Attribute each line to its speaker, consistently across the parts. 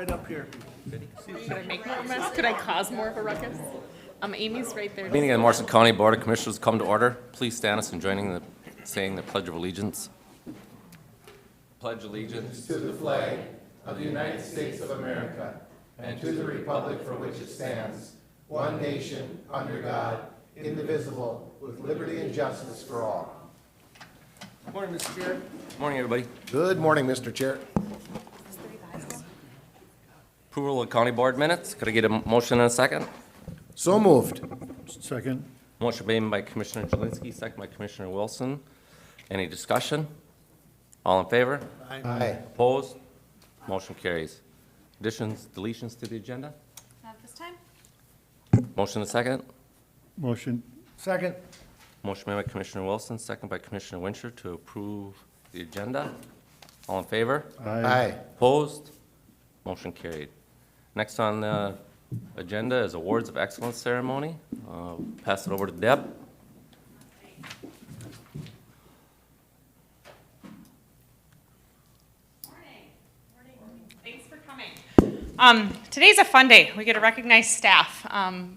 Speaker 1: right up here.
Speaker 2: Should I make more of a mess? Could I cause more of a ruckus? Amy's right there.
Speaker 3: Meeting of the Morrison County Board of Commissioners come to order. Please stand us in saying the Pledge of Allegiance. Pledge allegiance
Speaker 4: to the flag of the United States of America and to the republic for which it stands, one nation, under God, indivisible, with liberty and justice for all.
Speaker 1: Good morning, Mr. Chair.
Speaker 3: Morning, everybody.
Speaker 4: Good morning, Mr. Chair.
Speaker 3: Approval of county board minutes. Could I get a motion and a second?
Speaker 4: So moved.
Speaker 1: Second.
Speaker 3: Motion made by Commissioner Jelinski, second by Commissioner Wilson. Any discussion? All in favor?
Speaker 4: Aye.
Speaker 3: Opposed? Motion carries. Additions, deletions to the agenda?
Speaker 5: Not this time?
Speaker 3: Motion and a second.
Speaker 1: Motion.
Speaker 4: Second.
Speaker 3: Motion made by Commissioner Wilson, second by Commissioner Winchester to approve the agenda. All in favor?
Speaker 4: Aye.
Speaker 3: Opposed? Motion carried. Next on the agenda is Awards of Excellence ceremony. Pass it over to Deb.
Speaker 5: Thanks for coming. Today's a fun day. We get to recognize staff.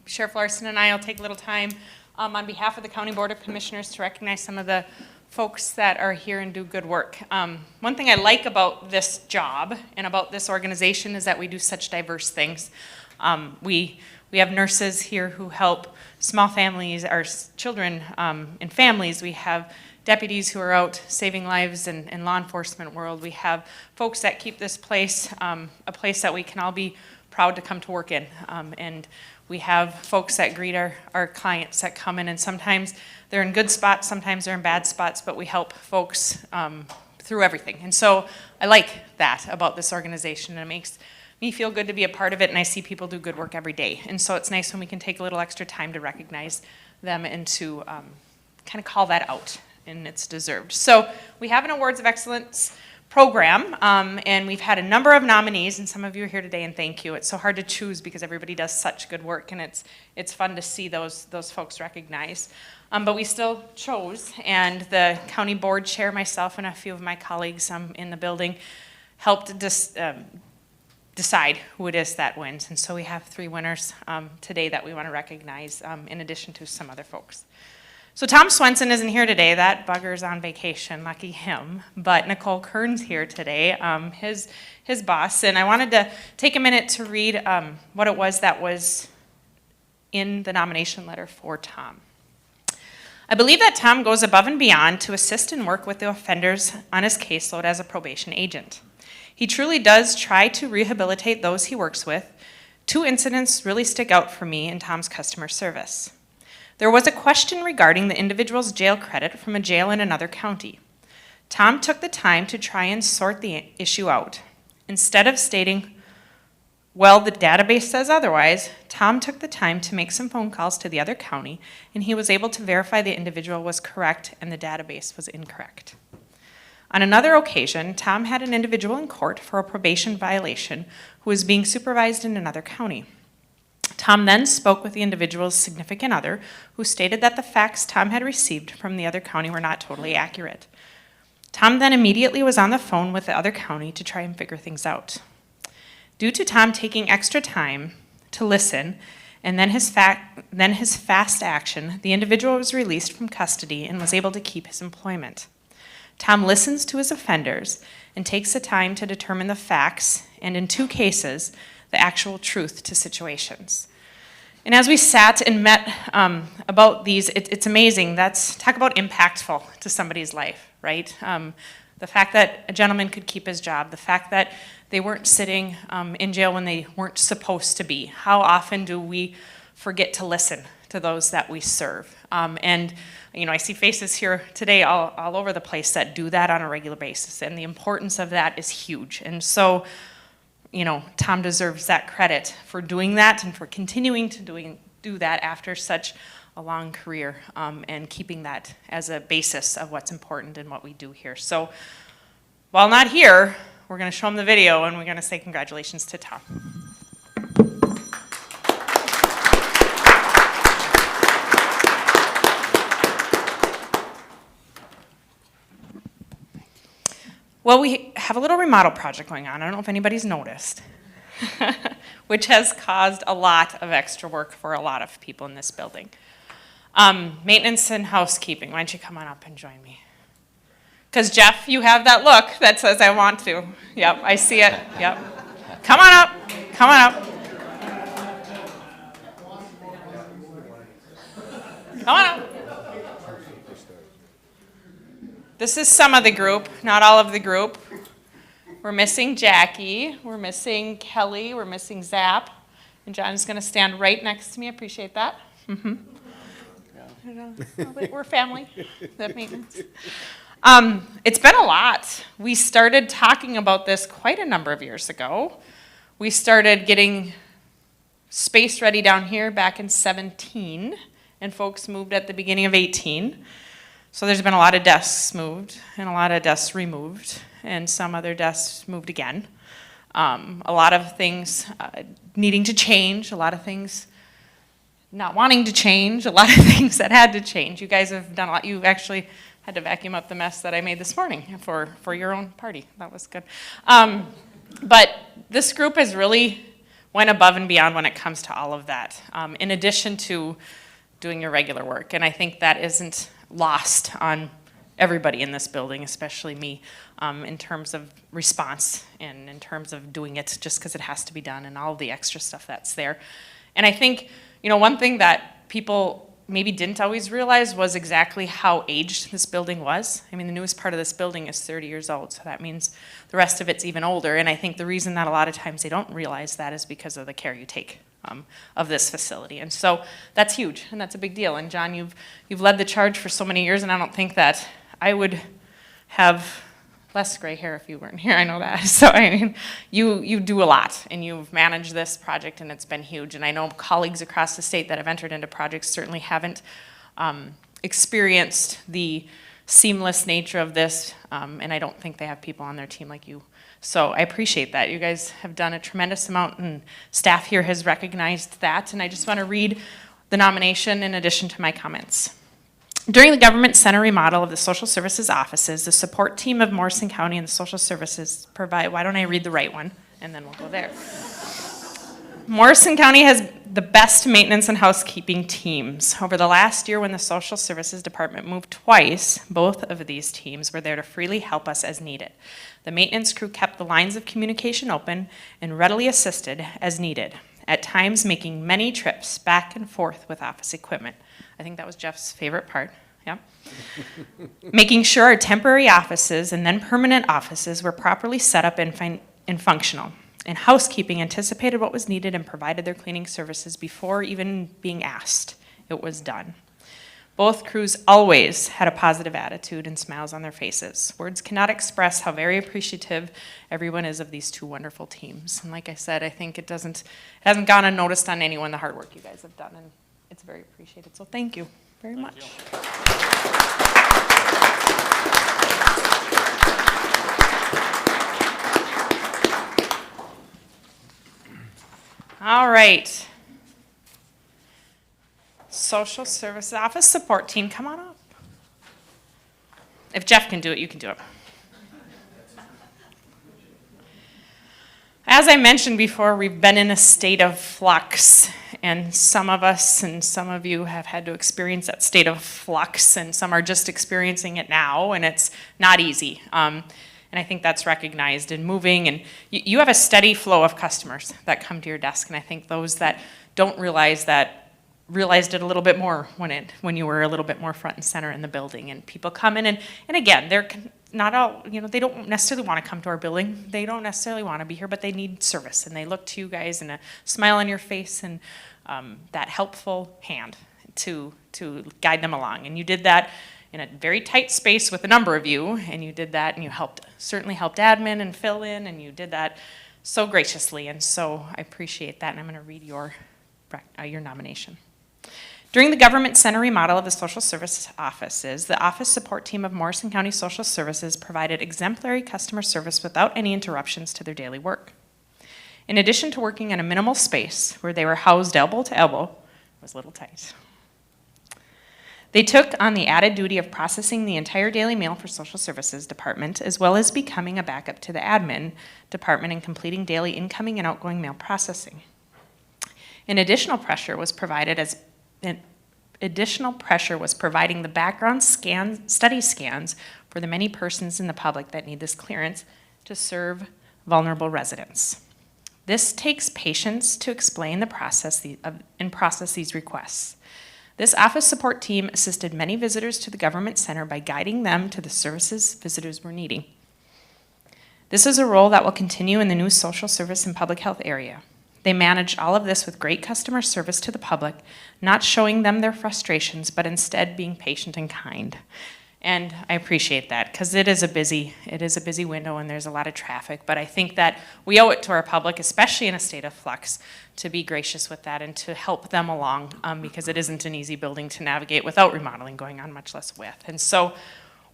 Speaker 5: Sheriff Larson and I will take a little time on behalf of the County Board of Commissioners to recognize some of the folks that are here and do good work. One thing I like about this job and about this organization is that we do such diverse things. We have nurses here who help small families, our children and families. We have deputies who are out saving lives in law enforcement world. We have folks that keep this place a place that we can all be proud to come to work in. And we have folks that greet our clients that come in, and sometimes they're in good spots, sometimes they're in bad spots, but we help folks through everything. And so I like that about this organization, and it makes me feel good to be a part of it, and I see people do good work every day. And so it's nice when we can take a little extra time to recognize them and to kind of call that out, and it's deserved. So we have an Awards of Excellence program, and we've had a number of nominees, and some of you are here today, and thank you. It's so hard to choose because everybody does such good work, and it's fun to see those folks recognized. But we still chose, and the county board chair, myself, and a few of my colleagues in the building helped decide who it is that wins. And so we have 3 winners today that we want to recognize, in addition to some other folks. So Tom Swenson isn't here today. That bugger's on vacation, lucky him. But Nicole Kern's here today, his boss. And I wanted to take a minute to read what it was that was in the nomination letter for Tom. I believe that Tom goes above and beyond to assist and work with the offenders on his caseload as a probation agent. He truly does try to rehabilitate those he works with. 2 incidents really stick out for me in Tom's customer service. There was a question regarding the individual's jail credit from a jail in another county. Tom took the time to try and sort the issue out. Instead of stating, well, the database says otherwise, Tom took the time to make some phone calls to the other county, and he was able to verify the individual was correct and the database was incorrect. On another occasion, Tom had an individual in court for a probation violation who was being supervised in another county. Tom then spoke with the individual's significant other, who stated that the facts Tom had received from the other county were not totally accurate. Tom then immediately was on the phone with the other county to try and figure things out. Due to Tom taking extra time to listen and then his fast action, the individual was released from custody and was able to keep his employment. Tom listens to his offenders and takes the time to determine the facts and, in 2 cases, the actual truth to situations. And as we sat and met about these, it's amazing. Talk about impactful to somebody's life, right? The fact that a gentleman could keep his job, the fact that they weren't sitting in jail when they weren't supposed to be. How often do we forget to listen to those that we serve? And I see faces here today all over the place that do that on a regular basis, and the importance of that is huge. And so, Tom deserves that credit for doing that and for continuing to do that after such a long career, and keeping that as a basis of what's important and what we do here. So, while not here, we're going to show him the video, and we're going to say congratulations to Tom. Well, we have a little remodel project going on. I don't know if anybody's noticed. which has caused a lot of extra work for a lot of people in this building. Maintenance and housekeeping, why don't you come on up and join me? Because Jeff, you have that look that says I want to. Yep, I see it, yep. Come on up, come on up. Come on up. This is some of the group, not all of the group. We're missing Jackie, we're missing Kelly, we're missing Zap, and John's gonna stand right next to me, appreciate that. We're family, that maintenance. It's been a lot. We started talking about this quite a number of years ago. We started getting space ready down here back in 17, and folks moved at the beginning of 18. So there's been a lot of desks moved and a lot of desks removed and some other desks moved again. A lot of things needing to change, a lot of things not wanting to change, a lot of things that had to change. You guys have done a lot. You actually had to vacuum up the mess that I made this morning for your own party. That was good. But this group has really went above and beyond when it comes to all of that, in addition to doing your regular work. And I think that isn't lost on everybody in this building, especially me, in terms of response and in terms of doing it just because it has to be done and all the extra stuff that's there. And I think, you know, one thing that people maybe didn't always realize was exactly how aged this building was. I mean, the newest part of this building is 30 years old, so that means the rest of it's even older. And I think the reason that a lot of times they don't realize that is because of the care you take of this facility. And so that's huge, and that's a big deal. And John, you've led the charge for so many years, and I don't think that I would have less gray hair if you weren't here, I know that. So I mean, you do a lot, and you've managed this project, and it's been huge. And I know colleagues across the state that have entered into projects certainly haven't experienced the seamless nature of this, and I don't think they have people on their team like you. So I appreciate that. You guys have done a tremendous amount, and staff here has recognized that. And I just want to read the nomination in addition to my comments. During the government center remodel of the social services offices, the support team of Morrison County and the social services provide, why don't I read the right one, and then we'll go there. Morrison County has the best maintenance and housekeeping teams. Over the last year when the Social Services Department moved twice, both of these teams were there to freely help us as needed. The maintenance crew kept the lines of communication open and readily assisted as needed, at times making many trips back and forth with office equipment. I think that was Jeff's favorite part, yeah. Making sure our temporary offices and then permanent offices were properly set up and functional. And housekeeping anticipated what was needed and provided their cleaning services before even being asked. It was done. Both crews always had a positive attitude and smiles on their faces. Words cannot express how very appreciative everyone is of these two wonderful teams. And like I said, I think it hasn't gone unnoticed on anyone, the hard work you guys have done, and it's very appreciated. So thank you very much. All right. Social Services Office Support Team, come on up. If Jeff can do it, you can do it. As I mentioned before, we've been in a state of flux, and some of us and some of you have had to experience that state of flux, and some are just experiencing it now, and it's not easy. And I think that's recognized in moving, and you have a steady flow of customers that come to your desk, and I think those that don't realize that realized it a little bit more when you were a little bit more front and center in the building. And people come in, and again, they're not all, you know, they don't necessarily want to come to our building. They don't necessarily want to be here, but they need service, and they look to you guys and a smile on your face and that helpful hand to guide them along. And you did that in a very tight space with a number of you, and you did that, and you certainly helped admin and fill in, and you did that so graciously, and so I appreciate that, and I'm going to read your nomination. During the government center remodel of the social services offices, the office support team of Morrison County Social Services provided exemplary customer service without any interruptions to their daily work. In addition to working in a minimal space where they were housed elbow to elbow, it was a little tight. They took on the added duty of processing the entire daily mail for Social Services Department, as well as becoming a backup to the admin department and completing daily incoming and outgoing mail processing. Additional pressure was providing the background study scans for the many persons in the public that need this clearance to serve vulnerable residents. This takes patience to explain the process and process these requests. This office support team assisted many visitors to the government center by guiding them to the services visitors were needing. This is a role that will continue in the new social service and public health area. They managed all of this with great customer service to the public, not showing them their frustrations, but instead being patient and kind. And I appreciate that, because it is a busy window and there's a lot of traffic, but I think that we owe it to our public, especially in a state of flux, to be gracious with that and to help them along, because it isn't an easy building to navigate without remodeling going on, much less with. And so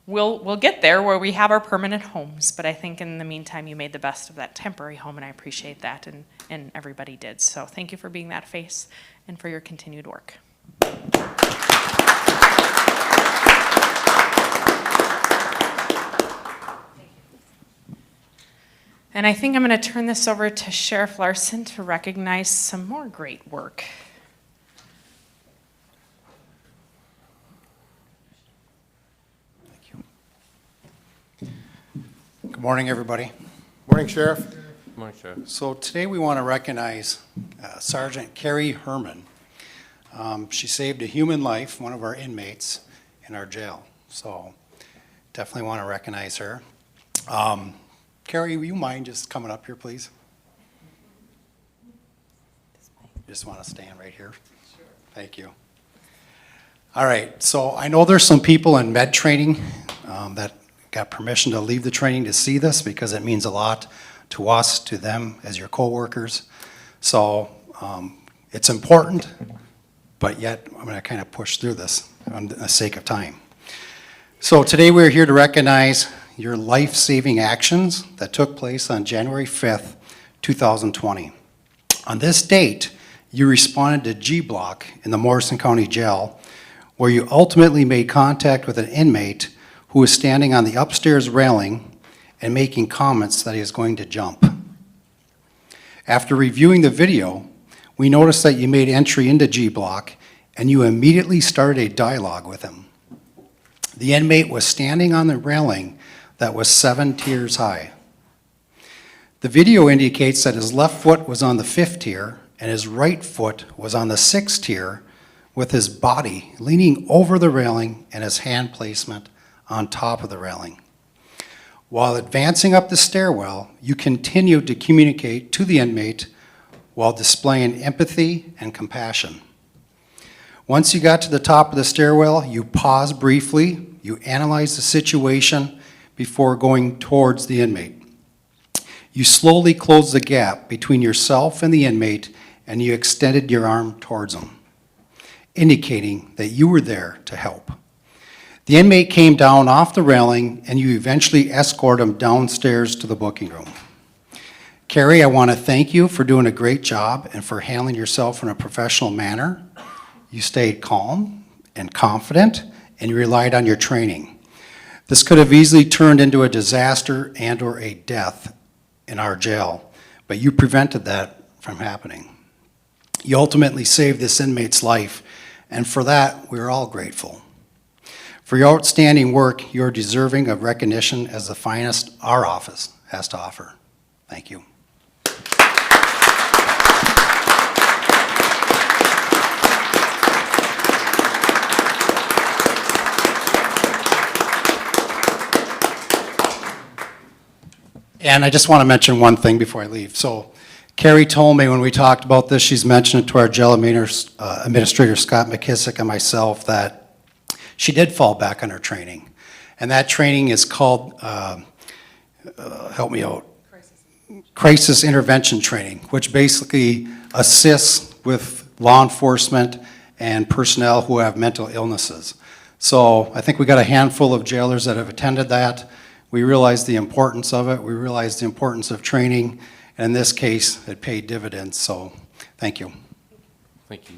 Speaker 5: we'll get there where we have our permanent homes, but I think in the meantime you made the best of that temporary home, and I appreciate that, and everybody did. So thank you for being that face and for your continued work. And I think I'm going to turn this over to Sheriff Larson to recognize some more great work.
Speaker 6: Good morning, everybody.
Speaker 4: Morning, Sheriff.
Speaker 3: Good morning, Sheriff.
Speaker 6: So today we want to recognize Sergeant Carrie Herman. She saved a human life, one of our inmates in our jail. So definitely want to recognize her. Carrie, will you mind just coming up here, please? Just want to stand right here. Sure. Thank you. All right, so I know there's some people in med training that got permission to leave the training to see this because it means a lot to us, to them as your coworkers. So it's important, but yet I'm going to kind of push through this on the sake of time. So today we're here to recognize your life-saving actions that took place on January 5th, 2020. On this date, you responded to G Block in the Morrison County Jail, where you ultimately made contact with an inmate who was standing on the upstairs railing and making comments that he was going to jump. After reviewing the video, we noticed that you made entry into G Block and you immediately started a dialogue with him. The inmate was standing on the railing that was 7 tiers high. The video indicates that his left foot was on the 5th tier and his right foot was on the 6th tier, with his body leaning over the railing and his hand placement on top of the railing. While advancing up the stairwell, you continued to communicate to the inmate while displaying empathy and compassion. Once you got to the top of the stairwell, you paused briefly, you analyzed the situation before going towards the inmate. You slowly closed the gap between yourself and the inmate, and you extended your arm towards him, indicating that you were there to help. The inmate came down off the railing, and you eventually escorted him downstairs to the booking room. Carrie, I want to thank you for doing a great job and for handling yourself in a professional manner. You stayed calm and confident, and you relied on your training. This could have easily turned into a disaster and or a death in our jail, but you prevented that from happening. You ultimately saved this inmate's life, and for that, we're all grateful. For your outstanding work, you're deserving of recognition as the finest our office has to offer. Thank you. And I just want to mention one thing before I leave. So Carrie told me when we talked about this, she's mentioned it to our jail administrator, Scott McKissick, and myself, that she did fall back on her training. And that training is called, help me out, crisis intervention training, which basically assists with law enforcement and personnel who have mental illnesses. So I think we got a handful of jailers that have attended that. We realized the importance of it. We realized the importance of training. And in this case, it paid dividends. So thank you.
Speaker 3: Thank you.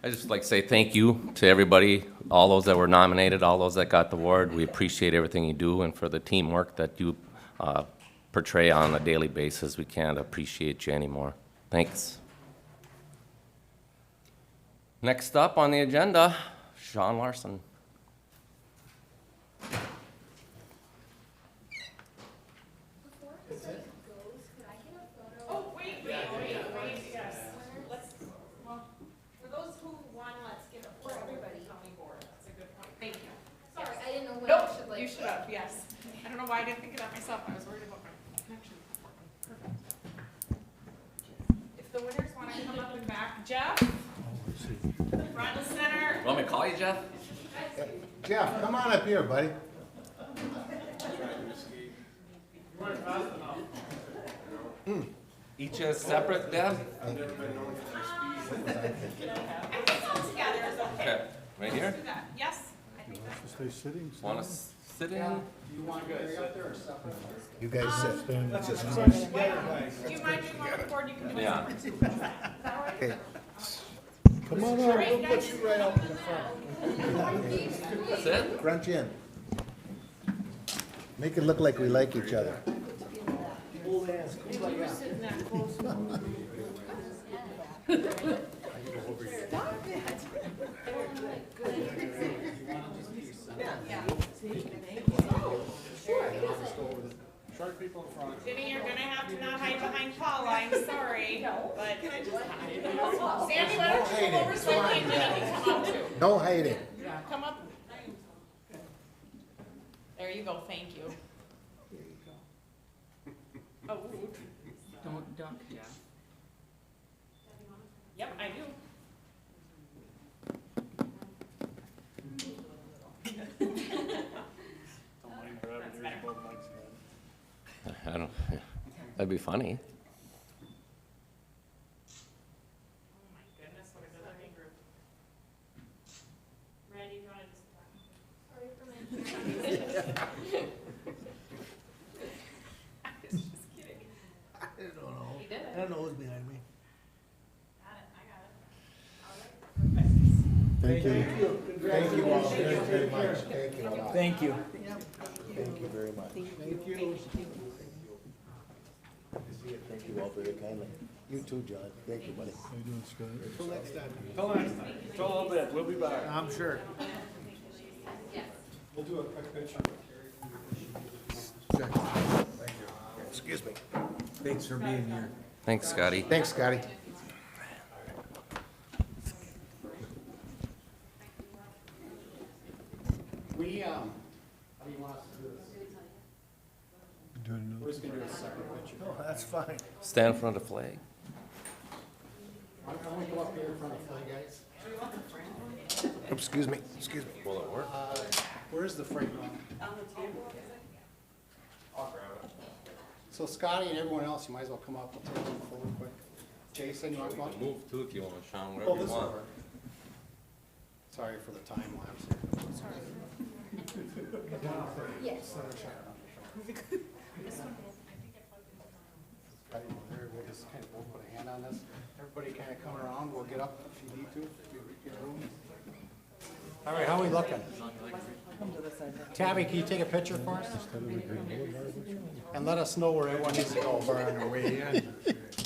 Speaker 3: I'd just like to say thank you to everybody, all those that were nominated, all those that got the award. We appreciate everything you do and for the teamwork that you portray on a daily basis. We can't appreciate you anymore. Thanks. Next up on the agenda, Sean Larson.
Speaker 5: Oh, wait, yes. Let's, well, for those who won, let's give it for everybody. County board, that's a good point. Thank you.
Speaker 7: Sorry, I didn't know when
Speaker 5: Nope,
Speaker 7: I should like.
Speaker 5: you should have, yes. I don't know why I didn't think of that myself, I was worried about my connection. Perfect. If the winners wanna come up and back, Jeff, front and center.
Speaker 3: Want me to call you, Jeff?
Speaker 4: Jeff, come on up here, buddy.
Speaker 3: Each is separate, Deb?
Speaker 5: I think all together is okay.
Speaker 3: Okay, right here?
Speaker 5: Do that, yes, I think that's.
Speaker 1: Stay sitting.
Speaker 3: Want to sit in?
Speaker 4: You guys sit.
Speaker 5: Do you mind doing one before you can do it?
Speaker 3: Yeah.
Speaker 4: Okay.
Speaker 1: Come on up.
Speaker 5: Great, guys.
Speaker 4: Right out in the front.
Speaker 3: Sit?
Speaker 4: Crunch in. Make it look like we like each other.
Speaker 5: Jenny, you're gonna have to not hide behind Paula, I'm sorry, but. Can I just hide? Sandy, why don't you come over so I can Jenny come up too?
Speaker 4: No hiding.
Speaker 5: Come up. There you go, thank you. Oh,
Speaker 2: Don't dunk, Jeff.
Speaker 5: yep, I do.
Speaker 3: I don't, that'd be funny.
Speaker 5: Oh my goodness, what a good looking group. Randy, you wanna just?
Speaker 7: Sorry for my.
Speaker 5: I was just kidding.
Speaker 8: I don't know.
Speaker 5: He did
Speaker 8: I
Speaker 5: it.
Speaker 8: don't know who's behind me.
Speaker 5: Got it, I got it. All right, perfect.
Speaker 1: Thank you.
Speaker 4: Thank you all very, very much. Thank you a lot.
Speaker 8: Thank you.
Speaker 4: Thank you very much.
Speaker 8: Thank you.
Speaker 4: Thank you all very kindly. You too, John. Thank you, buddy.
Speaker 1: How you doing, Scott?
Speaker 8: Till next time. Till next time. Till a little bit. We'll be back. I'm sure.
Speaker 4: We'll do a quick picture. Excuse me.
Speaker 8: Thanks for being here.
Speaker 3: Thanks, Scotty.
Speaker 4: Thanks, Scotty.
Speaker 6: How do you want us to do this?
Speaker 1: Doing another-
Speaker 6: We're just gonna do a separate picture.
Speaker 8: Oh, that's fine.
Speaker 3: Stand in front of the flag.
Speaker 6: I'm gonna go up here in front of the flag, guys.
Speaker 4: Excuse me, excuse me.
Speaker 3: Will it work?
Speaker 6: Where's the frame on?
Speaker 5: On the table, is it?
Speaker 6: I'll grab it. So Scotty and everyone else, you might as well come up. We'll take one forward quick. Jason, you want to come up?
Speaker 3: Move too if you want, Sean,
Speaker 6: Oh,
Speaker 3: wherever you
Speaker 6: this will
Speaker 3: want.
Speaker 6: work. Sorry for the time lapse.
Speaker 7: Yes.
Speaker 6: We'll just kind of both put a hand on this. Everybody kind of come around. We'll get up if you need to. If you get room. All right, how are we looking? Tabby, can you take a picture for us? And let us know where everyone needs to go.
Speaker 8: We're on our way in.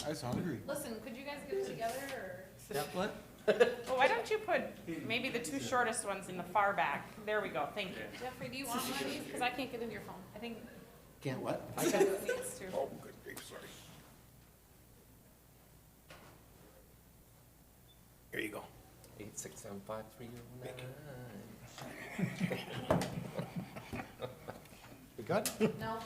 Speaker 8: I was hungry.
Speaker 7: Listen, could you guys get together or?
Speaker 8: What?
Speaker 5: Well, why don't you put maybe the two shortest ones in the far back? There we go, thank you.
Speaker 7: Jeffrey, do you want one of these? Because I can't get into your phone.
Speaker 5: I think
Speaker 6: Can't what?
Speaker 5: these two.
Speaker 4: Oh, good grief, sorry. Here you go.
Speaker 3: 8675309.
Speaker 6: We good?
Speaker 7: No.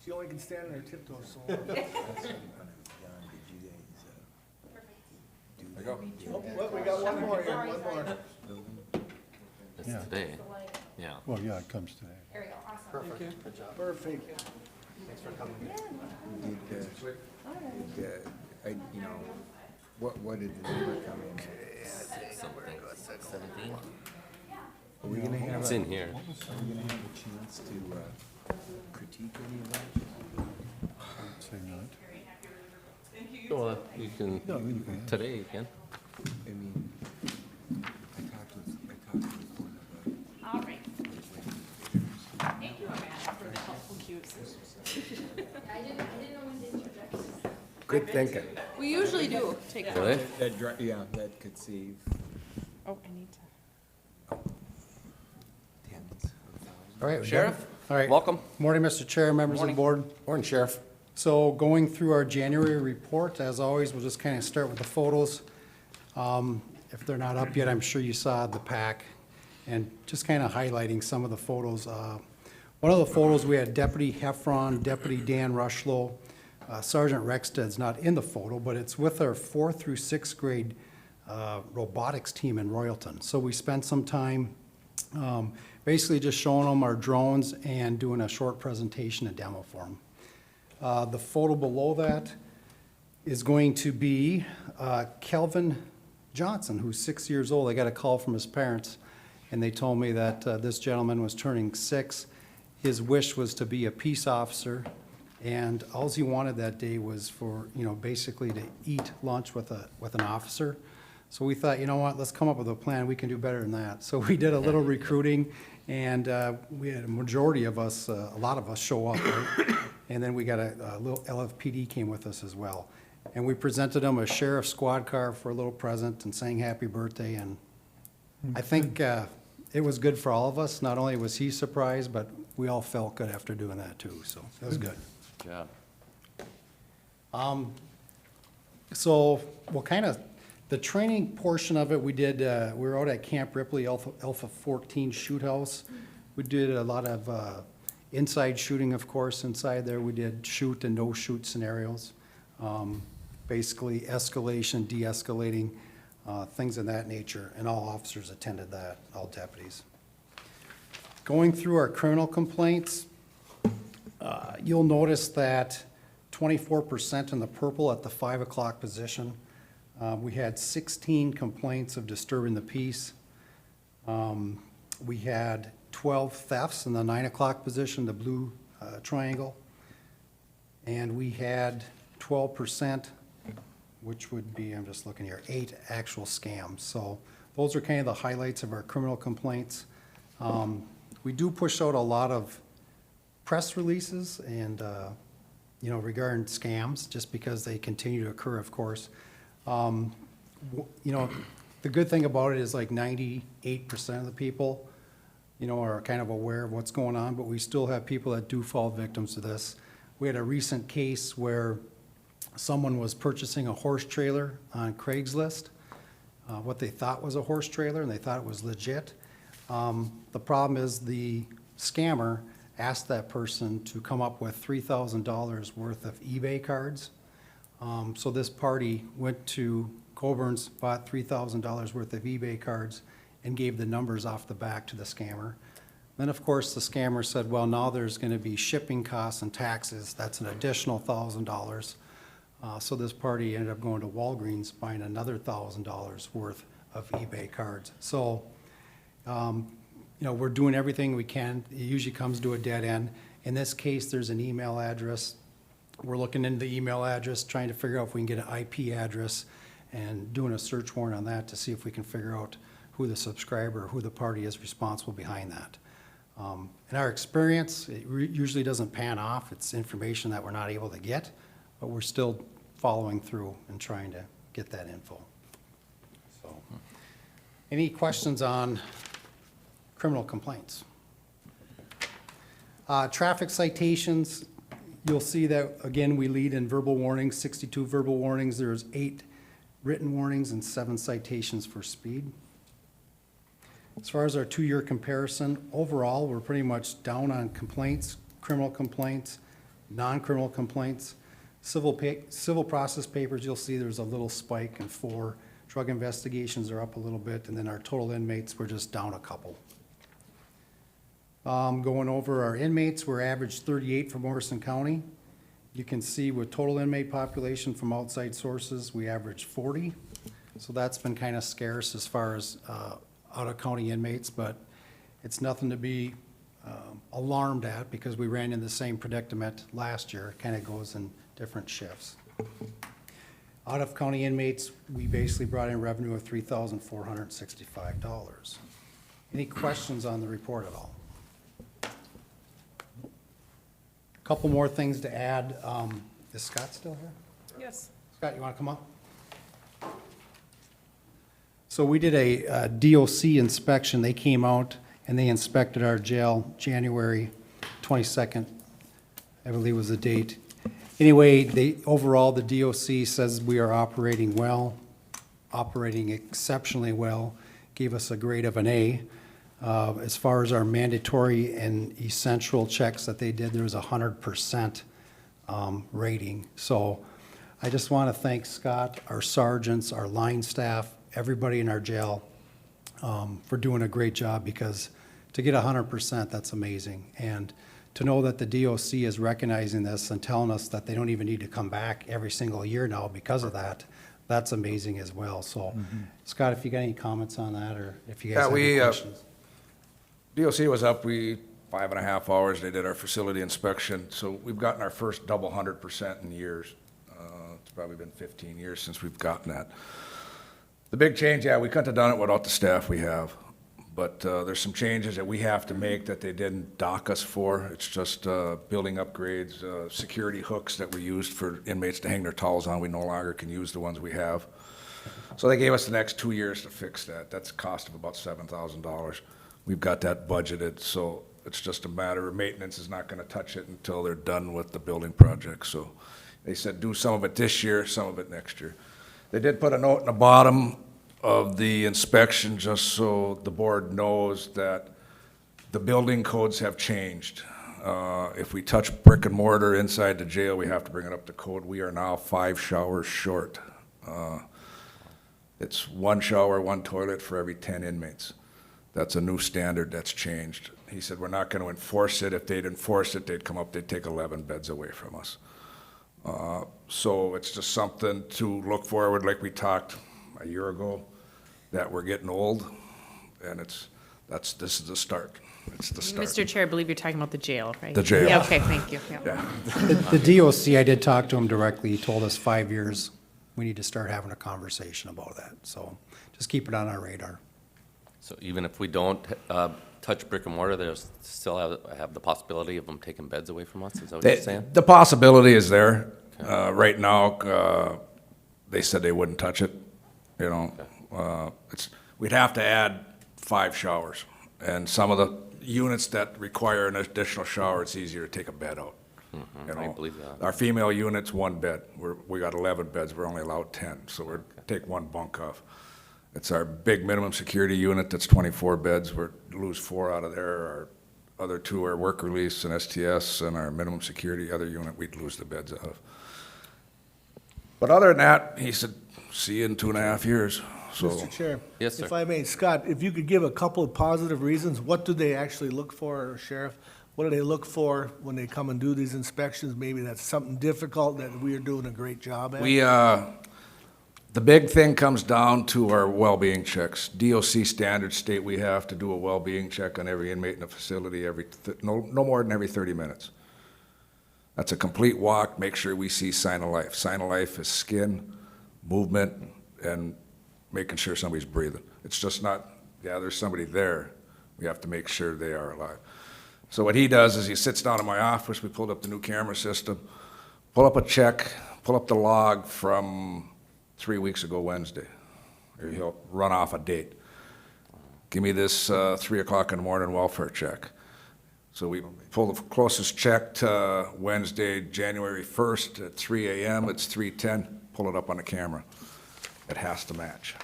Speaker 8: She only can stand on her tiptoes so long.
Speaker 3: There you go.
Speaker 8: Oh, look, we got one more here, one more.
Speaker 3: It's
Speaker 1: Yeah.
Speaker 3: today. Yeah.
Speaker 1: Well, yeah, it comes today.
Speaker 7: There we go, awesome.
Speaker 6: Perfect. Good job.
Speaker 8: Perfect.
Speaker 6: Thanks for coming.
Speaker 9: What did the number come in?
Speaker 3: Something. 17.
Speaker 9: Are we gonna have,
Speaker 3: It's in here.
Speaker 9: are we gonna have a chance to critique any of that?
Speaker 1: I'd say not.
Speaker 3: Well, you can,
Speaker 1: No, you can.
Speaker 3: today you can.
Speaker 9: I mean, I talked with one of the.
Speaker 5: All right. Thank you, Amanda, for the helpful cues.
Speaker 7: I didn't know when to interject.
Speaker 9: Good thinking.
Speaker 2: We usually do take that.
Speaker 3: Today?
Speaker 9: Yeah, that could save
Speaker 5: Oh, I need to.
Speaker 9: tens of thousands.
Speaker 6: All right. we
Speaker 3: Sheriff?
Speaker 6: done? All right.
Speaker 3: Welcome.
Speaker 6: Morning, Mr. Chair, members of the
Speaker 3: Morning.
Speaker 6: board.
Speaker 4: Morning, Sheriff.
Speaker 6: So going through our January report, as always, we'll just kind of start with the photos. If they're not up yet, I'm sure you saw the pack, and just kind of highlighting some of the photos. One of the photos, we had Deputy Heffron, Deputy Dan Rushlow. Sergeant Rexted's not in the photo, but it's with our 4th through 6th grade robotics team in Royalton. So we spent some time basically just showing them our drones and doing a short presentation and demo for them. The photo below that is going to be Kelvin Johnson, who's 6 years old. I got a call from his parents, and they told me that this gentleman was turning 6. His wish was to be a peace officer, and all he wanted that day was for, basically to eat lunch with an officer. So we thought, you know what, let's come up with a plan. We can do better than that. So we did a little recruiting, and we had a majority of us, a lot of us show up, right? And then we got a little LFPD came with us as well. And we presented them a sheriff's squad car for a little present and sang happy birthday. And I think it was good for all of us. Not only was he surprised, but we all felt good after doing that too. So it was good.
Speaker 3: Yeah.
Speaker 6: So we'll kind of, the training portion of it, we did, we were out at Camp Ripley, Alpha 14 Shoot House. We did a lot of inside shooting, of course, inside there. We did shoot and no shoot scenarios. Basically escalation, de-escalating, things of that nature, and all officers attended that, all deputies. Going through our criminal complaints, you'll notice that 24% in the purple at the 5 o'clock position. We had 16 complaints of disturbing the peace. We had 12 thefts in the 9 o'clock position, the blue triangle. And we had 12%, which would be, I'm just looking here, 8 actual scams. So those are kind of the highlights of our criminal complaints. We do push out a lot of press releases and, regarding scams, just because they continue to occur, of course. The good thing about it is like 98% of the people, are kind of aware of what's going on, but we still have people that do fall victims to this. We had a recent case where someone was purchasing a horse trailer on Craigslist, what they thought was a horse trailer, and they thought it was legit. The problem is the scammer asked that person to come up with $3,000 worth of eBay cards. So this party went to Coburn's, bought $3,000 worth of eBay cards, and gave the numbers off the back to the scammer. Then, of course, the scammer said, well, now there's going to be shipping costs and taxes. That's an additional $1,000. So this party ended up going to Walgreens, buying another $1,000 worth of eBay cards. So, we're doing everything we can. It usually comes to a dead end. In this case, there's an email address. We're looking into the email address, trying to figure out if we can get an IP address and doing a search warrant on that to see if we can figure out who the subscriber, who the party is responsible behind that. In our experience, it usually doesn't pan off. It's information that we're not able to get, but we're still following through and trying to get that info. So, any questions on criminal complaints? Traffic citations, you'll see that, again, we lead in verbal warnings, 62 verbal warnings. There's 8 written warnings and 7 citations for speed. As far as our 2-year comparison, overall, we're pretty much down on complaints, criminal complaints, non-criminal complaints. Civil process papers, you'll see there's a little spike in 4. Drug investigations are up a little bit, and then our total inmates, we're just down a couple. Going over our inmates, we're average 38 for Morrison County. You can see with total inmate population from outside sources, we average 40. So that's been kind of scarce as far as out-of-county inmates, but it's nothing to be alarmed at because we ran in the same predicament last year. It kind of goes in different shifts. Out-of-county inmates, we basically brought in revenue of $3,465. Any questions on the report at all? Couple more things to add. Is Scott still here?
Speaker 2: Yes.
Speaker 6: Scott, you want to come up? So we did a DOC inspection. They came out and they inspected our jail January 22nd, I believe was the date. Anyway, overall, the DOC says we are operating well, operating exceptionally well, gave us a grade of an A. As far as our mandatory and essential checks that they did, there was 100% rating. So I just want to thank Scott, our sergeants, our line staff, everybody in our jail for doing a great job, because to get 100%, that's amazing. And to know that the DOC is recognizing this and telling us that they don't even need to come back every single year now because of that, that's amazing as well. So, Scott, if you got any comments on that, or if you guys have any questions.
Speaker 8: DOC was up, 5.5 hours, they did our facility inspection, so we've gotten our first double 100% in years. It's probably been 15 years since we've gotten that. The big change, we couldn't have done it without the staff we have, but there's some changes that we have to make that they didn't dock us for. It's just building upgrades, security hooks that we used for inmates to hang their towels on. We no longer can use the ones we have. So they gave us the next 2 years to fix that. That's a cost of about $7,000. We've got that budgeted, so it's just a matter of maintenance is not gonna touch it until they're done with the building project. So they said do some of it this year, some of it next year. They did put a note in the bottom of the inspection just so the board knows that the building codes have changed. If we touch brick and mortar inside the jail, we have to bring it up to code. We are now 5 showers short. It's 1 shower, 1 toilet for every 10 inmates. That's a new standard that's changed. He said, we're not going to enforce it. If they'd enforce it, they'd come up, they'd take 11 beds away from us. So it's just something to look forward, like we talked a year ago, that we're getting old, and this is the start. It's the start.
Speaker 5: Mr. Chair, I believe you're talking about the jail, right?
Speaker 8: The jail.
Speaker 5: Yeah, okay, thank you. Yeah.
Speaker 8: Yeah.
Speaker 6: The DOC, I did talk to him directly. He told us 5 years, we need to start having a conversation about that. So just keep it on our radar.
Speaker 3: So even if we don't touch brick and mortar, there's still have the possibility of them taking beds away from us? Is that what you're saying?
Speaker 8: The possibility is there. Right now, they said they wouldn't touch it, you know. We'd have to add 5 showers. And some of the units that require an additional shower, it's easier to take a bed out. You know,
Speaker 3: I believe that.
Speaker 8: Our female unit's 1 bed. We got 11 beds, we're only allowed 10, so we're take 1 bunk off. It's our big minimum security unit that's 24 beds. We're lose 4 out of there. Our other 2 are work release and STS, and our minimum security other unit, we'd lose the beds out of. But other than that, he said, see you in 2.5 years. So,
Speaker 10: Mr. Chair?
Speaker 3: Yes, sir.
Speaker 10: If I may, Scott, if you could give a couple of positive reasons, what do they actually look for, or Sheriff? What do they look for when they come and do these inspections? Maybe that's something difficult that we are doing a great job at?
Speaker 8: The big thing comes down to our well-being checks. DOC standards state we have to do a well-being check on every inmate in the facility no more than every 30 minutes. That's a complete walk, make sure we see sign of life. Sign of life is skin, movement, and making sure somebody's breathing. It's just not, there's somebody there. We have to make sure they are alive. So what he does is he sits down in my office, we pulled up the new camera system, pull up a check, pull up the log from 3 weeks ago Wednesday. Or he'll run off a date. Give me this 3 o'clock in the morning welfare check. So we pull the closest check to Wednesday, January 1st at 3 a.m. It's 3:10. Pull it up on the camera. It has to match.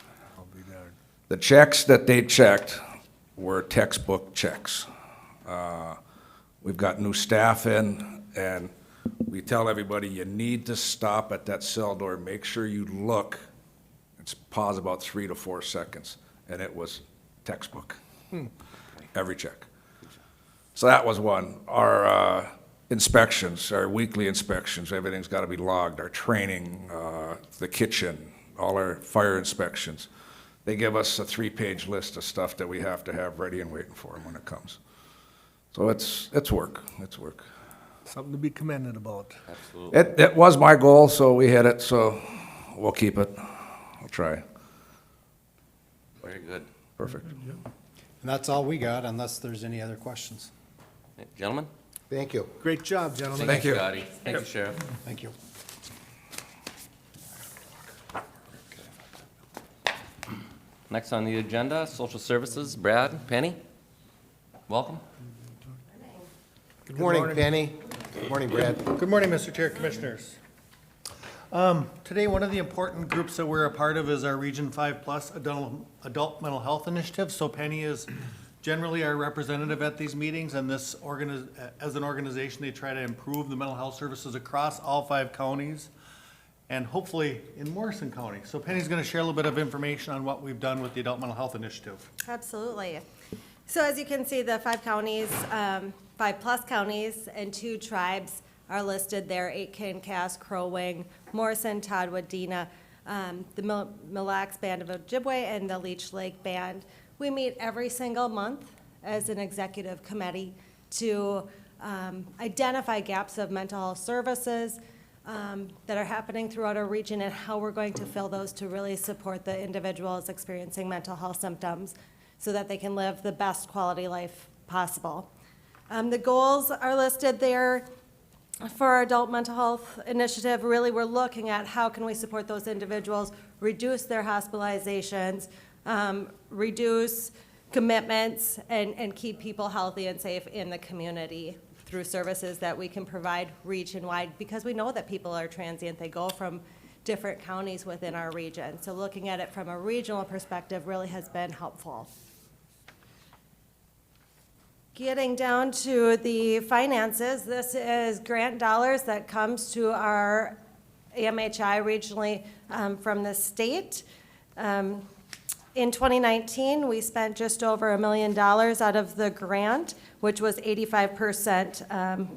Speaker 8: The checks that they checked were textbook checks. We've got new staff in, and we tell everybody, you need to stop at that cell door, make sure you look, and pause about 3 to 4 seconds, and it was textbook, every check. So that was one. Our inspections, our weekly inspections, everything's got to be logged, our training, the kitchen, all our fire inspections. They give us a 3-page list of stuff that we have to have ready and waiting for them when it comes. So it's work, it's work.
Speaker 10: Something to be commended about.
Speaker 3: Absolutely.
Speaker 8: It was my goal, so we hit it, so we'll keep it. I'll try.
Speaker 3: Very good.
Speaker 8: Perfect.
Speaker 6: And that's all we got, unless there's any other questions.
Speaker 3: Gentlemen?
Speaker 4: Thank you.
Speaker 10: Great job, gentlemen.
Speaker 8: Thank you.
Speaker 3: Scotty. Thank you, Sheriff.
Speaker 6: Thank you.
Speaker 3: Next on the agenda, Social Services, Brad, Penny, welcome.
Speaker 4: Good morning, Penny. Good morning, Brad.
Speaker 11: Good morning, Mr. Chair, Commissioners. Today, one of the important groups that we're a part of is our Region 5 Plus Adult Mental Health Initiative. So Penny is generally our representative at these meetings, and as an organization, they try to improve the mental health services across all 5 counties and hopefully in Morrison County. So Penny's going to share a little bit of information on what we've done with the Adult Mental Health Initiative.
Speaker 12: Absolutely. So as you can see, the 5 counties, 5+ counties and 2 tribes are listed there: Aitkin, Cass, Crow Wing, Morrison, Toddwood, Dena, the Mille Lacs Band of Ojibwe, and the Leech Lake Band. We meet every single month as an executive committee to identify gaps of mental health services that are happening throughout our region and how we're going to fill those to really support the individuals experiencing mental health symptoms so that they can live the best quality life possible. The goals are listed there for our adult mental health initiative. Really, we're looking at how can we support those individuals, reduce their hospitalizations, reduce commitments, and keep people healthy and safe in the community through services that we can provide region-wide, because we know that people are transient. They go from different counties within our region. So looking at it from a regional perspective really has been helpful. Getting down to the finances, this is grant dollars that comes to our AMHI regionally from the state. In 2019, we spent just over $1 million out of the grant, which was 85%.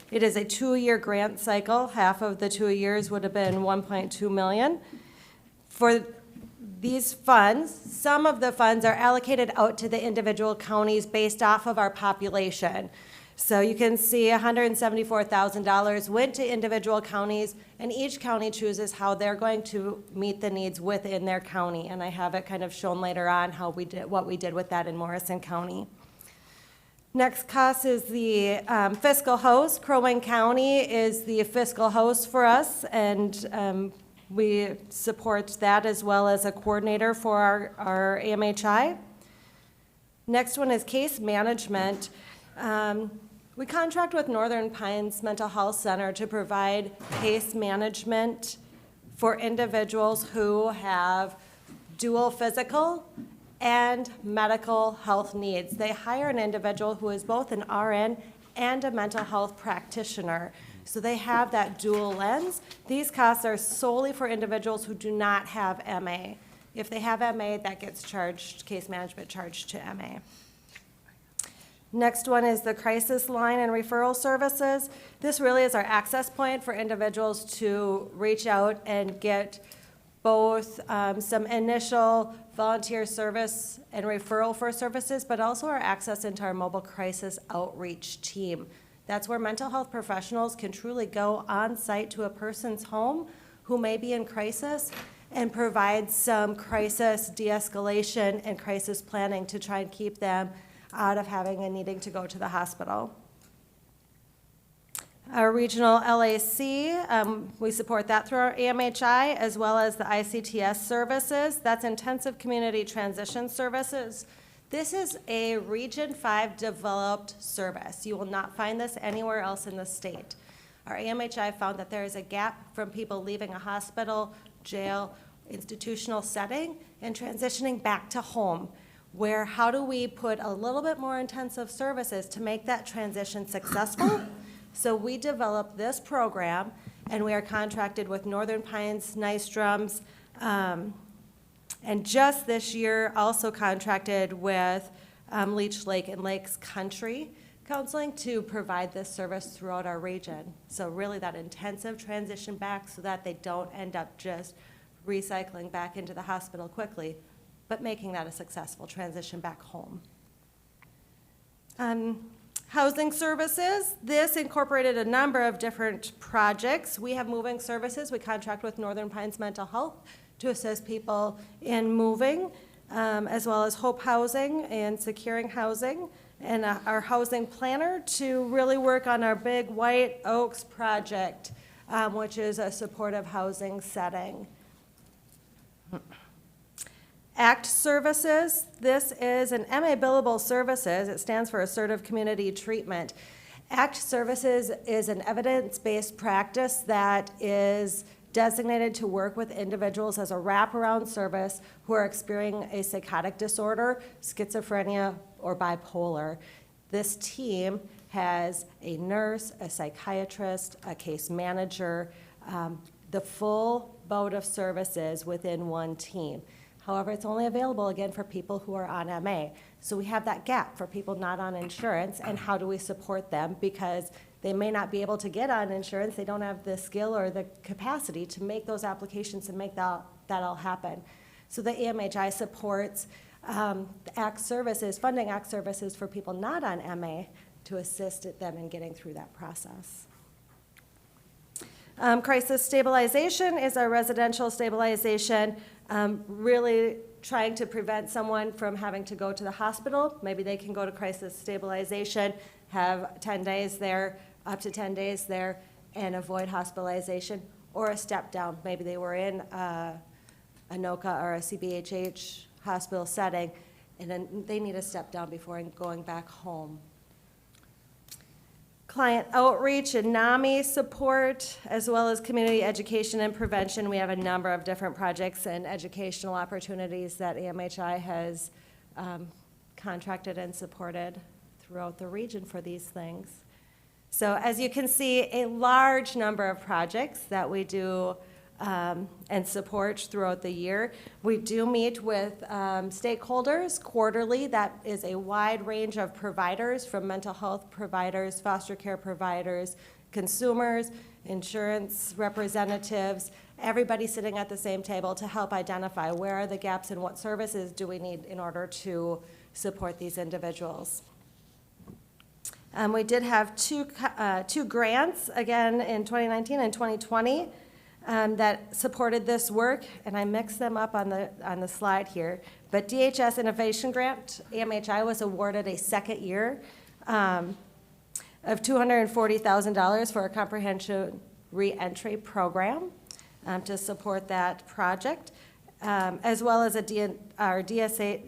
Speaker 12: It is a 2-year grant cycle. Half of the 2 years would have been $1.2 million. For these funds, some of the funds are allocated out to the individual counties based off of our population. So you can see $174,000 went to individual counties, and each county chooses how they're going to meet the needs within their county. And I have it kind of shown later on how we did, what we did with that in Morrison County. Next cost is the fiscal host. Crow Wing County is the fiscal host for us, and we support that as well as a coordinator for our AMHI. Next one is case management. We contract with Northern Pines Mental Health Center to provide case management for individuals who have dual physical and medical health needs. They hire an individual who is both an RN and a mental health practitioner. So they have that dual lens. These costs are solely for individuals who do not have MA. If they have MA, that gets charged, case management charged to MA. Next one is the crisis line and referral services. This really is our access point for individuals to reach out and get both some initial volunteer service and referral for services, but also our access into our mobile crisis outreach team. That's where mental health professionals can truly go on site to a person's home who may be in crisis and provide some crisis de-escalation and crisis planning to try and keep them out of having and needing to go to the hospital. Our regional LAC, we support that through our AMHI as well as the ICTS services. That's Intensive Community Transition Services. This is a Region 5 developed service. You will not find this anywhere else in the state. Our AMHI found that there is a gap from people leaving a hospital, jail, institutional setting and transitioning back to home, where how do we put a little bit more intensive services to make that transition successful? So we developed this program, and we are contracted with Northern Pines, Nystrom's, and just this year also contracted with Leech Lake and Lakes Country Counseling to provide this service throughout our region. So really that intensive transition back so that they don't end up just recycling back into the hospital quickly, but making that a successful transition back home. Housing services, this incorporated a number of different projects. We have moving services. We contract with Northern Pines Mental Health to assist people in moving, as well as Hope Housing and securing housing, and our housing planner to really work on our big White Oaks project, which is a supportive housing setting. ACT services, this is an MA billable services. It stands for Assertive Community Treatment. ACT services is an evidence-based practice that is designated to work with individuals as a wraparound service who are experiencing a psychotic disorder, schizophrenia, or bipolar. This team has a nurse, a psychiatrist, a case manager, the full boat of services within one team. However, it's only available, again, for people who are on MA. So we have that gap for people not on insurance, and how do we support them? Because they may not be able to get on insurance, they don't have the skill or the capacity to make those applications and make that all happen. So the AMHI supports the ACT services, funding ACT services for people not on MA to assist them in getting through that process. Crisis stabilization is our residential stabilization, really trying to prevent someone from having to go to the hospital. Maybe they can go to crisis stabilization, have 10 days there, up to 10 days there, and avoid hospitalization, or a step down. Maybe they were in a NOCA or a CBHH hospital setting, and then they need a step down before going back home. Client outreach and NAMI support, as well as community education and prevention. We have a number of different projects and educational opportunities that AMHI has contracted and supported throughout the region for these things. So as you can see, a large number of projects that we do and support throughout the year. We do meet with stakeholders quarterly. That is a wide range of providers, from mental health providers, foster care providers, consumers, insurance representatives, everybody sitting at the same table to help identify where are the gaps and what services do we need in order to support these individuals. We did have two grants, again, in 2019 and 2020. That supported this work, and I mixed them up on the slide here. But DHS Innovation Grant, AMHI was awarded a second year of $240,000 for a comprehensive reentry program to support that project, as well as our DHS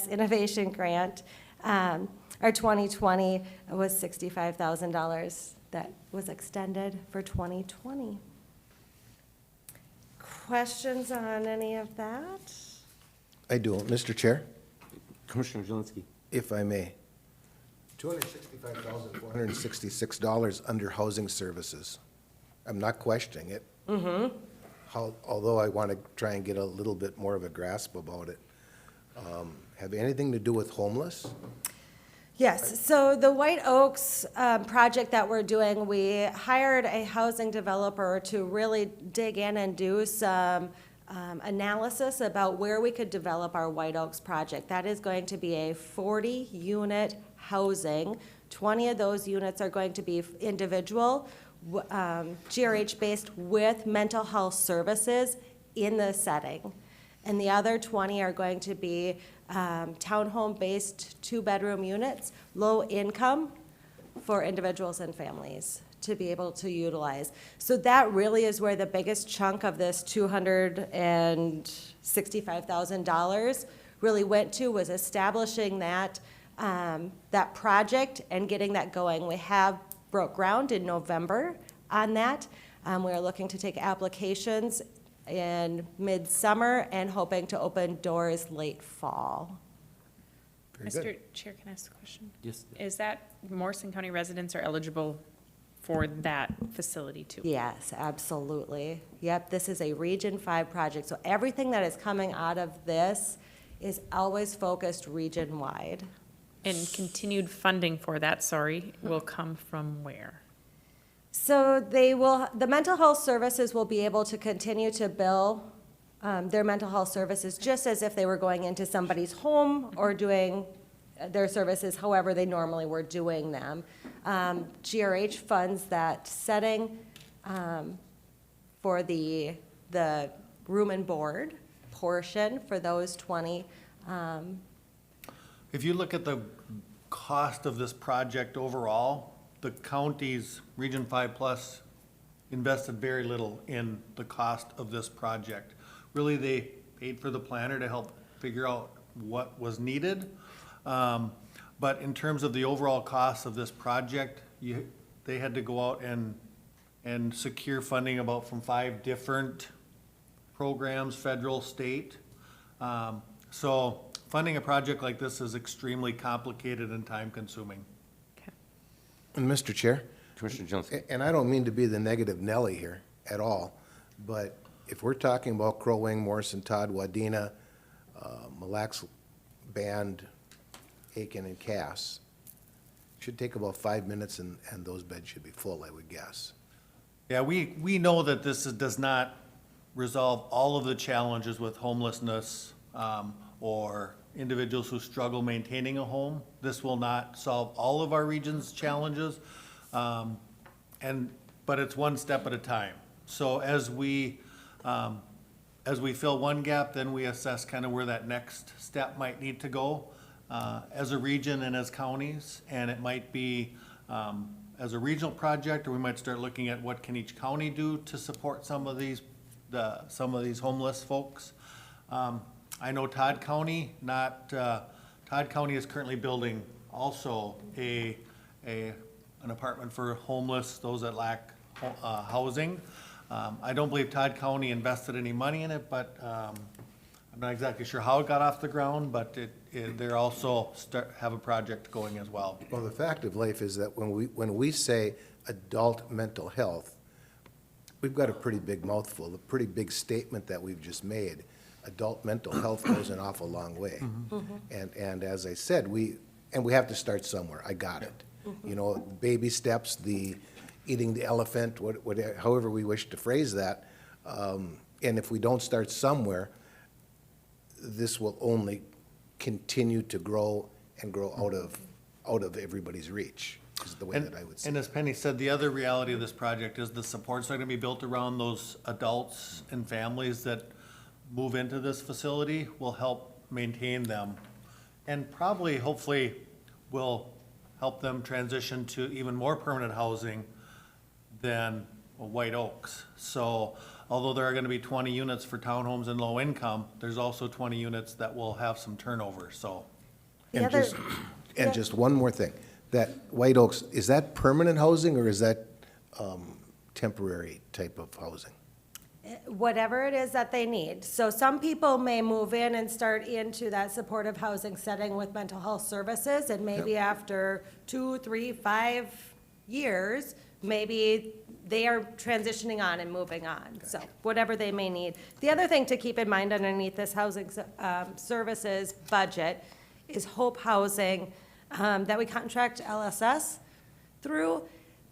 Speaker 12: Innovation Grant. Our 2020 was $65,000. That was extended for 2020. Questions on any of that?
Speaker 4: I do. Mr. Chair,
Speaker 3: Commissioner Zelinski.
Speaker 4: if I may. $265,466 under housing services. I'm not questioning it. Although I want to try and get a little bit more of a grasp about it. Have anything to do with homeless?
Speaker 12: Yes, so the White Oaks project that we're doing, we hired a housing developer to really dig in and do some analysis about where we could develop our White Oaks project. That is going to be a 40-unit housing. 20 of those units are going to be individual, GRH-based with mental health services in the setting. And the other 20 are going to be townhome-based 2-bedroom units, low income for individuals and families to be able to utilize. So that really is where the biggest chunk of this $265,000 really went to, was establishing that, that project and getting that going. We have broke ground in November on that. We are looking to take applications in midsummer and hoping to open doors late fall.
Speaker 4: Very good.
Speaker 2: Mr. Chair, can I ask a question?
Speaker 3: Yes.
Speaker 2: Is that Morrison County residents are eligible for that facility too?
Speaker 12: Yes, absolutely. Yep, this is a Region 5 project, so everything that is coming out of this is always focused region-wide.
Speaker 2: And continued funding for that, will come from where?
Speaker 12: So the mental health services will be able to continue to bill their mental health services just as if they were going into somebody's home or doing their services however they normally were doing them. GRH funds that setting for the room and board portion for those 20.
Speaker 11: If you look at the cost of this project overall, the county's Region 5 Plus invested very little in the cost of this project. Really, they paid for the planner to help figure out what was needed. But in terms of the overall cost of this project, they had to go out and secure funding about from 5 different programs, federal, state. So funding a project like this is extremely complicated and time-consuming.
Speaker 4: And Mr. Chair,
Speaker 3: Commissioner Johnson.
Speaker 4: and I don't mean to be the negative Nelly here at all, but if we're talking about Crow Wing, Morrison, Todd, Wadena, Mille Lacs Band, Aiken, and Cass, it should take about 5 minutes and those beds should be full, I would guess.
Speaker 11: Yeah, we know that this does not resolve all of the challenges with homelessness or individuals who struggle maintaining a home. This will not solve all of our region's challenges, but it's one step at a time. So as we fill one gap, then we assess kind of where that next step might need to go as a region and as counties, and it might be as a regional project, or we might start looking at what can each county do to support some of these homeless folks. I know Todd County is currently building also an apartment for homeless, those that lack housing. I don't believe Todd County invested any money in it, but I'm not exactly sure how it got off the ground, but they're also have a project going as well.
Speaker 4: Well, the fact of life is that when we say adult mental health, we've got a pretty big mouthful, a pretty big statement that we've just made. Adult mental health goes an awful long way. And as I said, we have to start somewhere. I got it. You know, baby steps, the eating the elephant, however we wish to phrase that. And if we don't start somewhere, this will only continue to grow and grow out of everybody's reach, is the way that I would say.
Speaker 11: And as Penny said, the other reality of this project is the supports are gonna be built around those adults and families that move into this facility will help maintain them. And probably, hopefully, will help them transition to even more permanent housing than White Oaks. So although there are gonna be 20 units for townhomes and low income, there's also 20 units that will have some turnover, so.
Speaker 4: And just one more thing, that White Oaks, is that permanent housing or is that temporary type of housing?
Speaker 12: Whatever it is that they need. So some people may move in and start into that supportive housing setting with mental health services, and maybe after 2, 3, 5 years, maybe they are transitioning on and moving on. So whatever they may need. The other thing to keep in mind underneath this housing services budget is Hope Housing that we contract LSS through.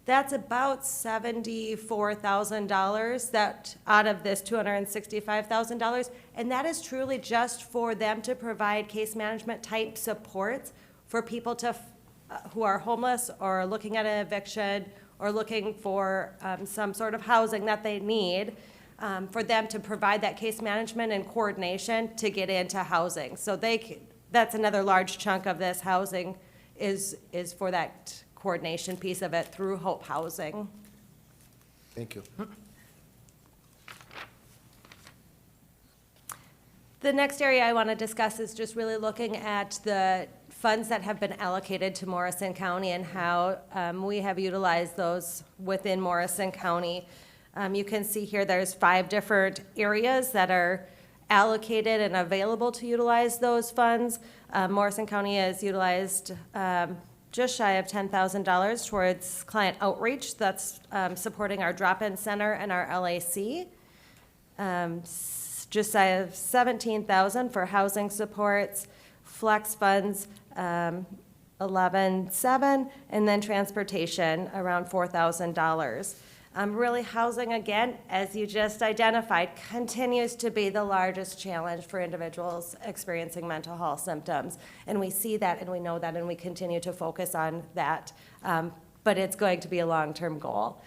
Speaker 12: That's about $74,000 that out of this $265,000, and that is truly just for them to provide case management type supports for people who are homeless or looking at an eviction or looking for some sort of housing that they need, for them to provide that case management and coordination to get into housing. So that's another large chunk of this housing is for that coordination piece of it through Hope Housing.
Speaker 4: Thank you.
Speaker 12: The next area I want to discuss is just really looking at the funds that have been allocated to Morrison County and how we have utilized those within Morrison County. You can see here there's 5 different areas that are allocated and available to utilize those funds. Morrison County has utilized just shy of $10,000 towards client outreach. That's supporting our drop-in center and our LAC. Just shy of $17,000 for housing supports, flex funds, $11,700, and then transportation around $4,000. Really, housing, again, as you just identified, continues to be the largest challenge for individuals experiencing mental health symptoms. And we see that and we know that and we continue to focus on that. But it's going to be a long-term goal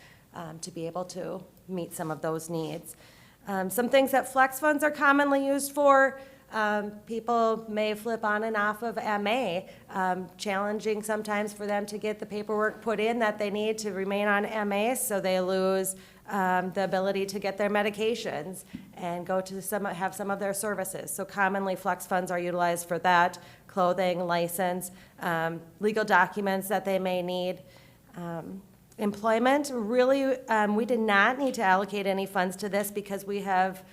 Speaker 12: to be able to meet some of those needs. Some things that flex funds are commonly used for, people may flip on and off of MA, challenging sometimes for them to get the paperwork put in that they need to remain on MA, so they lose the ability to get their medications and go to have some of their services. So commonly flex funds are utilized for that, clothing, license, legal documents that they may need. Employment, really, we did not need to allocate any funds to this because we have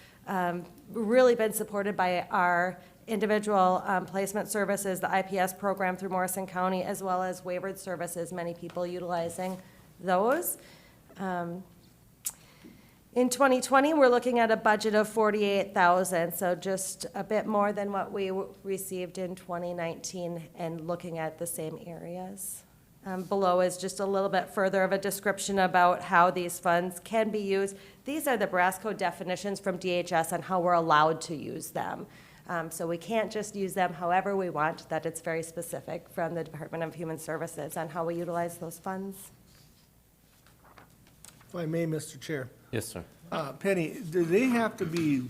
Speaker 12: really been supported by our individual placement services, the IPS program through Morrison County, as well as waivered services, many people utilizing those. In 2020, we're looking at a budget of $48,000, so just a bit more than what we received in 2019 and looking at the same areas. Below is just a little bit further of a description about how these funds can be used. These are the Brass Code definitions from DHS on how we're allowed to use them. So we can't just use them however we want, that it's very specific from the Department of Human Services on how we utilize those funds.
Speaker 10: If I may, Mr. Chair.
Speaker 3: Yes, sir.
Speaker 10: Penny, do they have to be,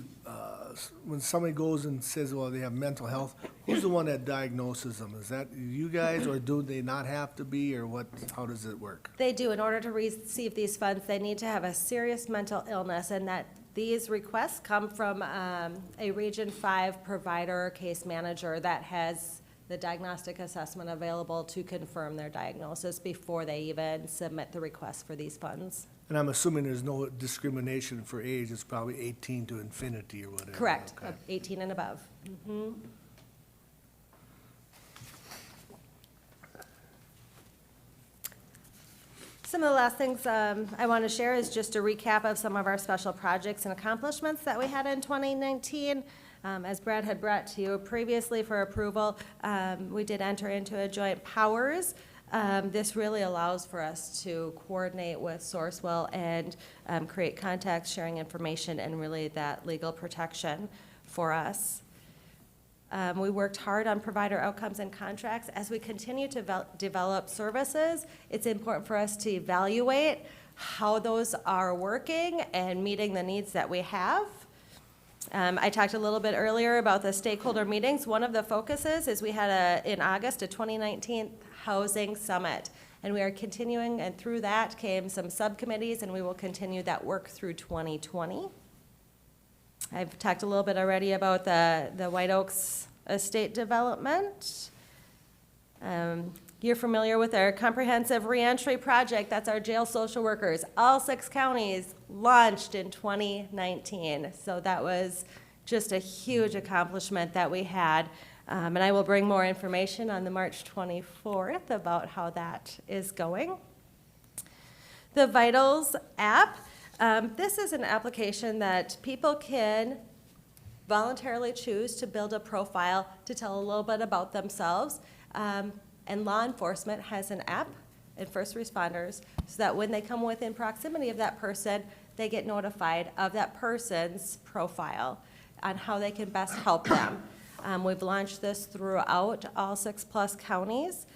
Speaker 10: when somebody goes and says, well, they have mental health, who's the one that diagnoses them? Is that you guys, or do they not have to be, or what, how does it work?
Speaker 12: They do. In order to receive these funds, they need to have a serious mental illness, and that these requests come from a Region 5 provider or case manager that has the diagnostic assessment available to confirm their diagnosis before they even submit the request for these funds.
Speaker 10: And I'm assuming there's no discrimination for age, it's probably 18 to infinity or whatever.
Speaker 12: Correct,
Speaker 10: Okay.
Speaker 12: 18 and above. Mhm. Some of the last things I want to share is just a recap of some of our special projects and accomplishments that we had in 2019. As Brad had brought to you previously for approval, we did enter into a joint powers. This really allows for us to coordinate with Sourcewell and create contacts, sharing information, and really that legal protection for us. We worked hard on provider outcomes and contracts. As we continue to develop services, it's important for us to evaluate how those are working and meeting the needs that we have. I talked a little bit earlier about the stakeholder meetings. One of the focuses is we had in August a 2019 Housing Summit, and we are continuing, and through that came some subcommittees, and we will continue that work through 2020. I've talked a little bit already about the White Oaks estate development. You're familiar with our comprehensive reentry project. That's our jail social workers. All 6 counties launched in 2019. So that was just a huge accomplishment that we had. And I will bring more information on the March 24th about how that is going. The Vitals app. This is an application that people can voluntarily choose to build a profile to tell a little bit about themselves. And law enforcement has an app, and first responders, so that when they come within proximity of that person, they get notified of that person's profile on how they can best help them. We've launched this throughout all 6+ counties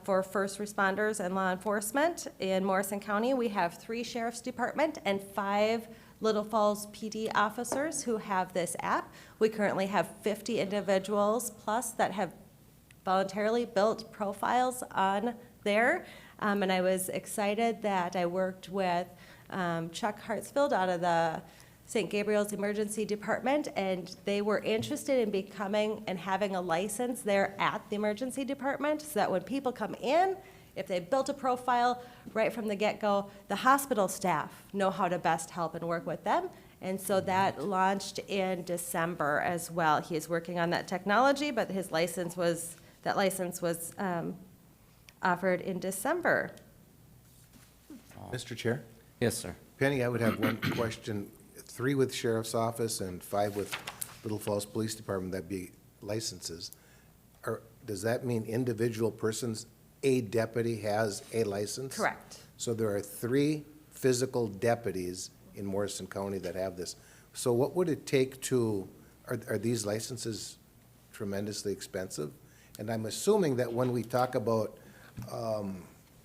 Speaker 12: for first responders and law enforcement. In Morrison County, we have 3 sheriff's department and 5 Little Falls PD officers who have this app. We currently have 50 individuals plus that have voluntarily built profiles on there. And I was excited that I worked with Chuck Hartsfield out of the St. Gabriel's Emergency Department, and they were interested in becoming and having a license there at the Emergency Department, so that when people come in, if they built a profile right from the get-go, the hospital staff know how to best help and work with them. And so that launched in December as well. He is working on that technology, but that license was offered in December.
Speaker 4: Mr. Chair?
Speaker 3: Yes, sir.
Speaker 4: Penny, I would have one question. 3 with Sheriff's Office and 5 with Little Falls Police Department, that'd be licenses. Does that mean individual persons, a deputy has a license?
Speaker 12: Correct.
Speaker 4: So there are 3 physical deputies in Morrison County that have this. So what would it take to, are these licenses tremendously expensive? And I'm assuming that when we talk about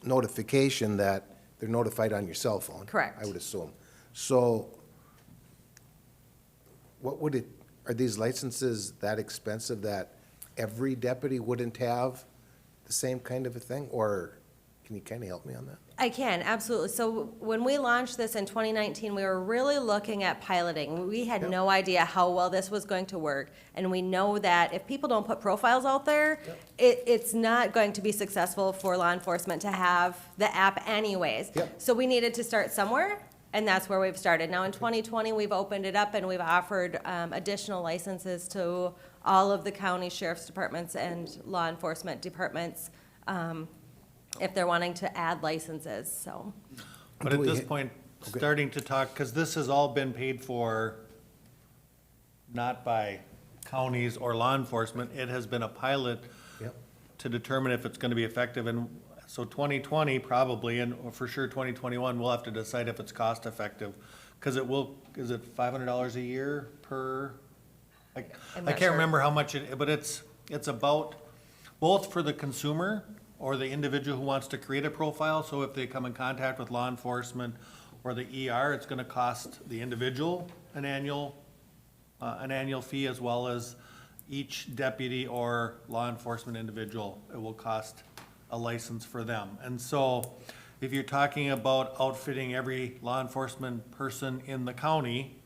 Speaker 4: notification, that they're notified on your cell phone.
Speaker 12: Correct.
Speaker 4: I would assume. So what would it, are these licenses that expensive that every deputy wouldn't have the same kind of a thing? Or can you kind of help me on that?
Speaker 12: I can, absolutely. So when we launched this in 2019, we were really looking at piloting. We had no idea how well this was going to work. And we know that if people don't put profiles out there, it's not going to be successful for law enforcement to have the app anyways.
Speaker 4: Yep.
Speaker 12: So we needed to start somewhere, and that's where we've started. Now in 2020, we've opened it up and we've offered additional licenses to all of the county sheriff's departments and law enforcement departments, if they're wanting to add licenses, so.
Speaker 11: But at this point, starting to talk, because this has all been paid for not by counties or law enforcement, it has been a pilot
Speaker 4: Yep.
Speaker 11: to determine if it's gonna be effective, and so 2020 probably, and for sure 2021, we'll have to decide if it's cost effective. Because it will, is it $500 a year per? I
Speaker 12: I'm
Speaker 11: I
Speaker 12: not
Speaker 11: can't
Speaker 12: sure.
Speaker 11: remember how much it, but it's about, both for the consumer or the individual who wants to create a profile, so if they come in contact with law enforcement or the ER, it's gonna cost the individual an annual fee, as well as each deputy or law enforcement individual. It will cost a license for them. And so, if you're talking about outfitting every law enforcement person in the county,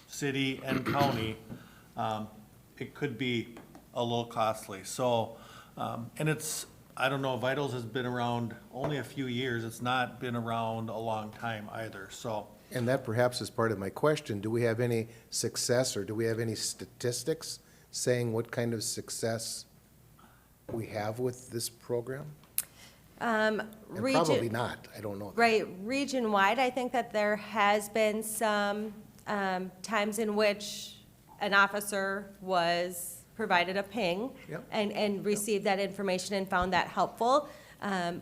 Speaker 11: city and county, it could be a little costly. So, and it's, I don't know, Vitals has been around only a few years. It's not been around a long time either, so.
Speaker 4: And that perhaps is part of my question. Do we have any success, or do we have any statistics saying what kind of success we have with this program? And probably not, I don't know.
Speaker 12: Right, region-wide, I think that there has been some times in which an officer was provided a ping
Speaker 4: Yep.
Speaker 12: and received that information and found that helpful.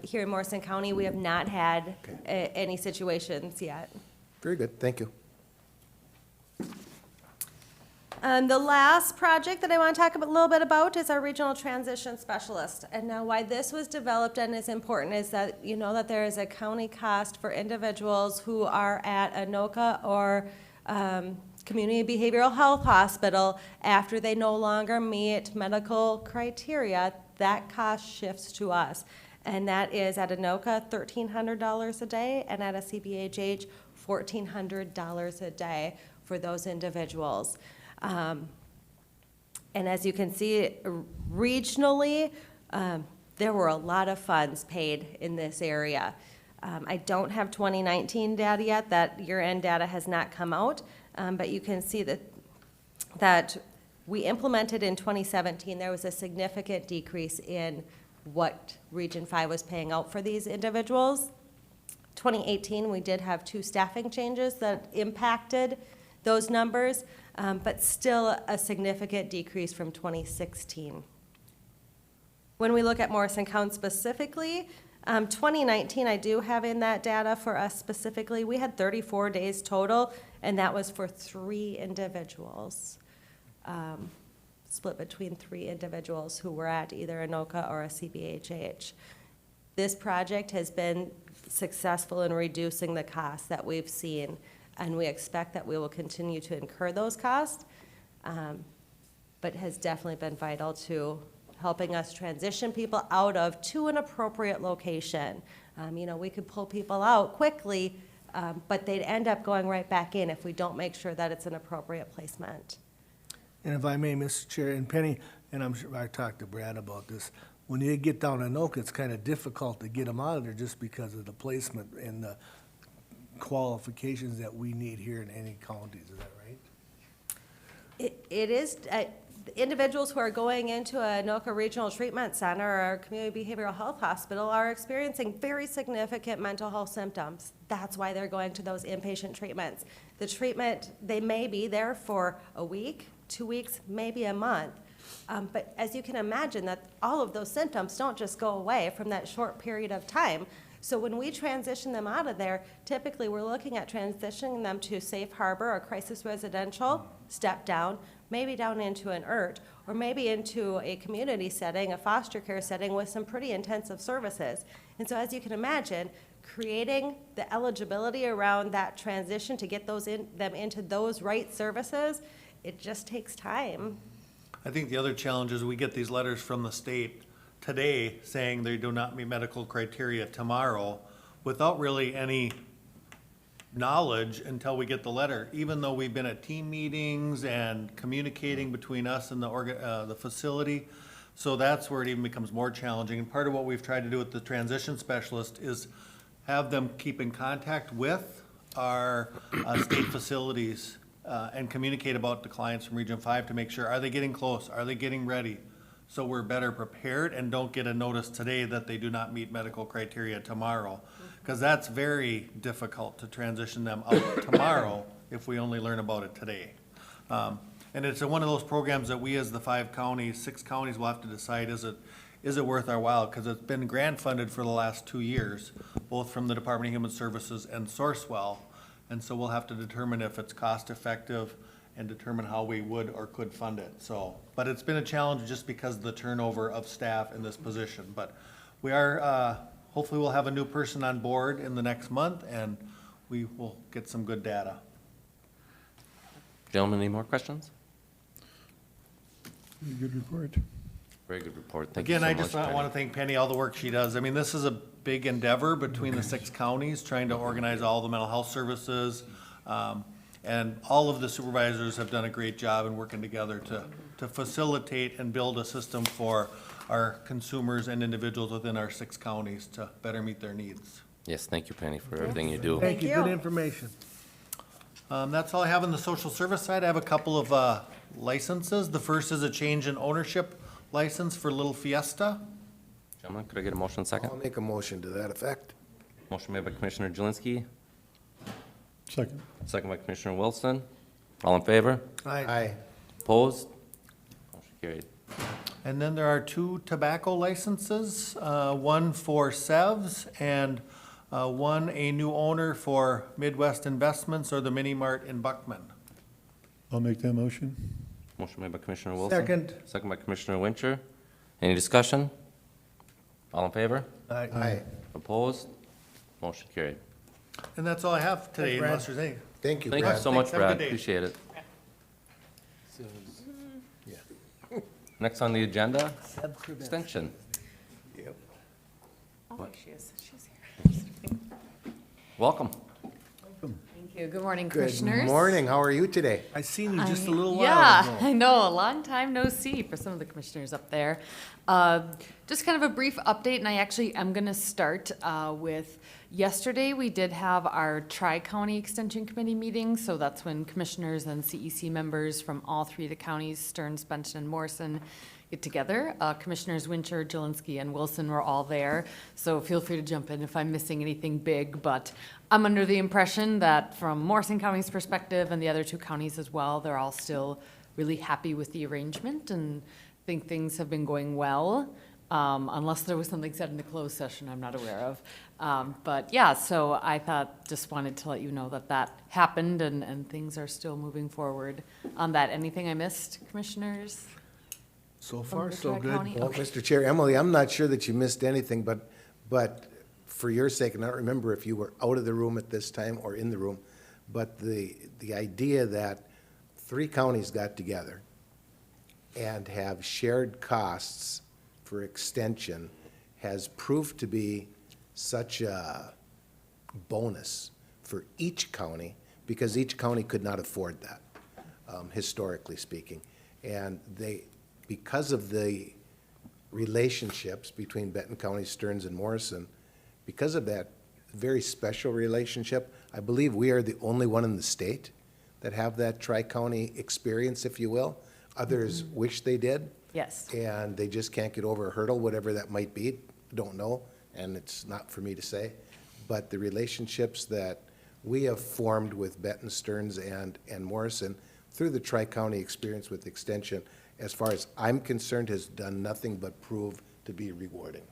Speaker 12: Here in Morrison County, we have not had any situations yet.
Speaker 4: Very good, thank you.
Speaker 12: The last project that I want to talk a little bit about is our regional transition specialist. And now why this was developed and is important is that you know that there is a county cost for individuals who are at Anoka or Community Behavioral Health Hospital after they no longer meet medical criteria. That cost shifts to us. And that is at Anoka, $1,300 a day, and at a CBHH, $1,400 a day for those individuals. And as you can see, regionally, there were a lot of funds paid in this area. I don't have 2019 data yet. That year-end data has not come out, but you can see that we implemented in 2017, there was a significant decrease in what Region 5 was paying out for these individuals. 2018, we did have 2 staffing changes that impacted those numbers, but still a significant decrease from 2016. When we look at Morrison County specifically, 2019, I do have in that data for us specifically, we had 34 days total, and that was for 3 individuals, split between 3 individuals who were at either Anoka or a CBHH. This project has been successful in reducing the costs that we've seen, and we expect that we will continue to incur those costs, but has definitely been vital to helping us transition people out of to an appropriate location. You know, we could pull people out quickly, but they'd end up going right back in if we don't make sure that it's an appropriate placement.
Speaker 10: And if I may, Mr. Chair, and Penny, and I'm sure I talked to Brad about this, when you get down to Anoka, it's kind of difficult to get them out of there just because of the placement and the qualifications that we need here in any counties, is that right?
Speaker 12: It is, individuals who are going into a Anoka Regional Treatment Center or a Community Behavioral Health Hospital are experiencing very significant mental health symptoms. That's why they're going to those inpatient treatments. The treatment, they may be there for a week, 2 weeks, maybe a month. But as you can imagine, that all of those symptoms don't just go away from that short period of time. So when we transition them out of there, typically we're looking at transitioning them to safe harbor or crisis residential, step down, maybe down into an IRT, or maybe into a community setting, a foster care setting with some pretty intensive services. And so as you can imagine, creating the eligibility around that transition to get them into those right services, it just takes time.
Speaker 11: I think the other challenge is we get these letters from the state today saying they do not meet medical criteria tomorrow without really any knowledge until we get the letter, even though we've been at team meetings and communicating between us and the facility. So that's where it even becomes more challenging. And part of what we've tried to do with the transition specialist is have them keep in contact with our state facilities and communicate about the clients from Region 5 to make sure, are they getting close? Are they getting ready? So we're better prepared and don't get a notice today that they do not meet medical criteria tomorrow. Because that's very difficult to transition them out tomorrow if we only learn about it today. And it's one of those programs that we as the 6 counties will have to decide, is it worth our while? Because it's been grant funded for the last 2 years, both from the Department of Human Services and Sourcewell. And so we'll have to determine if it's cost effective and determine how we would or could fund it. So, but it's been a challenge just because of the turnover of staff in this position. But we are, hopefully we'll have a new person on board in the next month and we will get some good data.
Speaker 3: Gentlemen, any more questions?
Speaker 1: Good report.
Speaker 3: Very good report. Thank you
Speaker 11: Again,
Speaker 3: so
Speaker 11: I
Speaker 3: much,
Speaker 11: just
Speaker 3: Penny.
Speaker 11: want to thank Penny, all the work she does. I mean, this is a big endeavor between the 6 counties, trying to organize all the mental health services. And all of the supervisors have done a great job in working together to facilitate and build a system for our consumers and individuals within our 6 counties to better meet their needs.
Speaker 3: Yes, thank you, Penny, for everything you do.
Speaker 10: Thank you,
Speaker 12: Thank
Speaker 10: good
Speaker 12: you.
Speaker 10: information.
Speaker 11: That's all I have on the social service side. I have a couple of licenses. The first is a change in ownership license for Little Fiesta.
Speaker 3: Gentlemen, could I get a motion second?
Speaker 4: I'll make a motion to that effect.
Speaker 3: Motion made by Commissioner Jelinski,
Speaker 1: Second.
Speaker 3: second by Commissioner Wilson. All in favor?
Speaker 4: Aye.
Speaker 3: Opposed? Motion carried.
Speaker 11: And then there are 2 tobacco licenses, one for Sevs and one a new owner for Midwest Investments or the Mini Mart in Buckman.
Speaker 1: I'll make that motion.
Speaker 3: Motion made by Commissioner Wilson.
Speaker 10: Second.
Speaker 3: Second by Commissioner Wincher. Any discussion? All in favor?
Speaker 4: Aye.
Speaker 3: Opposed? Motion carried.
Speaker 11: And that's all I have today,
Speaker 10: Brad.
Speaker 11: unless there's any.
Speaker 4: Thank you,
Speaker 3: Thank you
Speaker 4: Brad.
Speaker 3: so much,
Speaker 11: Thanks. Have a
Speaker 3: Brad.
Speaker 11: good day.
Speaker 3: Appreciate it. Next on the agenda, extension.
Speaker 2: Oh, she is, she's here.
Speaker 3: Welcome.
Speaker 7: Thank you. Good morning,
Speaker 4: Good
Speaker 7: Commissioners.
Speaker 4: morning, how are you today?
Speaker 10: I seen you just a little while
Speaker 7: Yeah,
Speaker 10: ago.
Speaker 7: I know, a long time no see for some of the commissioners up there. Just kind of a brief update, and I actually am going to start with, yesterday we did have our Tri-County Extension Committee meeting, so that's when commissioners and CEC members from all 3 of the counties, Stearns, Benton, and Morrison, get together. Commissioners Wincher, Jelinski, and Wilson were all there, so feel free to jump in if I'm missing anything big, but I'm under the impression that from Morrison County's perspective and the other 2 counties as well, they're all still really happy with the arrangement and think things have been going well, unless there was something said in the closed session I'm not aware of. But yeah, so I just wanted to let you know that that happened and things are still moving forward on that. Anything I missed, commissioners?
Speaker 10: So
Speaker 7: from
Speaker 10: far,
Speaker 7: the
Speaker 10: so good.
Speaker 7: Tri-County?
Speaker 4: Well,
Speaker 7: Okay.
Speaker 4: Mr. Chair, Emily, I'm not sure that you missed anything, but for your sake, and I don't remember if you were out of the room at this time or in the room, but the idea that 3 counties got together and have shared costs for extension has proved to be such a bonus for each county, because each county could not afford that, historically speaking. And because of the relationships between Benton County, Stearns, and Morrison, because of that very special relationship, I believe we are the only one in the state that have that tri-county experience, if you will. Others wish they did.
Speaker 7: Yes.
Speaker 4: And they just can't get over a hurdle, whatever that might be, don't know, and it's not for me to say. But the relationships that we have formed with Benton, Stearns, and Morrison through the tri-county experience with extension, as far as I'm concerned, has done nothing but prove to be rewarding.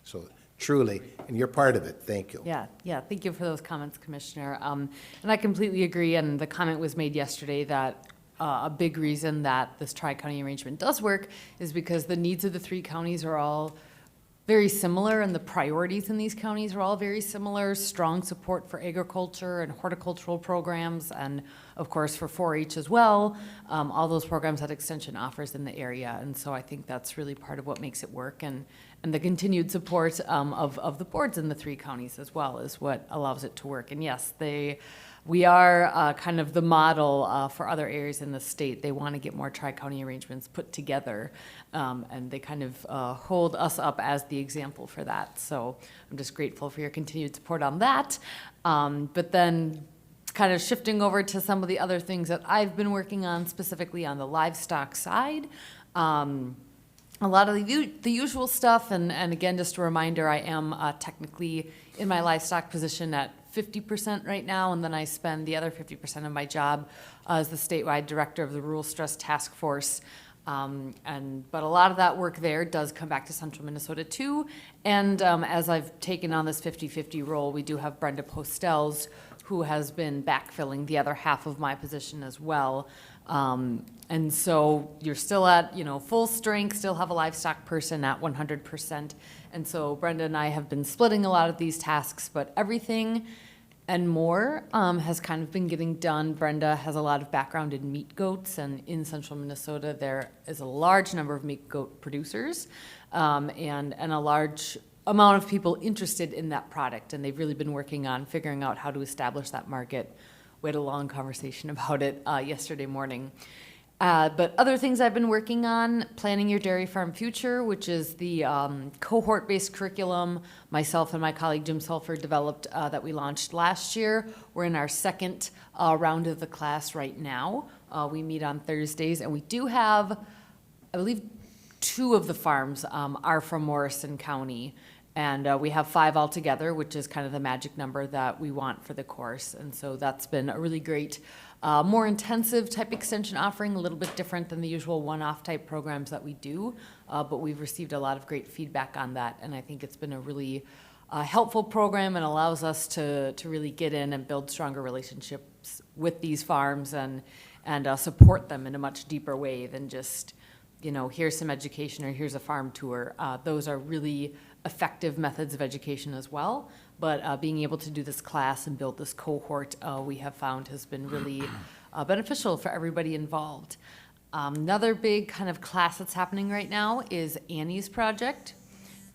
Speaker 4: So truly, and you're part of it. Thank you.
Speaker 7: Yeah, thank you for those comments, Commissioner. And I completely agree, and the comment was made yesterday that a big reason that this tri-county arrangement does work is because the needs of the three counties are all very similar, and the priorities in these counties are all very similar. Strong support for agriculture and horticultural programs, and of course for 4-H as well. All those programs that Extension offers in the area, and so I think that's really part of what makes it work, and the continued support of the boards in the three counties as well is what allows it to work. And yes, we are kind of the model for other areas in the state. They want to get more tri-county arrangements put together, and they kind of hold us up as the example for that. So I'm just grateful for your continued support on that. But then kind of shifting over to some of the other things that I've been working on, specifically on the livestock side. A lot of the usual stuff, and again, just a reminder, I am technically in my livestock position at 50% right now, and then I spend the other 50% of my job as the statewide director of the Rural Stress Task Force. But a lot of that work there does come back to Central Minnesota too. And as I've taken on this 50-50 role, we do have Brenda Postels, who has been backfilling the other half of my position as well. And so you're still at, full strength, still have a livestock person at 100%. And so Brenda and I have been splitting a lot of these tasks, but everything and more has kind of been getting done. Brenda has a lot of background in meat goats, and in central Minnesota, there is a large number of meat goat producers and a large amount of people interested in that product. And they've really been working on figuring out how to establish that market. We had a long conversation about it yesterday morning. But other things I've been working on, Planning Your Dairy Farm Future, which is the cohort-based curriculum myself and my colleague Jim Sulfur developed that we launched last year. We're in our second round of the class right now. We meet on Thursdays, and we do have, I believe, 2 of the farms are from Morrison County. And we have 5 altogether, which is kind of the magic number that we want for the course. And so that's been a really great, more intensive type extension offering, a little bit different than the usual one-off type programs that we do. But we've received a lot of great feedback on that. And I think it's been a really helpful program and allows us to really get in and build stronger relationships with these farms and support them in a much deeper way than just, here's some education or here's a farm tour. Those are really effective methods of education as well, but being able to do this class and build this cohort, we have found has been really beneficial for everybody involved. Another big kind of class that's happening right now is Annie's Project,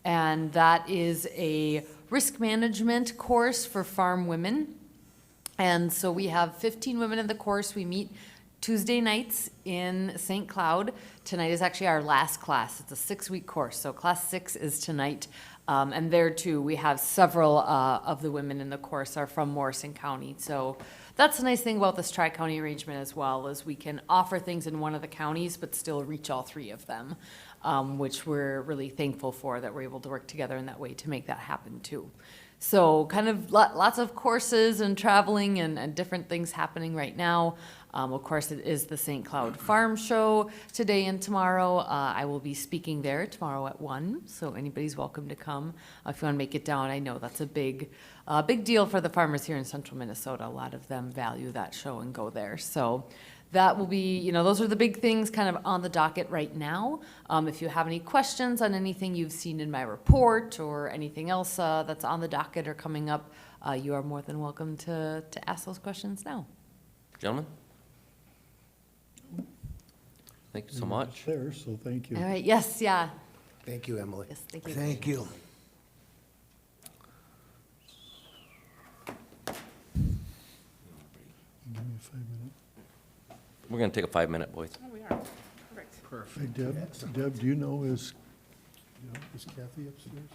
Speaker 7: and that is a risk management course for farm women. And so we have 15 women in the course. We meet Tuesday nights in St. Cloud. Tonight is actually our last class. It's a 6-week course, so class 6 is tonight. And there too, we have several of the women in the course are from Morrison County. So that's the nice thing about this tri-county arrangement as well, is we can offer things in one of the counties, but still reach all 3 of them, which we're really thankful for, that we're able to work together in that way to make that happen too. So kind of lots of courses and traveling and different things happening right now. Of course, it is the St. Cloud Farm Show today and tomorrow. I will be speaking there tomorrow at 1, so anybody's welcome to come. If you want to make it down, I know that's a big deal for the farmers here in central Minnesota. A lot of them value that show and go there. So that will be, those are the big things kind of on the docket right now. If you have any questions on anything you've seen in my report or anything else that's on the docket or coming up, you are more than welcome to ask those questions now.
Speaker 3: Gentlemen? Thank you so much.
Speaker 1: There, so thank you.
Speaker 7: All right, yes, yeah.
Speaker 4: Thank you, Emily.
Speaker 7: Yes, thank you.
Speaker 10: Thank you.
Speaker 1: Give me a 5 minute.
Speaker 3: We're going to take a 5-minute, boys.
Speaker 2: Oh, we are. Perfect.
Speaker 1: Hey, Deb, do you know, is Kathy upstairs?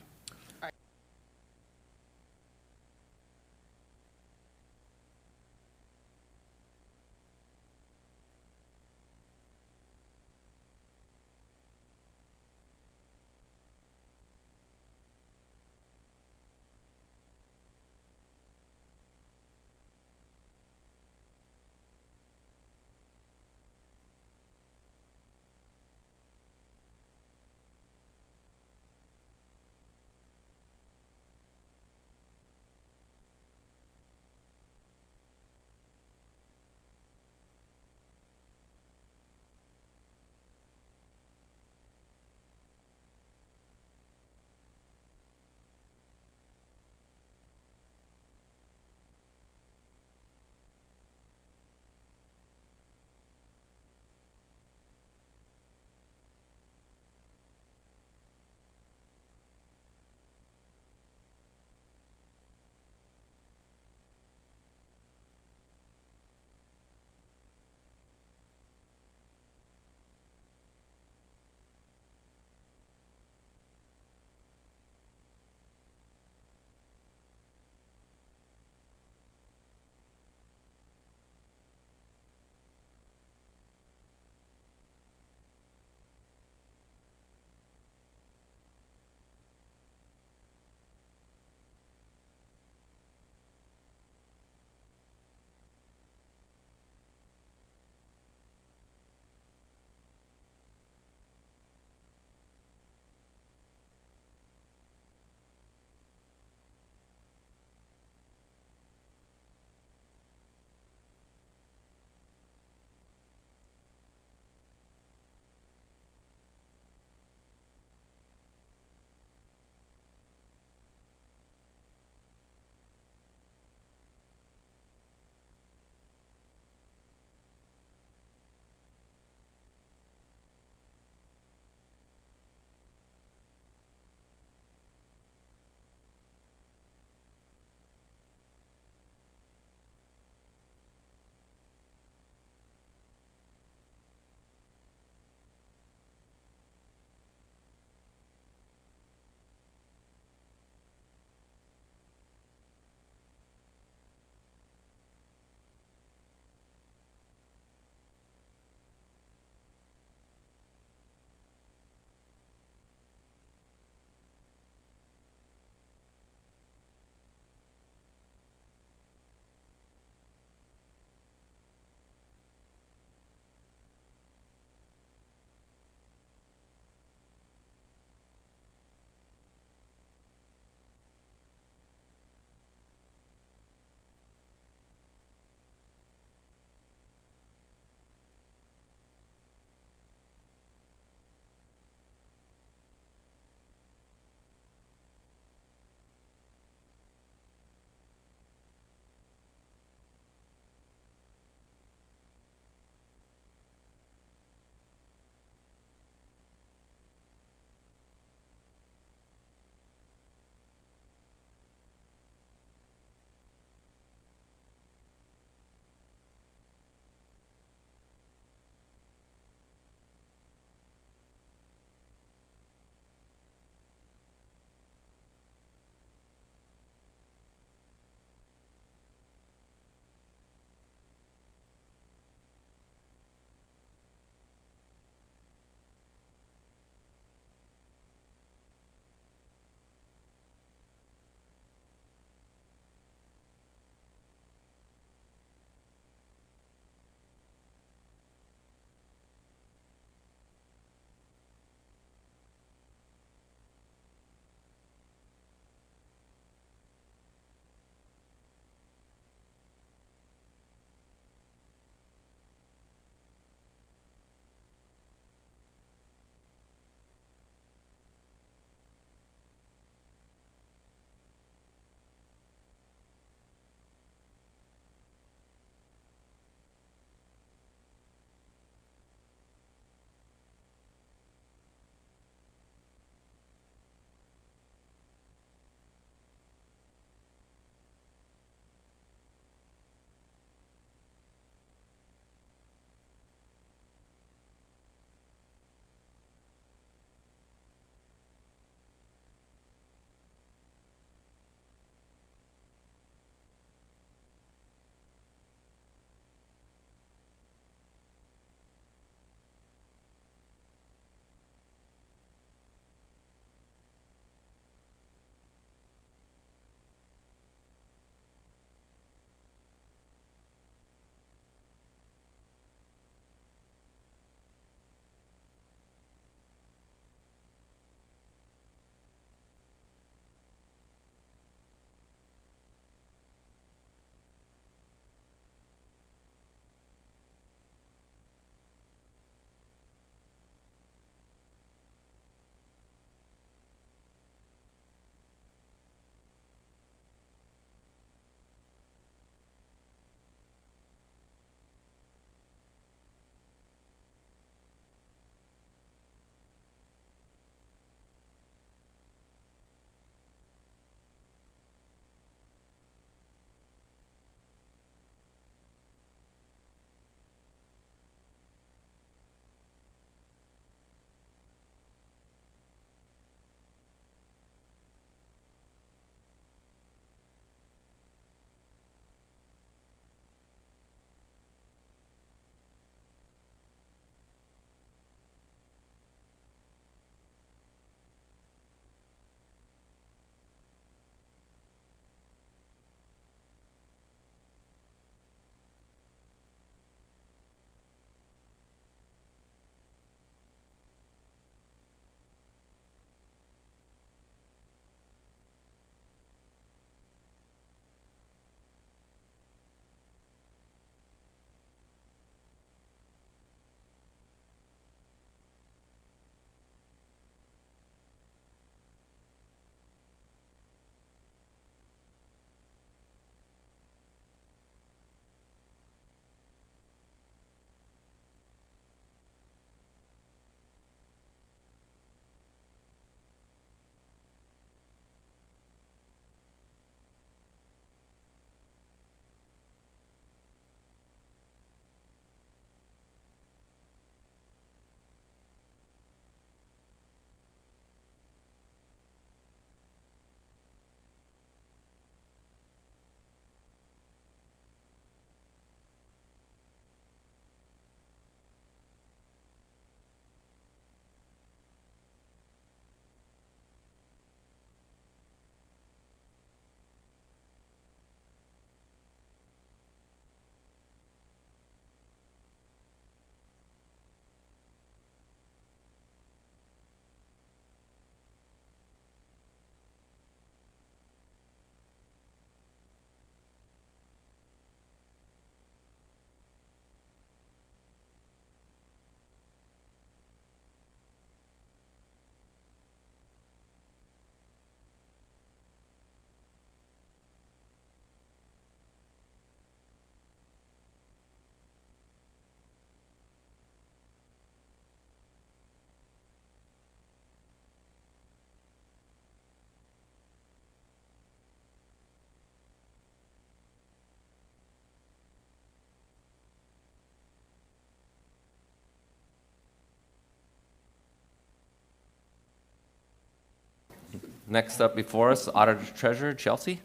Speaker 3: Next up before us, Auditor Treasurer Chelsea.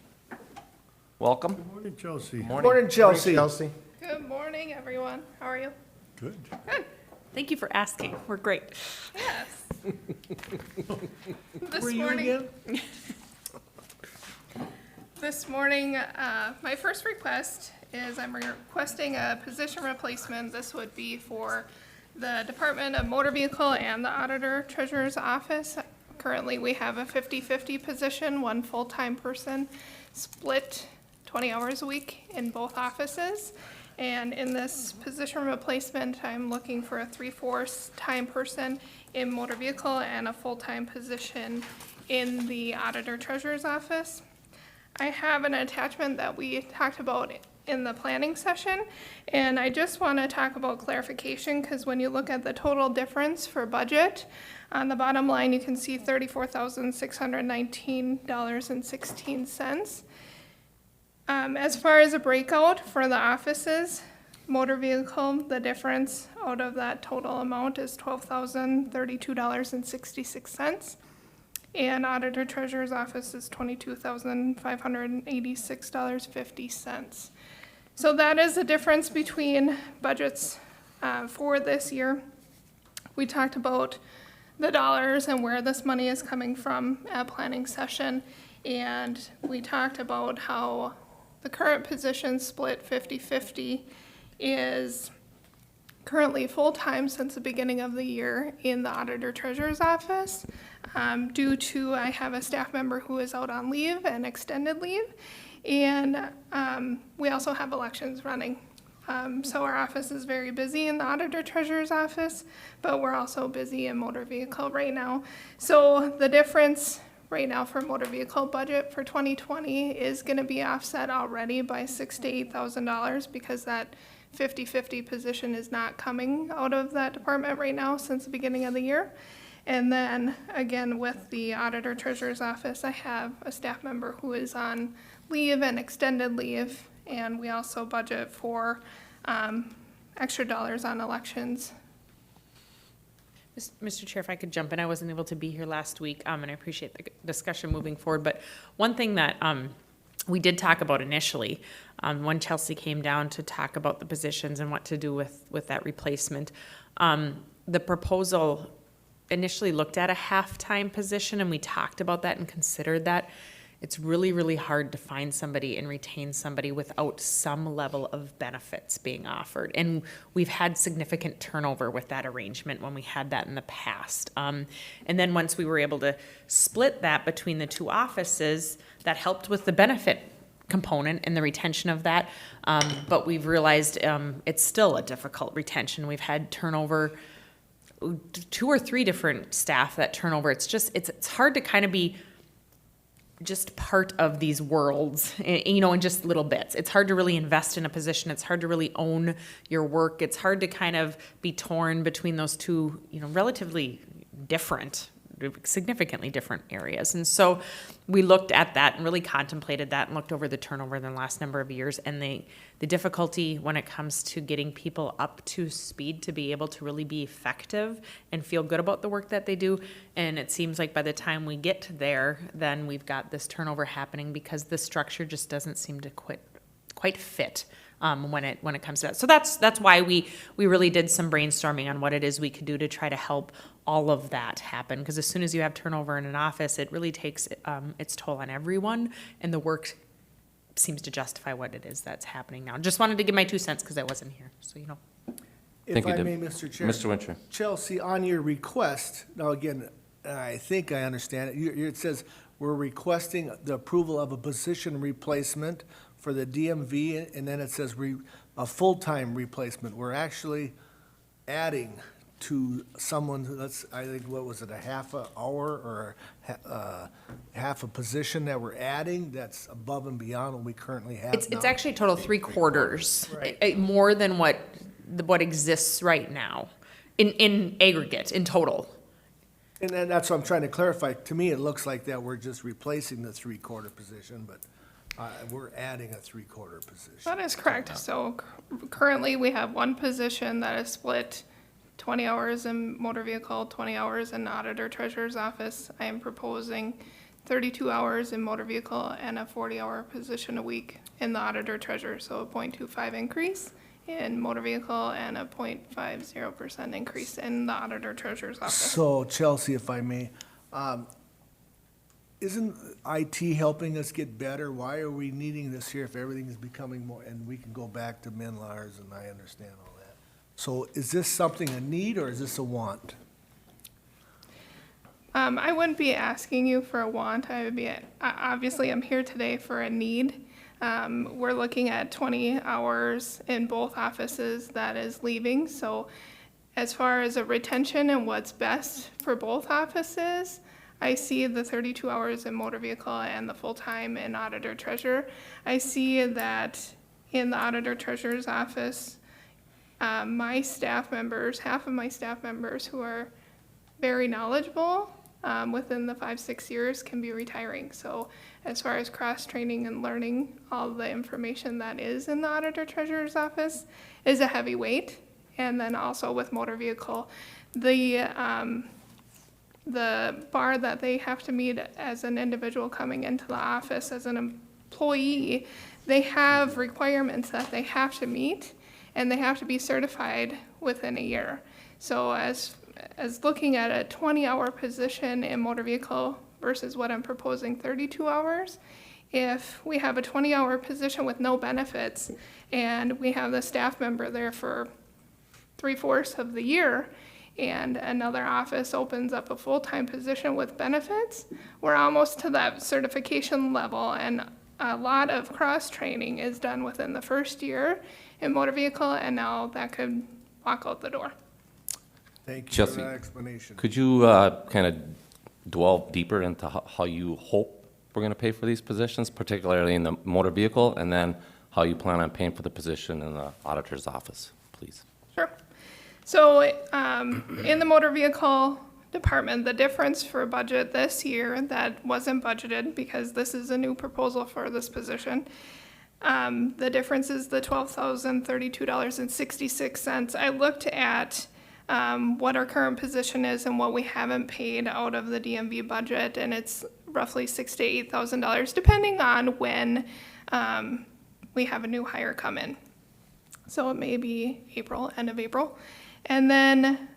Speaker 3: Welcome.
Speaker 1: Good morning, Chelsea.
Speaker 10: Morning, Chelsea.
Speaker 4: Chelsea?
Speaker 13: Good morning, everyone. How are you?
Speaker 1: Good.
Speaker 13: Good.
Speaker 2: Thank you for asking. We're great.
Speaker 13: Yes. This
Speaker 10: Were you
Speaker 13: morning,
Speaker 10: again?
Speaker 13: this morning, my first request is I'm requesting a position replacement. This would be for the Department of Motor Vehicle and the Auditor Treasurer's Office. Currently, we have a 50-50 position, one full-time person, split 20 hours a week in both offices. And in this position replacement, I'm looking for a 3/4 time person in motor vehicle and a full-time position in the Auditor Treasurer's Office. I have an attachment that we talked about in the planning session, and I just want to talk about clarification, because when you look at the total difference for budget, on the bottom line, you can see $34,619.16. As far as a breakout for the offices, motor vehicle, the difference out of that total amount is $12,032.66. And Auditor Treasurer's Office is $22,586.50. So that is the difference between budgets for this year. We talked about the dollars and where this money is coming from at planning session. And we talked about how the current position split 50-50 is currently full-time since the beginning of the year in the Auditor Treasurer's Office. Due to I have a staff member who is out on leave and extended leave. And we also have elections running. So our office is very busy in the Auditor Treasurer's Office, but we're also busy in motor vehicle right now. So the difference right now for motor vehicle budget for 2020 is going to be offset already by $6,000 to $8,000 because that 50-50 position is not coming out of that department right now since the beginning of the year. And then again, with the Auditor Treasurer's Office, I have a staff member who is on leave and extended leave, and we also budget for extra dollars on elections.
Speaker 5: Mr. Chair, if I could jump in, I wasn't able to be here last week, and I appreciate the discussion moving forward, but one thing that we did talk about initially, when Chelsea came down to talk about the positions and what to do with that replacement, the proposal initially looked at a half-time position, and we talked about that and considered that. It's really, really hard to find somebody and retain somebody without some level of benefits being offered. And we've had significant turnover with that arrangement when we had that in the past. And then once we were able to split that between the two offices, that helped with the benefit component and the retention of that. But we've realized it's still a difficult retention. We've had turnover, 2 or 3 different staff that turnover. It's just, it's hard to kind of be just part of these worlds, you know, in just little bits. It's hard to really invest in a position. It's hard to really own your work. It's hard to kind of be torn between those two, you know, relatively different, significantly different areas. And so we looked at that and really contemplated that and looked over the turnover in the last number of years and the difficulty when it comes to getting people up to speed to be able to really be effective and feel good about the work that they do. And it seems like by the time we get there, then we've got this turnover happening because the structure just doesn't seem to quite fit when it comes to that. So that's why we really did some brainstorming on what it is we could do to try to help all of that happen. Because as soon as you have turnover in an office, it really takes its toll on everyone, and the work seems to justify what it is that's happening now. Just wanted to give my 2 cents because I wasn't here, so you know.
Speaker 10: If I may, Mr. Chair.
Speaker 3: Mr. Winter.
Speaker 10: Chelsea, on your request, now again, I think I understand it. It says we're requesting the approval of a position replacement for the DMV, and then it says a full-time replacement. We're actually adding to someone that's, I think, what was it, a half an hour or half a position that we're adding that's above and beyond what we currently have
Speaker 5: It's
Speaker 10: now?
Speaker 5: actually a total 3/4,
Speaker 10: Right.
Speaker 5: more than what exists right now, in aggregate, in total.
Speaker 10: And then that's what I'm trying to clarify. To me, it looks like that we're just replacing the 3/4 position, but we're adding a 3/4 position.
Speaker 13: That is correct. So currently we have one position that is split 20 hours in motor vehicle, 20 hours in Auditor Treasurer's Office. I am proposing 32 hours in motor vehicle and a 40-hour position a week in the auditor treasurer, so a 0.25 increase in motor vehicle and a 0.50% increase in the auditor treasurer's office.
Speaker 10: So Chelsea, if I may, isn't IT helping us get better? Why are we needing this here if everything is becoming more, and we can go back to Menlars, and I understand all that. So is this something a need or is this a want?
Speaker 13: I wouldn't be asking you for a want. I would be, obviously, I'm here today for a need. We're looking at 20 hours in both offices that is leaving. So as far as a retention and what's best for both offices, I see the 32 hours in motor vehicle and the full-time in auditor treasurer. I see that in the auditor treasurer's office, my staff members, half of my staff members who are very knowledgeable within the 5-6 years can be retiring. So as far as cross-training and learning all the information that is in the auditor treasurer's office is a heavy weight. And then also with motor vehicle, the bar that they have to meet as an individual coming into the office as an employee, they have requirements that they have to meet, and they have to be certified within a year. So as looking at a 20-hour position in motor vehicle versus what I'm proposing, 32 hours, if we have a 20-hour position with no benefits and we have the staff member there for 3/4 of the year, and another office opens up a full-time position with benefits, we're almost to that certification level, and a lot of cross-training is done within the first year in motor vehicle, and now that could walk out the door.
Speaker 10: Thank you for
Speaker 3: Chelsea,
Speaker 10: that explanation.
Speaker 3: Could you kind of dwell deeper into how you hope we're going to pay for these positions, particularly in the motor vehicle, and then how you plan on paying for the position in the auditor's office, please?
Speaker 13: Sure. So in the motor vehicle department, the difference for budget this year that wasn't budgeted, because this is a new proposal for this position, the difference is the $12,032.66. I looked at what our current position is and what we haven't paid out of the DMV budget, and it's roughly $6,000 to $8,000, depending on when we have a new hire come in. So it may be April, end of April. And then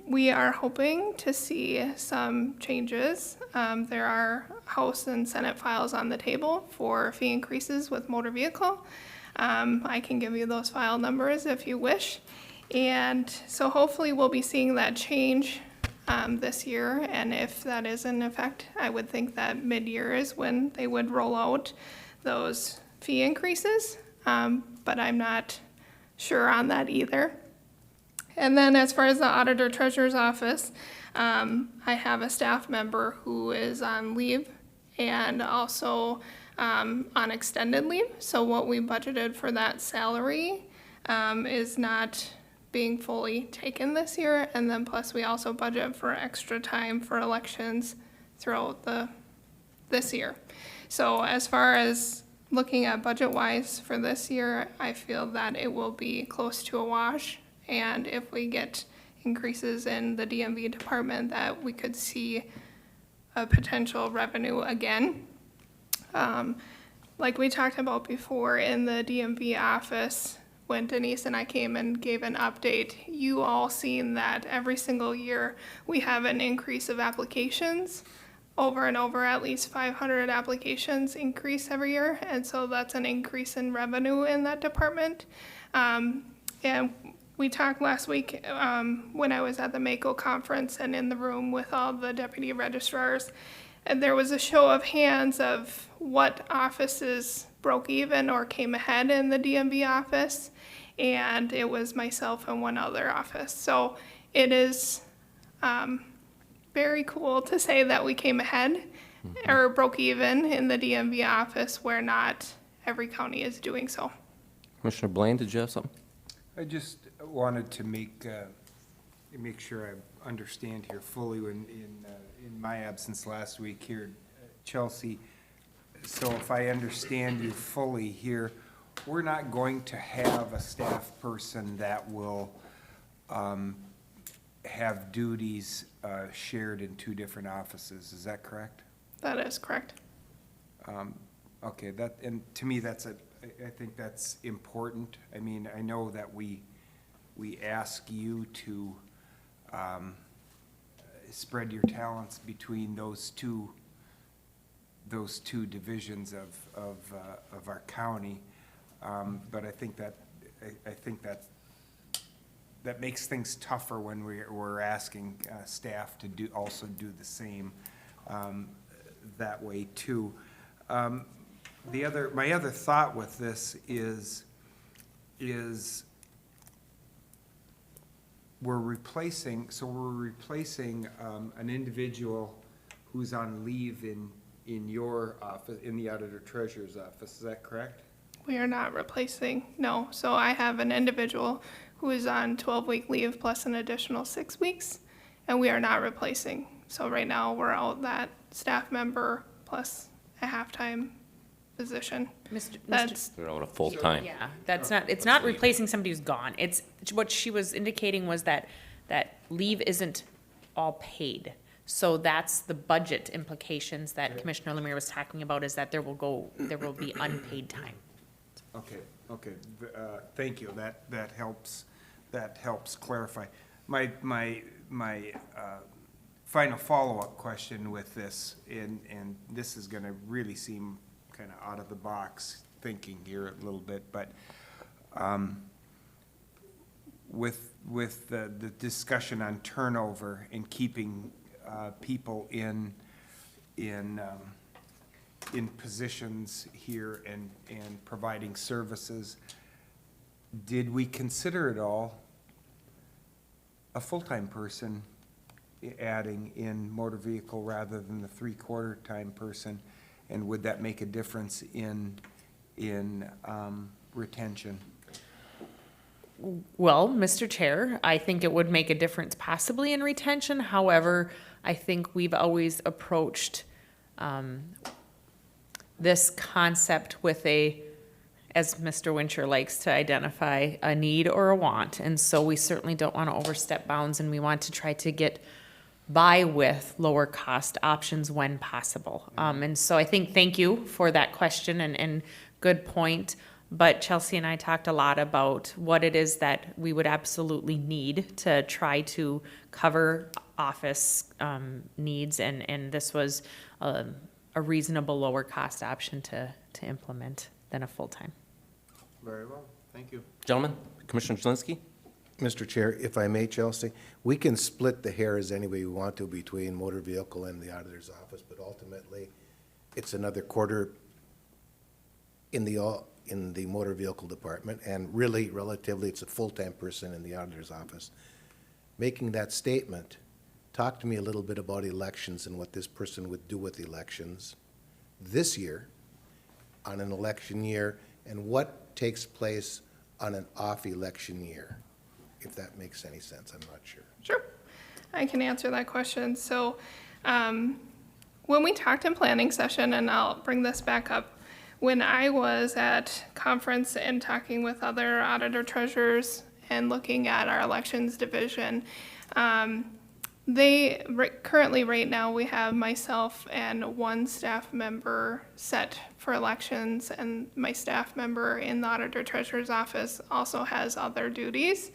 Speaker 13: we are hoping to see some changes. There are House and Senate files on the table for fee increases with motor vehicle. I can give you those file numbers if you wish. And so hopefully we'll be seeing that change this year. And if that is in effect, I would think that mid-year is when they would roll out those fee increases. But I'm not sure on that either. And then as far as the auditor treasurer's office, I have a staff member who is on leave and also on extended leave. So what we budgeted for that salary is not being fully taken this year. And then plus we also budget for extra time for elections throughout this year. So as far as looking at budget-wise for this year, I feel that it will be close to a wash. And if we get increases in the DMV department, that we could see a potential revenue again. Like we talked about before in the DMV office, when Denise and I came and gave an update, you all seen that every single year we have an increase of applications over and over, at least 500 applications increase every year. And so that's an increase in revenue in that department. And we talked last week when I was at the MACO conference and in the room with all the deputy registrars, and there was a show of hands of what offices broke even or came ahead in the DMV office, and it was myself and one other office. So it is very cool to say that we came ahead or broke even in the DMV office, where not every county is doing so.
Speaker 3: Commissioner Blaine, did you have something?
Speaker 9: I just wanted to make sure I understand here fully in my absence last week here, Chelsea. So if I understand you fully here, we're not going to have a staff person that will have duties shared in two different offices. Is that correct?
Speaker 13: That is correct.
Speaker 9: Okay, that, and to me, I think that's important. I mean, I know that we ask you to spread your talents between those two divisions of our county. But I think that makes things tougher when we're asking staff to also do the same that way too. My other thought with this is we're replacing an individual who's on leave in your office, in the auditor treasurer's office. Is that correct?
Speaker 13: We are not replacing, no. So I have an individual who is on 12-week leave plus an additional 6 weeks, and we are not replacing. So right now, we're out that staff member plus a half-time position. That's,
Speaker 3: They're out a full-time.
Speaker 2: Yeah, it's not replacing somebody who's gone. It's, what she was indicating was that leave isn't all paid. So that's the budget implications that Commissioner Lemire was talking about, is that there will be unpaid time.
Speaker 9: Okay, thank you. That helps clarify. My final follow-up question with this, and this is gonna really seem kind of out of the box thinking here a little bit, but with the discussion on turnover and keeping people in positions here and providing services, did we consider at all a full-time person adding in motor vehicle rather than the three-quarter time person? And would that make a difference in retention?
Speaker 2: Well, Mr. Chair, I think it would make a difference possibly in retention. However, I think we've always approached this concept with as Mr. Wincher likes to identify, a need or a want. And so we certainly don't want to overstep bounds, and we want to try to get by with lower cost options when possible. And so I think, thank you for that question and good point. But Chelsea and I talked a lot about what it is that we would absolutely need to try to cover office needs, and this was a reasonable lower cost option to implement than a full-time.
Speaker 9: Very well, thank you.
Speaker 3: Gentlemen, Commissioner Jelinski?
Speaker 4: Mr. Chair, if I may, Chelsea, we can split the hairs any way we want to between motor vehicle and the auditor's office, but ultimately, it's another quarter in the motor vehicle department, and really, relatively, it's a full-time person in the auditor's office. Making that statement, talk to me a little bit about elections and what this person would do with elections this year, on an election year, and what takes place on an off-election year, if that makes any sense. I'm not sure.
Speaker 13: sure, I can answer that question. So when we talked in planning session, and I'll bring this back up, when I was at conference and talking with other auditor treasurers and looking at our elections division, currently right now we have myself and one staff member set for elections, and my staff member in the auditor treasurer's office also has other duties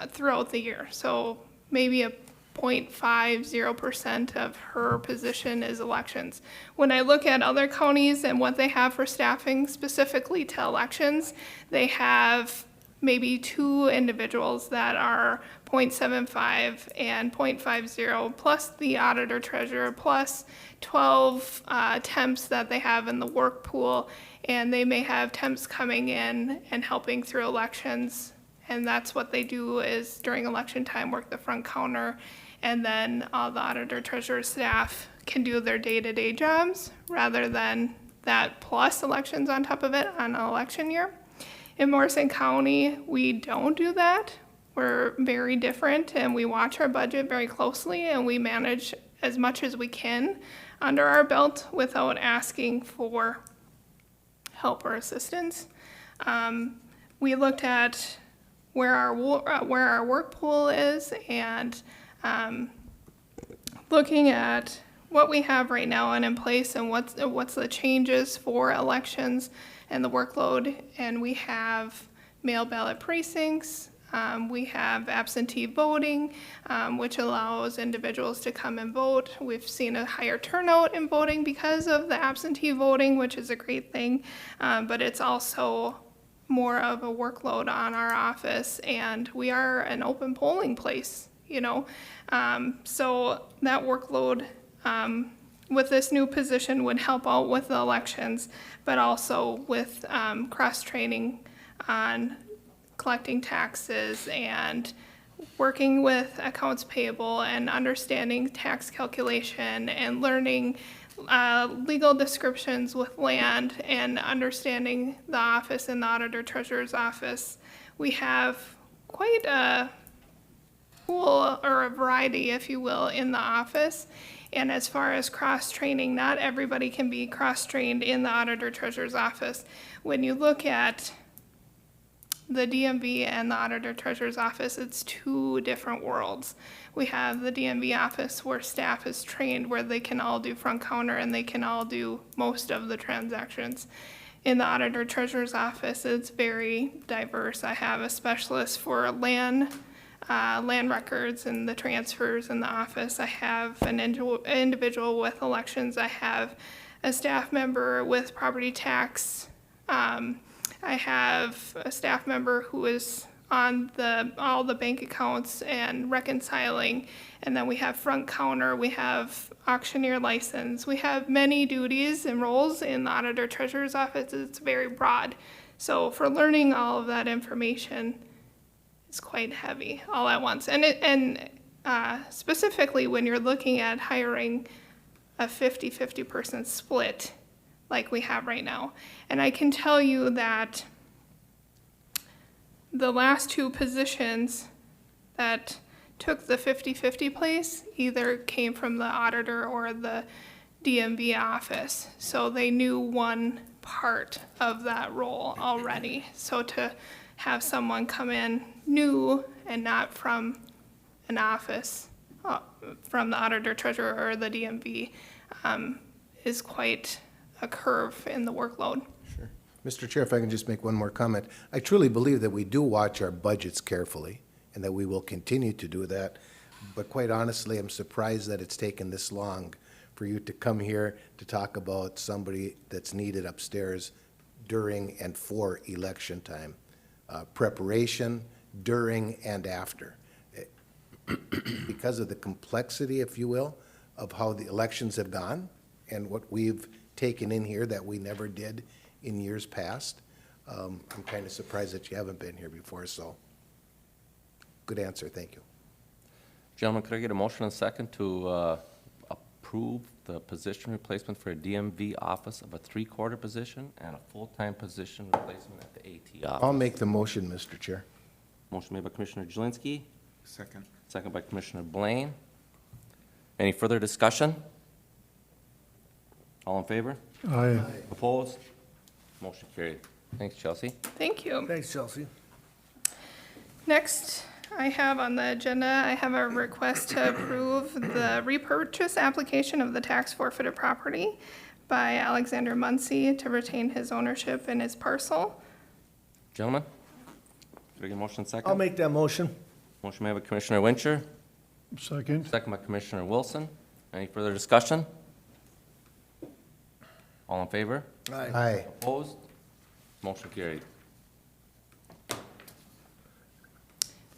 Speaker 13: throughout the year. So maybe a 0.50% of her position is elections. When I look at other counties and what they have for staffing specifically to elections, they have maybe 2 individuals that are 0.75 and 0.50, plus the auditor treasurer, plus 12 temps that they have in the work pool, and they may have temps coming in and helping through elections. And that's what they do, is during election time, work the front counter, and then all the auditor treasurer staff can do their day-to-day jobs rather than that plus elections on top of it on an election year. In Morrison County, we don't do that. We're very different, and we watch our budget very closely, and we manage as much as we can under our belt without asking for help or assistance. We looked at where our work pool is, and looking at what we have right now and in place and what's the changes for elections and the workload. And we have mail ballot precincts. We have absentee voting, which allows individuals to come and vote. We've seen a higher turnout in voting because of the absentee voting, which is a great thing. But it's also more of a workload on our office, and we are an open polling place, you know. So that workload with this new position would help out with the elections, but also with cross-training on collecting taxes and working with accounts payable and understanding tax calculation and learning legal descriptions with land and understanding the office and the auditor treasurer's office. We have quite a pool or a variety, if you will, in the office. And as far as cross-training, not everybody can be cross-trained in the auditor treasurer's office. When you look at the DMV and the auditor treasurer's office, it's two different worlds. We have the DMV office where staff is trained, where they can all do front counter and they can all do most of the transactions. In the auditor treasurer's office, it's very diverse. I have a specialist for land records and the transfers in the office. I have an individual with elections. I have a staff member with property tax. I have a staff member who is on all the bank accounts and reconciling. And then we have front counter, we have auctioneer license. We have many duties and roles in the auditor treasurer's office. It's very broad. So for learning all of that information, it's quite heavy all at once. And specifically when you're looking at hiring a 50-50 person split like we have right now. And I can tell you that the last two positions that took the 50-50 place either came from the auditor or the DMV office. So they knew one part of that role already. So to have someone come in new and not from an office, from the auditor treasurer or the DMV, is quite a curve in the workload.
Speaker 4: Sure. Mr. Chair, if I can just make one more comment. I truly believe that we do watch our budgets carefully and that we will continue to do that. But quite honestly, I'm surprised that it's taken this long for you to come here to talk about somebody that's needed upstairs during and for election time. Preparation, during and after. Because of the complexity, if you will, of how the elections have gone and what we've taken in here that we never did in years past, I'm kind of surprised that you haven't been here before, so good answer, thank you.
Speaker 3: Gentlemen, could I get a motion and a second to approve the position replacement for a DMV office of a 3/4 position and a full-time position replacement at the AT office?
Speaker 4: I'll make the motion, Mr. Chair.
Speaker 3: Motion made by Commissioner Jelinski,
Speaker 9: Second.
Speaker 3: second by Commissioner Blaine. Any further discussion? All in favor?
Speaker 1: Aye.
Speaker 3: Opposed? Motion carried. Thanks, Chelsea.
Speaker 13: Thank you.
Speaker 10: Thanks, Chelsea.
Speaker 13: Next, I have on the agenda, I have a request to approve the repurchase application of the tax forfeited property by Alexander Muncy to retain his ownership in his parcel.
Speaker 3: Gentlemen, could I get a motion and second?
Speaker 10: I'll make that motion.
Speaker 3: Motion made by Commissioner Wincher,
Speaker 1: Second.
Speaker 3: second by Commissioner Wilson. Any further discussion? All in favor?
Speaker 4: Aye.
Speaker 3: Opposed? Motion carried.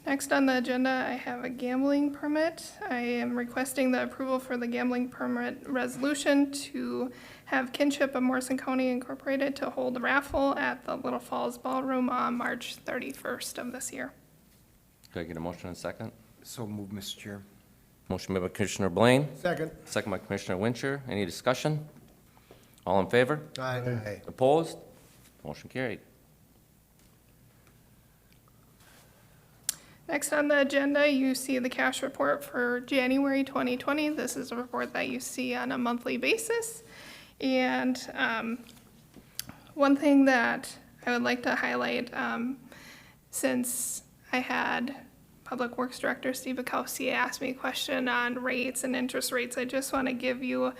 Speaker 13: Next on the agenda, I have a gambling permit. I am requesting the approval for the gambling permit resolution to have Kinship of Morrison County Incorporated to hold a raffle at the Little Falls Ballroom on March 31st of this year.
Speaker 3: Could I get a motion and second?
Speaker 9: So move, Mr. Chair.
Speaker 3: Motion made by Commissioner Blaine,
Speaker 10: Second.
Speaker 3: second by Commissioner Wincher. Any discussion? All in favor?
Speaker 4: Aye.
Speaker 3: Opposed? Motion carried.
Speaker 13: Next on the agenda, you see the cash report for January 2020. This is a report that you see on a monthly basis. And one thing that I would like to highlight, since I had Public Works Director Steve Bukowski asked me a question on rates and interest rates. I just want to give you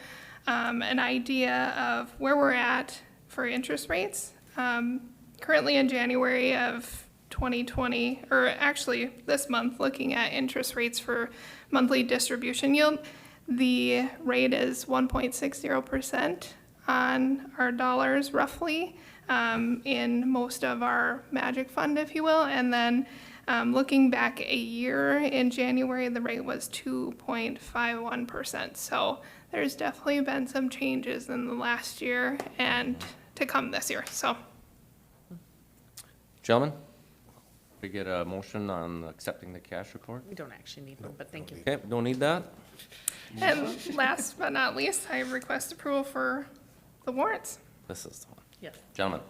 Speaker 13: an idea of where we're at for interest rates. Currently in January of 2020, or actually this month, looking at interest rates for monthly distribution yield, the rate is 1.60% on our dollars roughly in most of our magic fund, if you will. And then looking back a year in January, the rate was 2.51%. So there's definitely been some changes in the last year and to come this year. So,
Speaker 3: Gentlemen, we get a motion on accepting the cash report?
Speaker 2: We don't actually need one, but thank you.
Speaker 3: Okay, don't need that?
Speaker 13: and last but not least, I request approval for the warrants.
Speaker 3: This is the one.
Speaker 2: Yes.
Speaker 3: Gentlemen,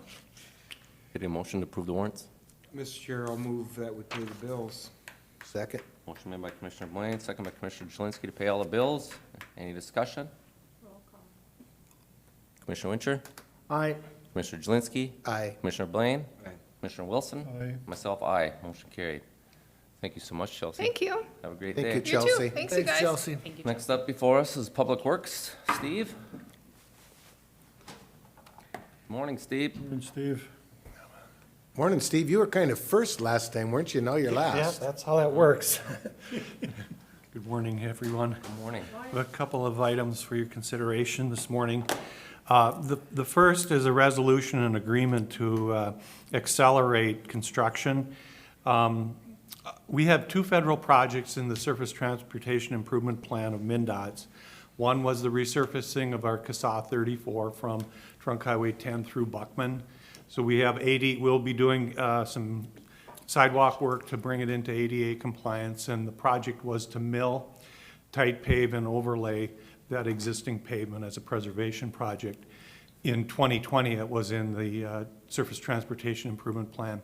Speaker 3: get a motion to approve the warrants?
Speaker 9: Mr. Chair, I'll move that we pay the bills.
Speaker 4: Second?
Speaker 3: Motion made by Commissioner Blaine, second by Commissioner Jelinski to pay all the bills. Any discussion? Commissioner Wincher?
Speaker 10: Aye.
Speaker 3: Commissioner Jelinski?
Speaker 4: Aye.
Speaker 3: Commissioner Blaine?
Speaker 9: Aye.
Speaker 3: Commissioner Wilson?
Speaker 1: Aye.
Speaker 3: Myself, aye. Motion carried. Thank you so much, Chelsea.
Speaker 13: Thank you.
Speaker 3: Have a great
Speaker 4: Thank
Speaker 3: day.
Speaker 4: you,
Speaker 13: You
Speaker 4: Chelsea.
Speaker 13: too. Thanks, you guys.
Speaker 10: Chelsea.
Speaker 2: Thank you.
Speaker 3: Next up before us is Public Works. Steve? Morning, Steve.
Speaker 1: And Steve?
Speaker 4: Morning, Steve. You were kind of first last time, weren't you? Now you're
Speaker 11: Yeah,
Speaker 4: last.
Speaker 11: that's how that works. Good morning, everyone.
Speaker 3: Good morning.
Speaker 11: I have a couple of items for your consideration this morning. The first is a resolution and agreement to accelerate construction. We have two federal projects in the Surface Transportation Improvement Plan of MnDOT's. One was the resurfacing of our CASA 34 from Trunk Highway 10 through Buckman. So we have we'll be doing some sidewalk work to bring it into ADA compliance, and the project was to mill, tight pave, and overlay that existing pavement as a preservation project. In 2020, it was in the Surface Transportation Improvement Plan.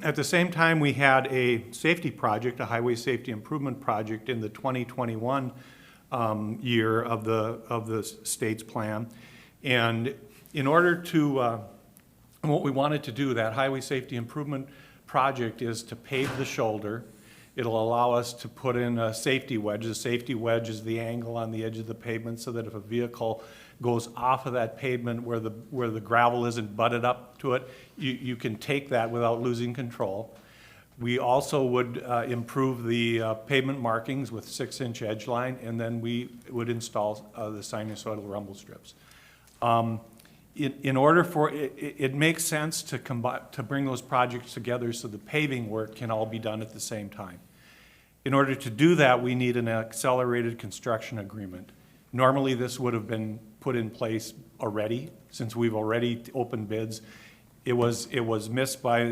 Speaker 11: At the same time, we had a safety project, a highway safety improvement project in the 2021 year of the state's plan. And in order to, what we wanted to do, that highway safety improvement project is to pave the shoulder. It'll allow us to put in a safety wedge. The safety wedge is the angle on the edge of the pavement so that if a vehicle goes off of that pavement where the gravel isn't butted up to it, you can take that without losing control. We also would improve the pavement markings with 6-inch edge line, and then we would install the sinusoidal rumble strips. In order for, it makes sense to bring those projects together so the paving work can all be done at the same time. In order to do that, we need an accelerated construction agreement. Normally, this would have been put in place already, since we've already opened bids. It was missed by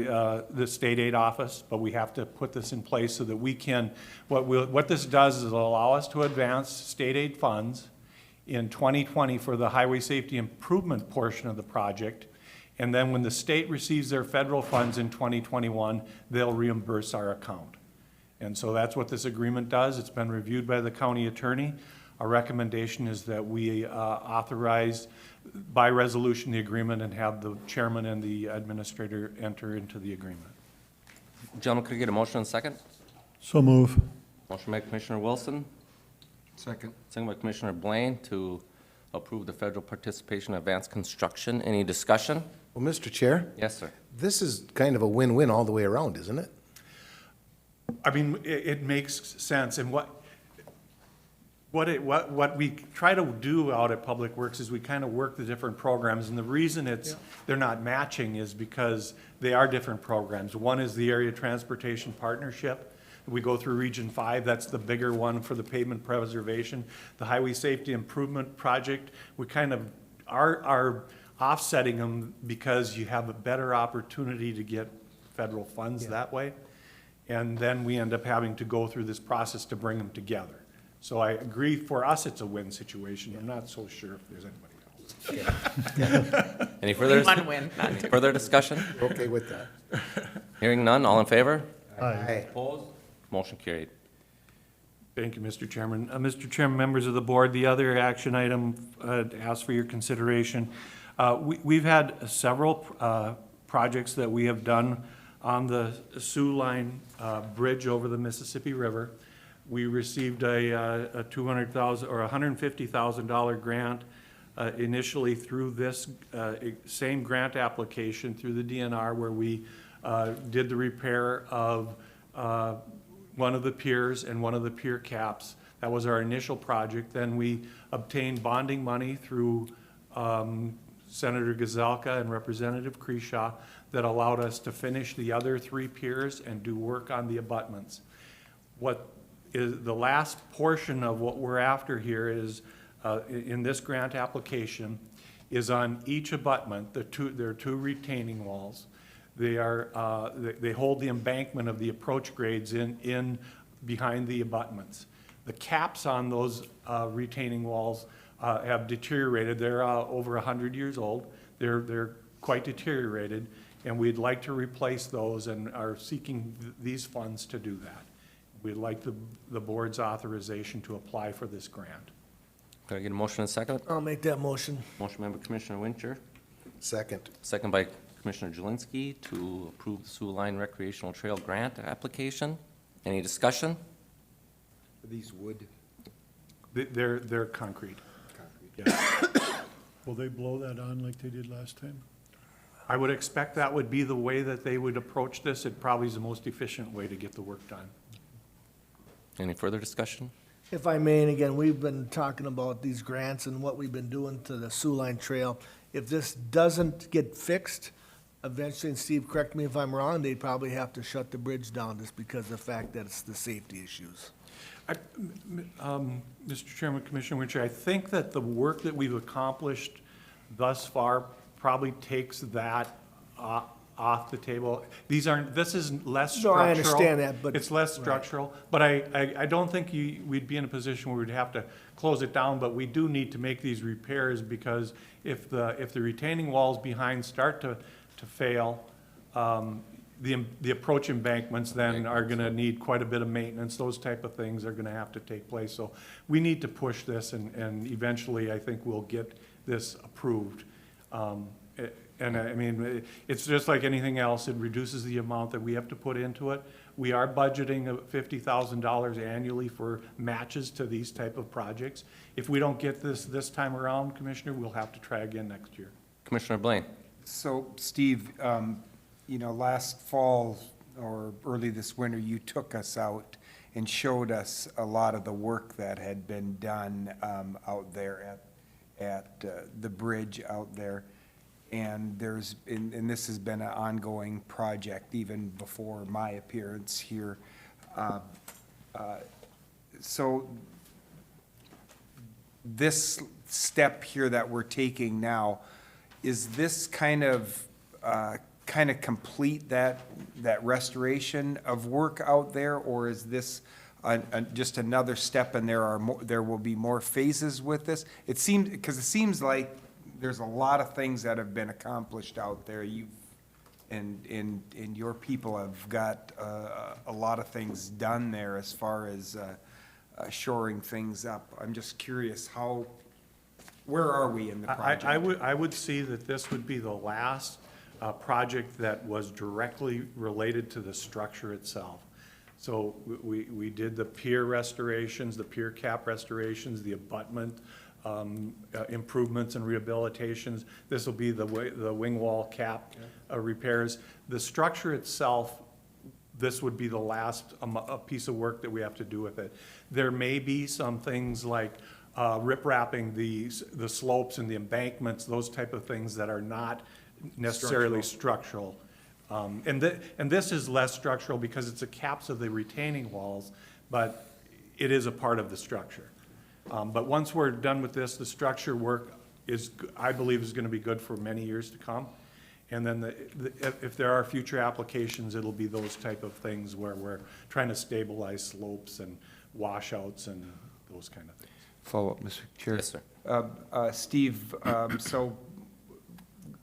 Speaker 11: the state aid office, but we have to put this in place so that we can, what this does is allow us to advance state aid funds in 2020 for the highway safety improvement portion of the project. And then when the state receives their federal funds in 2021, they'll reimburse our account. And so that's what this agreement does. It's been reviewed by the county attorney. Our recommendation is that we authorize by resolution the agreement and have the chairman and the administrator enter into the agreement.
Speaker 3: Gentlemen, could I get a motion and second?
Speaker 1: So move.
Speaker 3: Motion by Commissioner Wilson,
Speaker 9: Second.
Speaker 3: second by Commissioner Blaine to approve the federal participation in advanced construction. Any discussion?
Speaker 4: Well, Mr. Chair,
Speaker 3: Yes, sir.
Speaker 4: this is kind of a win-win all the way around, isn't it?
Speaker 10: I mean, it makes sense, and what we try to do out at Public Works is we kind of work the different programs, and the reason they're not matching is because they are different programs. One is the Area Transportation Partnership. We go through Region 5, that's the bigger one for the pavement preservation. The Highway Safety Improvement Project, we kind of are offsetting them because you have a better opportunity to get federal funds that way. And then we end up having to go through this process to bring them together. So I agree, for us, it's a win situation. I'm not so sure if there's anybody else.
Speaker 3: Any further,
Speaker 2: One win.
Speaker 3: any further discussion?
Speaker 4: Okay with that?
Speaker 3: Hearing none, all in favor?
Speaker 4: Aye.
Speaker 3: Opposed? Motion carried.
Speaker 10: Thank you, Mr. Chairman. Mr. Chairman, members of the board, the other action item asked for your consideration. We've had several projects that we have done
Speaker 14: on the Sioux Line Bridge over the Mississippi River. We received a $200,000 or $150,000 grant initially through this same grant application through the DNR, where we did the repair of one of the piers and one of the pier caps. That was our initial project. Then we obtained bonding money through Senator Gazelka and Representative Creshaw that allowed us to finish the other 3 piers and do work on the abutments. What is the last portion of what we're after here is, in this grant application, is on each abutment, there are 2 retaining walls. They hold the embankment of the approach grades in behind the abutments. The caps on those retaining walls have deteriorated. They're over 100 years old. They're quite deteriorated, and we'd like to replace those and are seeking these funds to do that. We'd like the board's authorization to apply for this grant.
Speaker 3: Can I get a motion and a second?
Speaker 10: I'll make that motion.
Speaker 3: Motion by Commissioner Wincher,
Speaker 4: Second.
Speaker 3: second by Commissioner Jelinski to approve the Sioux Line Recreational Trail Grant application. Any discussion?
Speaker 9: Are these wood?
Speaker 14: They're concrete.
Speaker 1: Will they blow that on like they did last time?
Speaker 14: I would expect that would be the way that they would approach this. It probably is the most efficient way to get the work done.
Speaker 3: Any further discussion?
Speaker 10: If I may, and again, we've been talking about these grants and what we've been doing to the Sioux Line Trail. If this doesn't get fixed, eventually, and Steve, correct me if I'm wrong, they'd probably have to shut the bridge down just because of the fact that it's the safety issues.
Speaker 14: Mr. Chairman, Commissioner Wincher, I think that the work that we've accomplished thus far probably takes that off the table. This is less
Speaker 10: No,
Speaker 14: structural.
Speaker 10: I understand that, but-
Speaker 14: It's less structural, but I don't think we'd be in a position where we'd have to close it down, but we do need to make these repairs, because if the retaining walls behind start to fail, the approach embankments then are gonna need quite a bit of maintenance. Those type of things are gonna have to take place. So we need to push this, and eventually I think we'll get this approved. And I mean, it's just like anything else. It reduces the amount that we have to put into it. We are budgeting $50,000 annually for matches to these type of projects. If we don't get this time around, Commissioner, we'll have to try again next year.
Speaker 3: Commissioner Blaine?
Speaker 9: So, Steve, you know, last fall or early this winter, you took us out and showed us a lot of the work that had been done out there at the bridge out there. And and this has been an ongoing project even before my appearance here. So this step here that we're taking now, is this kind of complete that restoration of work out there, or is this just another step and there will be more phases with this? It seems like there's a lot of things that have been accomplished out there. And your people have got a lot of things done there as far as shoring things up. I'm just curious, where are we in the project?
Speaker 14: I would see that this would be the last project that was directly related to the structure itself. So we did the pier restorations, the pier cap restorations, the abutment improvements and rehabilitations. This will be the wing wall cap repairs. The structure itself, this would be the last a piece of work that we have to do with it. There may be some things like rip-wrapping the slopes and the embankments, those type of things that are not necessarily structural. And this is less structural because it's the caps of the retaining walls, but it is a part of the structure. But once we're done with this, the structure work I believe is gonna be good for many years to come. And then if there are future applications, it'll be those type of things where we're trying to stabilize slopes and washouts and those kind of things.
Speaker 9: Follow-up, Mr. Chair.
Speaker 3: Yes, sir.
Speaker 9: Steve,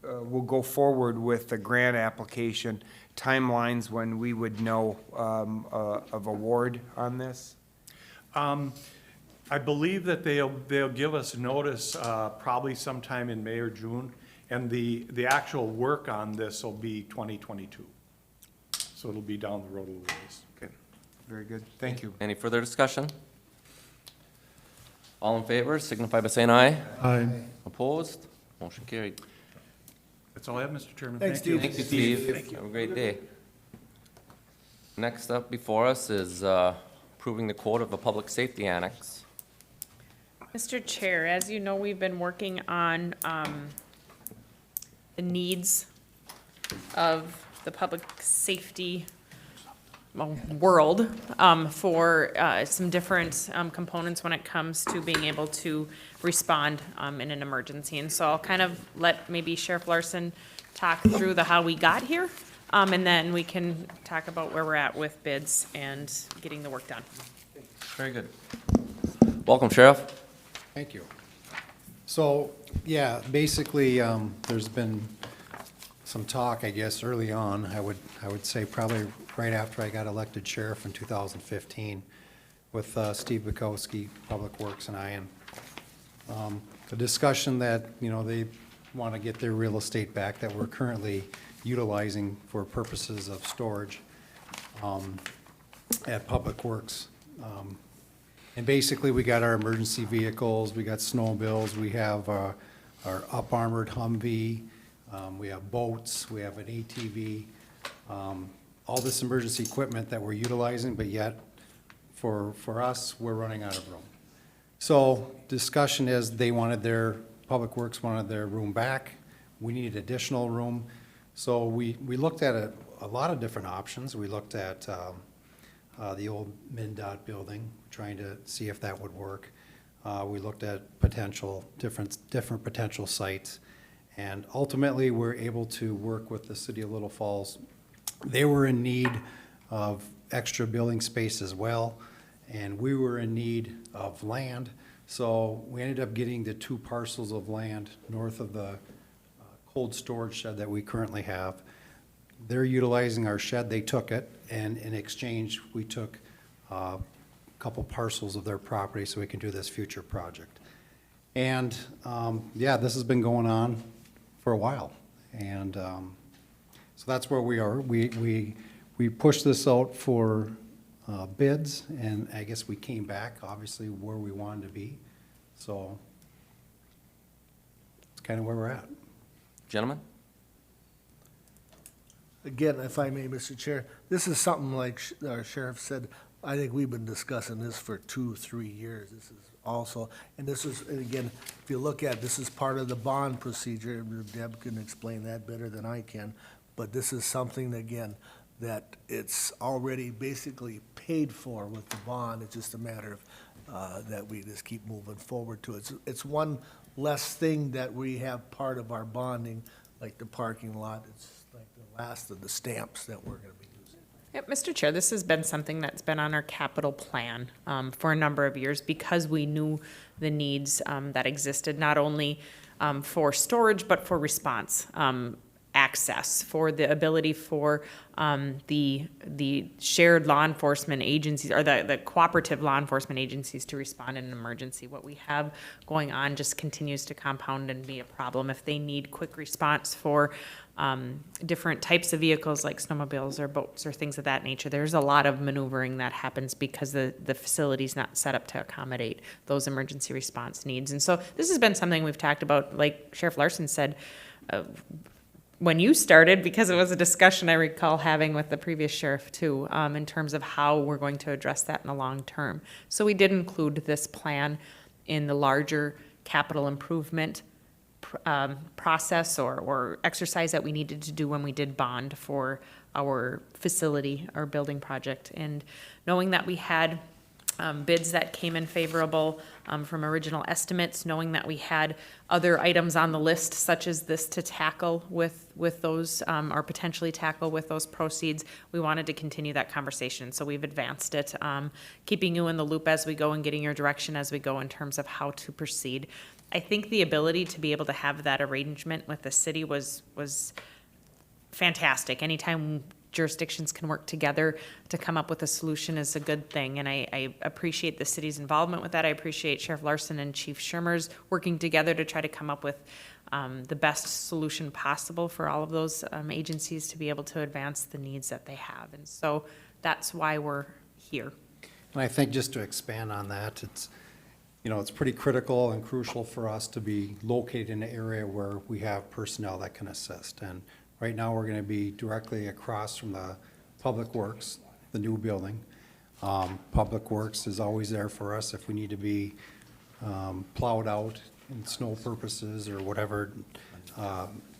Speaker 9: we'll go forward with the grant application, timelines when we would know of award on this?
Speaker 14: I believe that they'll give us notice probably sometime in May or June, and the actual work on this will be 2022. so it'll be down the road a little ways.
Speaker 9: Okay, very good, thank you.
Speaker 3: Any further discussion? All in favor, signify by saying aye.
Speaker 1: Aye.
Speaker 3: Opposed? Motion carried.
Speaker 14: That's all I have, Mr. Chairman.
Speaker 10: Thanks,
Speaker 14: Thank you.
Speaker 3: Thank you, Steve. Have a great day. Next up before us is approving the quote of the public safety annex.
Speaker 2: Mr. Chair, as you know, we've been working on the needs of the public safety world for some different components when it comes to being able to respond in an emergency. And so I'll kind of let maybe Sheriff Larson talk through the how we got here, and then we can talk about where we're at with bids and getting the work done.
Speaker 3: Very good. Welcome, Sheriff.
Speaker 6: Thank you. So, yeah, basically, there's been some talk, I guess, early on, I would say probably right after I got elected sheriff in 2015 with Steve Bukowski, Public Works, and I, and the discussion that, you know, they want to get their real estate back that we're currently utilizing for purposes of storage at Public Works. And basically, we got our emergency vehicles, we got snowmobiles, we have our up armored Humvee, we have boats, we have an ATV, all this emergency equipment that we're utilizing, but yet, for us, we're running out of room. So, discussion is, Public Works wanted their room back, we needed additional room, so we looked at a lot of different options. We looked at the old MnDOT building, trying to see if that would work. We looked at different potential sites, and ultimately, we're able to work with the city of Little Falls. They were in need of extra building space as well, and we were in need of land. So we ended up getting the 2 parcels of land north of the cold storage shed that we currently have. They're utilizing our shed, they took it, and in exchange, we took a couple parcels of their property so we can do this future project. And, yeah, this has been going on for a while, and so that's where we are. We pushed this out for bids, and I guess we came back, obviously, where we wanted to be. So it's kind of where we're at.
Speaker 3: Gentlemen?
Speaker 10: Again, if I may, Mr. Chair, this is something like our sheriff said, I think we've been discussing this for 2-3 years. This is also, and this is, and again, if you look at, this is part of the bond procedure. Deb can explain that better than I can, but this is something, again, that it's already basically paid for with the bond. It's just a matter of that we just keep moving forward to it. It's one less thing that we have part of our bonding, like the parking lot. It's like the last of the stamps that we're gonna be using.
Speaker 2: Yep, Mr. Chair, this has been something that's been on our capital plan for a number of years because we knew the needs that existed, not only for storage, but for response access, for the ability for the shared law enforcement agencies, or the cooperative law enforcement agencies to respond in an emergency. What we have going on just continues to compound and be a problem. If they need quick response for different types of vehicles like snowmobiles or boats or things of that nature, there's a lot of maneuvering that happens because the facility's not set up to accommodate those emergency response needs. And so this has been something we've talked about, like Sheriff Larson said, when you started, because it was a discussion I recall having with the previous sheriff too, in terms of how we're going to address that in the long term. So we did include this plan in the larger capital improvement process or exercise that we needed to do when we did bond for our facility, our building project. And knowing that we had bids that came in favorable from original estimates, knowing that we had other items on the list such as this to tackle with those, or potentially tackle with those proceeds, we wanted to continue that conversation. So we've advanced it, keeping you in the loop as we go and getting your direction as we go in terms of how to proceed. I think the ability to be able to have that arrangement with the city was fantastic. Anytime jurisdictions can work together to come up with a solution is a good thing. And I appreciate the city's involvement with that. I appreciate Sheriff Larson and Chief Schirmer's working together to try to come up with the best solution possible for all of those agencies to be able to advance the needs that they have. And so that's why we're here.
Speaker 6: And I think just to expand on that, it's pretty critical and crucial for us to be located in an area where we have personnel that can assist. And right now, we're going to be directly across from the Public Works, the new building. Public Works is always there for us if we need to be plowed out in snow purposes or whatever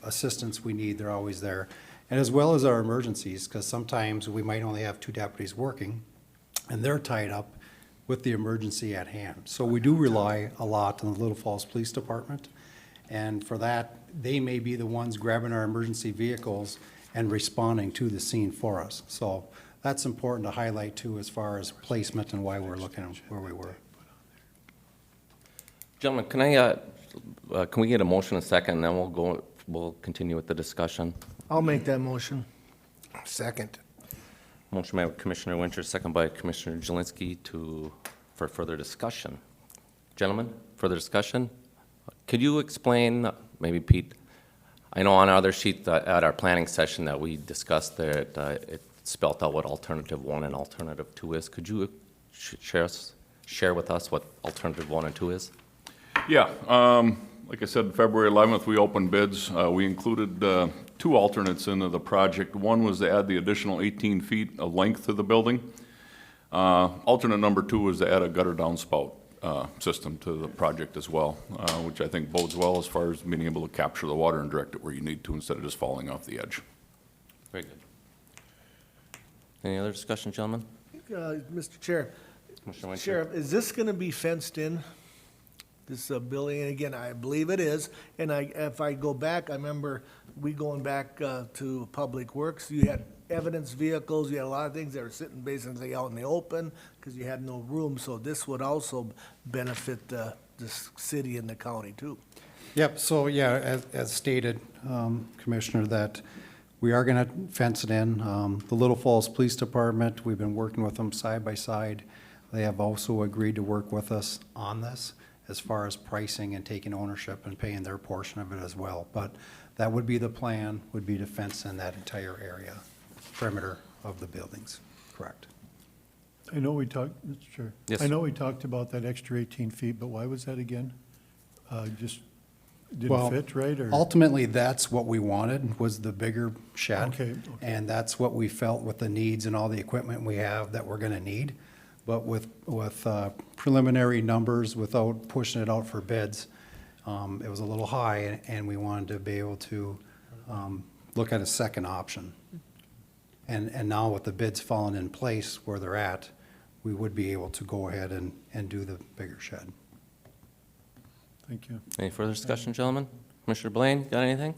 Speaker 6: assistance we need, they're always there. And as well as our emergencies, because sometimes we might only have 2 deputies working, and they're tied up with the emergency at hand. So we do rely a lot on the Little Falls Police Department, and for that, they may be the ones grabbing our emergency vehicles and responding to the scene for us. So that's important to highlight too, as far as placement and why we're looking at where we were.
Speaker 3: Gentlemen, can we get a motion in a second, and then we'll continue with the discussion?
Speaker 10: I'll make that motion.
Speaker 4: Second.
Speaker 3: Motion by Commissioner Winter, second by Commissioner Jelinski for further discussion. Gentlemen, further discussion? Could you explain, maybe Pete, I know on our other sheet at our planning session that we discussed that it spelled out what alternative 1 and alternative 2 is. Could you share with us what alternative 1 and 2 is?
Speaker 15: Yeah, like I said, February 11th, we opened bids. We included 2 alternates into the project. One was to add the additional 18 feet of length to the building. Alternate number 2 was to add a gutter downspout system to the project as well, which I think bodes well as far as being able to capture the water and direct it where you need to instead of just falling off the edge.
Speaker 3: Very good. Any other discussion, gentlemen?
Speaker 10: Mr. Chair,
Speaker 3: Commissioner Winter?
Speaker 10: Sheriff, is this going to be fenced in? This building, and again, I believe it is, and if I go back, I remember we going back to Public Works, you had evidence vehicles, you had a lot of things that were sitting basically out in the open, because you had no room, so this would also benefit the city and the county too.
Speaker 6: Yep, so yeah, as stated, Commissioner, that we are going to fence it in. The Little Falls Police Department, we've been working with them side by side. They have also agreed to work with us on this, as far as pricing and taking ownership and paying their portion of it as well. But that would be the plan, would be to fence in that entire area, perimeter of the buildings, correct.
Speaker 1: I know we talked, Mr. Chair.
Speaker 3: Yes.
Speaker 1: I know we talked about that extra 18 feet, but why was that again? Just
Speaker 6: Well,
Speaker 1: didn't fit, right? Or
Speaker 6: ultimately, that's what we wanted, was the bigger shed.
Speaker 1: Okay.
Speaker 6: And that's what we felt with the needs and all the equipment we have that we're gonna need. But with preliminary numbers, without pushing it out for bids, it was a little high, and we wanted to be able to look at a second option. And now with the bids falling in place where they're at, we would be able to go ahead and do the bigger shed.
Speaker 1: Thank you.
Speaker 3: Any further discussion, gentlemen? Commissioner Blaine, got anything?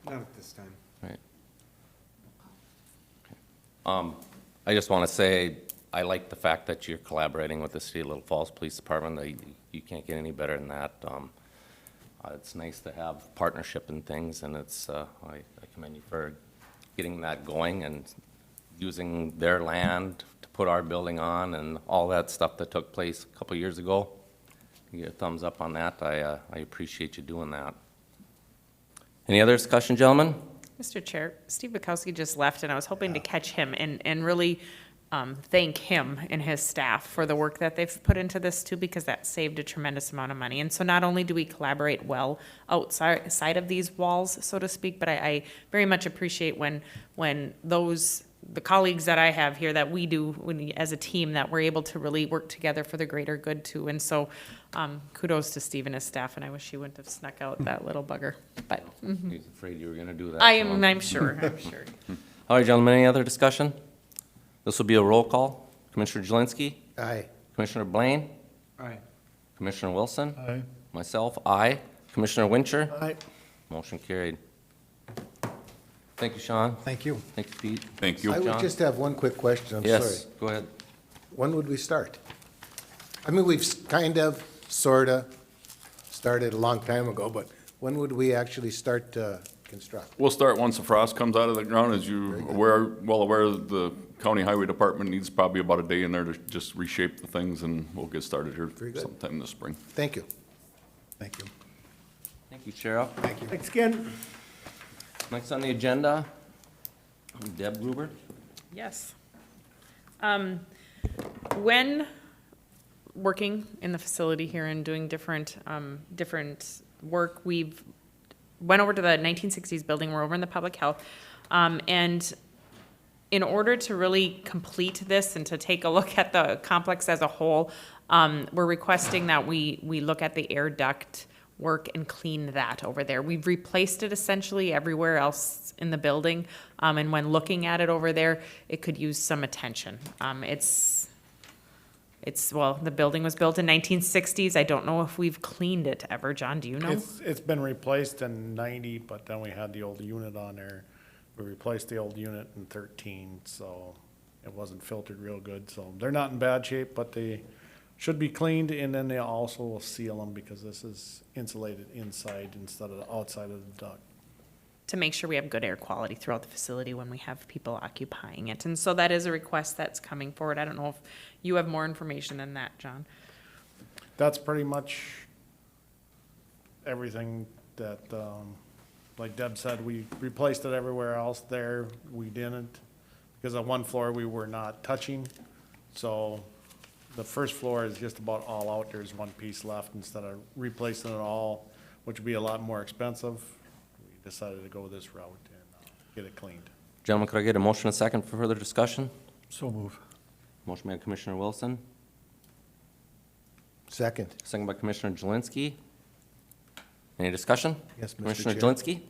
Speaker 9: Not at this time.
Speaker 3: Right. I just want to say, I like the fact that you're collaborating with the City of Little Falls Police Department. You can't get any better than that. It's nice to have partnership and things, and it's, I commend you for getting that going and using their land to put our building on and all that stuff that took place a couple years ago. You get a thumbs up on that. I appreciate you doing that. Any other discussion, gentlemen?
Speaker 2: Mr. Chair, Steve Bukowski just left, and I was hoping to catch him and really thank him and his staff for the work that they've put into this too, because that saved a tremendous amount of money. And so not only do we collaborate well outside of these walls, so to speak, but I very much appreciate when the colleagues that I have here, that we do as a team, that we're able to really work together for the greater good too. And so kudos to Steve and his staff, and I wish he wouldn't have snuck out that little bugger. But
Speaker 3: He's afraid you were going to do that.
Speaker 2: I'm sure.
Speaker 3: All right, gentlemen, any other discussion? This will be a roll call. Commissioner Jelinski?
Speaker 4: Aye.
Speaker 3: Commissioner Blaine?
Speaker 9: Aye.
Speaker 3: Commissioner Wilson?
Speaker 1: Aye.
Speaker 3: Myself, aye. Commissioner Wincher?
Speaker 10: Aye.
Speaker 3: Motion carried. Thank you, Sean.
Speaker 6: Thank you.
Speaker 3: Thank you, Pete.
Speaker 15: Thank you.
Speaker 4: I would
Speaker 3: John?
Speaker 4: just have one quick question, I'm sorry.
Speaker 3: Yes, go ahead.
Speaker 4: When would we start? I mean, we've kind of, sorta, started a long time ago, but when would we actually start construct?
Speaker 15: We'll start once the frost comes out of the ground. As you well aware, the county highway department needs probably about a day in there to just reshape the things, and we'll get started here
Speaker 4: Very good.
Speaker 15: sometime this spring.
Speaker 4: Thank you.
Speaker 6: Thank you.
Speaker 3: Thank you, Sheriff.
Speaker 10: Thanks again.
Speaker 3: Next on the agenda, Deb Gruber.
Speaker 2: Yes. When working in the facility here and doing different work, we've went over to the 1960s building. We're over in the public health. And in order to really complete this and to take a look at the complex as a whole, we're requesting that we look at the air duct work and clean that over there. We've replaced it essentially everywhere else in the building. And when looking at it over there, it could use some attention. Well, the building was built in 1960s. I don't know if we've cleaned it ever. John, do you know?
Speaker 11: It's been replaced in 90, but then we had the old unit on there. We replaced the old unit in 13, so it wasn't filtered real good. So they're not in bad shape, but they should be cleaned, and then they also will seal them because this is insulated inside instead of outside of the duct.
Speaker 2: To make sure we have good air quality throughout the facility when we have people occupying it. And so that is a request that's coming forward. I don't know if you have more information than that, John.
Speaker 11: That's pretty much everything that, like Deb said, we replaced it everywhere else there. We didn't, because on one floor we were not touching. So the first floor is just about all out. There's one piece left instead of replacing it all, which would be a lot more expensive. We decided to go this route and get it cleaned.
Speaker 3: Gentlemen, could I get a motion and a second for further discussion?
Speaker 1: So move.
Speaker 3: Motion made by Commissioner Wilson,
Speaker 4: Second.
Speaker 3: second by Commissioner Jelinski. Any discussion?
Speaker 4: Yes, Mr.
Speaker 3: Commissioner
Speaker 4: Chair.
Speaker 3: Jelinski?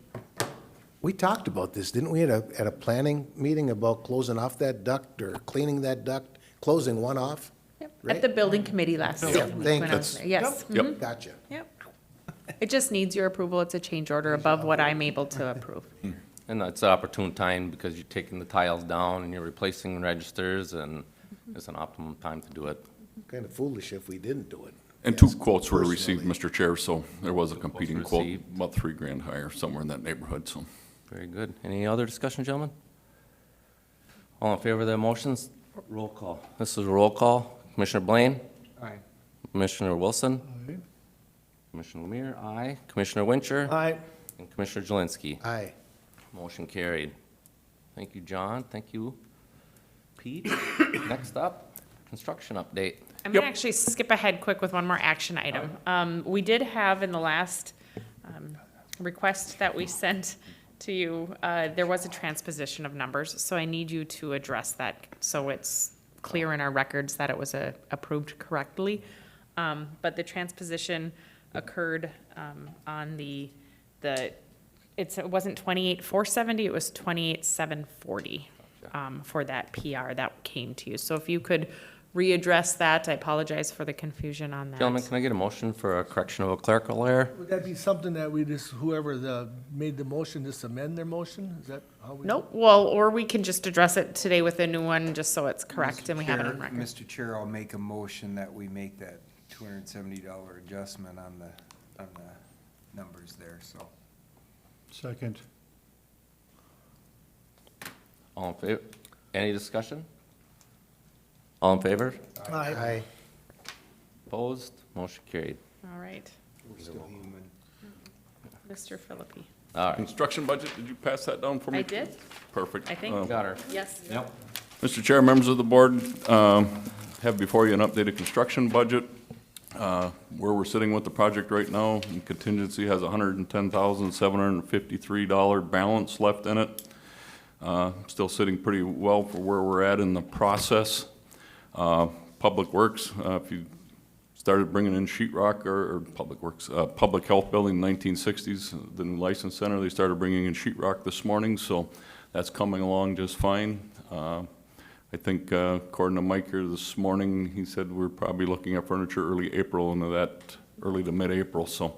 Speaker 4: We talked about this, didn't we, at a planning meeting about closing off that duct or cleaning that duct, closing one off?
Speaker 2: At
Speaker 4: Right.
Speaker 2: the building committee last week.
Speaker 4: Thank
Speaker 2: when I was
Speaker 4: you.
Speaker 2: there. Yes.
Speaker 15: Yep.
Speaker 2: mhm,
Speaker 4: Gotcha.
Speaker 2: Yep. It just needs your approval. It's a change order above what I'm able to approve.
Speaker 3: And it's an opportune time because you're taking the tiles down and you're replacing registers, and it's an optimum time to do it.
Speaker 4: Kind of foolish if we didn't do it.
Speaker 15: And
Speaker 4: Yes,
Speaker 15: two quotes were received,
Speaker 4: personally.
Speaker 15: Mr. Chair, so there was a competing quote,
Speaker 3: received.
Speaker 15: about $3,000 higher, somewhere in that neighborhood, so.
Speaker 3: Very good. Any other discussion, gentlemen? All in favor of the motions? Roll call. This is a roll call. Commissioner Blaine?
Speaker 9: Aye.
Speaker 3: Commissioner Wilson? Commissioner Lemire? Aye. Commissioner Wincher?
Speaker 10: Aye.
Speaker 3: And Commissioner Jelinski?
Speaker 4: Aye.
Speaker 3: Motion carried. Thank you, John. Thank you, Pete. Next up, construction update.
Speaker 2: I'm gonna actually skip ahead quick with one more action item. We did have in the last request that we sent to you, there was a transposition of numbers, so I need you to address that so it's clear in our records that it was approved correctly. But the transposition occurred on it wasn't 28,470, it was 28,740 for that PR that came to you. So if you could readdress that, I apologize for the confusion on that.
Speaker 3: Gentlemen, can I get a motion for a correction of a clerical error?
Speaker 10: Would that be something that we just, whoever made the motion, just amend their motion? Is that how we?
Speaker 2: Nope, well, or we can just address it today with a new one, just so it's correct and we have it on record.
Speaker 9: Mr. Chair, I'll make a motion that we make that $270 adjustment on the numbers there, so.
Speaker 1: Second.
Speaker 3: All in favor? Any discussion? All in favor?
Speaker 4: Aye.
Speaker 3: Opposed? Motion carried.
Speaker 2: All right,
Speaker 9: We're still human.
Speaker 2: Mr. Philippi.
Speaker 3: All right,
Speaker 15: Construction budget, did you pass that down for me?
Speaker 2: I did,
Speaker 15: Perfect.
Speaker 2: I think.
Speaker 3: got her.
Speaker 2: Yes.
Speaker 15: Mr. Chair, members of the board, have before you an updated construction budget. Where we're sitting with the project right now, and contingency has $110,753 balance left in it. Still sitting pretty well for where we're at in the process. Public Works, if you started bringing in sheetrock or Public Works, Public Health Building, 1960s, the new license center, they started bringing in sheetrock this morning, so that's coming along just fine. I think according to Mike here this morning, he said we're probably looking at furniture early April, into that early to mid-April, so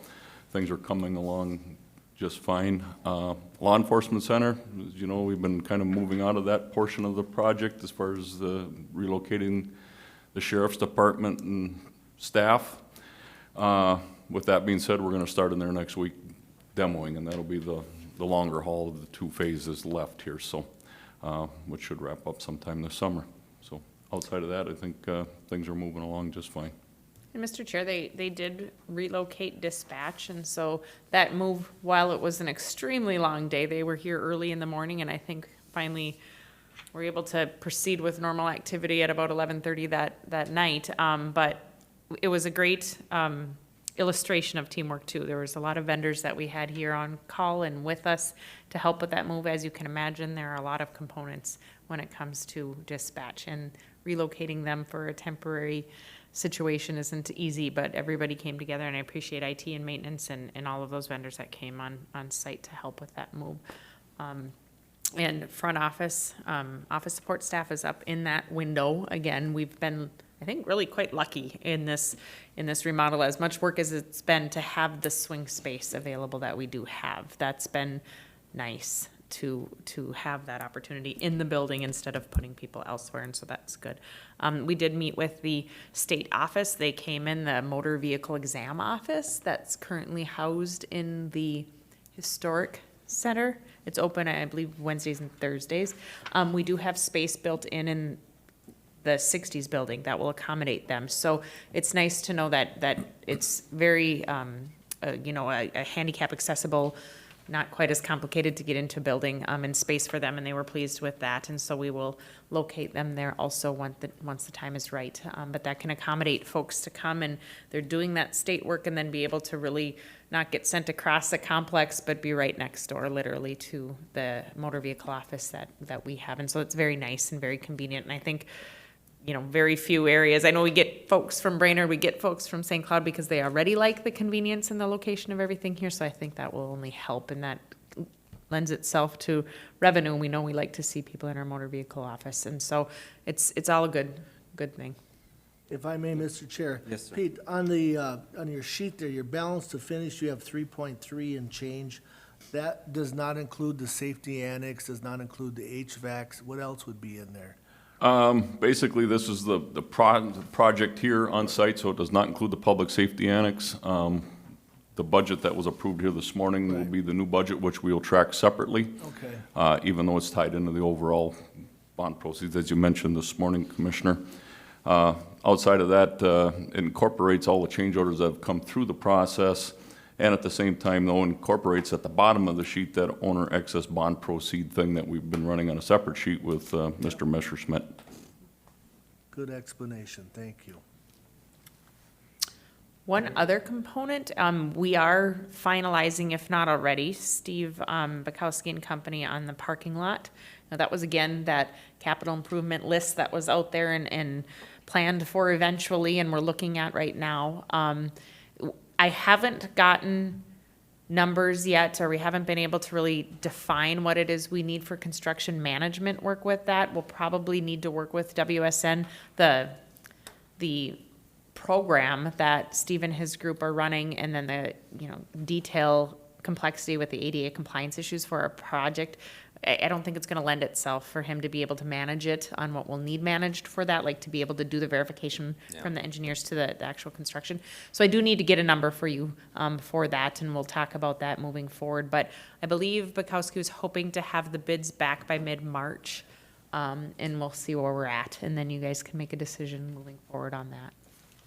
Speaker 15: things are coming along just fine. Law Enforcement Center, as you know, we've been kind of moving out of that portion of the project as far as the relocating the sheriff's department and staff. With that being said, we're gonna start in there next week demoing, and that'll be the the longer haul of the 2 phases left here, so, which should wrap up sometime this summer. So outside of that, I think things are moving along just fine.
Speaker 2: And Mr. Chair, they did relocate dispatch, and so that move, while it was an extremely long day, they were here early in the morning, and I think finally were able to proceed with normal activity at about 11:30 that night. But it was a great illustration of teamwork too. There was a lot of vendors that we had here on call and with us to help with that move. As you can imagine, there are a lot of components when it comes to dispatch, and relocating them for a temporary situation isn't easy, but everybody came together, and I appreciate IT and maintenance and all of those vendors that came on site to help with that move. And front office, office support staff is up in that window. Again, we've been, I think, really quite lucky in this remodel, as much work as it's been to have the swing space available that we do have. That's been nice to have that opportunity in the building instead of putting people elsewhere, and so that's good. We did meet with the state office. They came in the motor vehicle exam office that's currently housed in the historic center. It's open, I believe, Wednesdays and Thursdays. We do have space built in the 60s building that will accommodate them. So it's nice to know that it's very, a handicap accessible, not quite as complicated to get into a building, and space for them, and they were pleased with that. And so we will locate them there also once the time is right. But that can accommodate folks to come, and they're doing that state work and then be able to really not get sent across the complex, but be right next door, literally, to the motor vehicle office that we have. And so it's very nice and very convenient. And I think, very few areas. I know we get folks from Brainerd, we get folks from St. Cloud because they already like the convenience and the location of everything here. So I think that will only help, and that lends itself to revenue. We know we like to see people in our motor vehicle office, and so it's all a good thing.
Speaker 10: If I may, Mr. Chair.
Speaker 16: Yes, sir.
Speaker 10: Pete, on your sheet there, your balance to finish, you have 3.3 and change. That does not include the safety annex, does not include the HVACs. What else would be in there?
Speaker 15: Basically, this is the project here on site, so it does not include the public safety annex. The budget that was approved here this morning will be the new budget, which we will track separately.
Speaker 10: Okay.
Speaker 15: Even though it's tied into the overall bond proceeds, as you mentioned this morning, Commissioner. Outside of that, it incorporates all the change orders that have come through the process, and at the same time, though, incorporates at the bottom of the sheet that owner excess bond proceed thing that we've been running on a separate sheet with Mr. Messerschmidt.
Speaker 10: Good explanation, thank you.
Speaker 2: One other component, we are finalizing, if not already, Steve Bukowski and Company on the parking lot. Now, that was, again, that capital improvement list that was out there and planned for eventually, and we're looking at right now. I haven't gotten numbers yet, or we haven't been able to really define what it is we need for construction management work with that. We'll probably need to work with WSN, the program that Steve and his group are running, and then the detail complexity with the ADA compliance issues for our project. I don't think it's going to lend itself for him to be able to manage it on what we'll need managed for that, like to be able to do the verification from the engineers to the actual construction. So I do need to get a number for you for that, and we'll talk about that moving forward. But I believe Bukowski was hoping to have the bids back by mid-March, and we'll see where we're at, and then you guys can make a decision moving forward on that.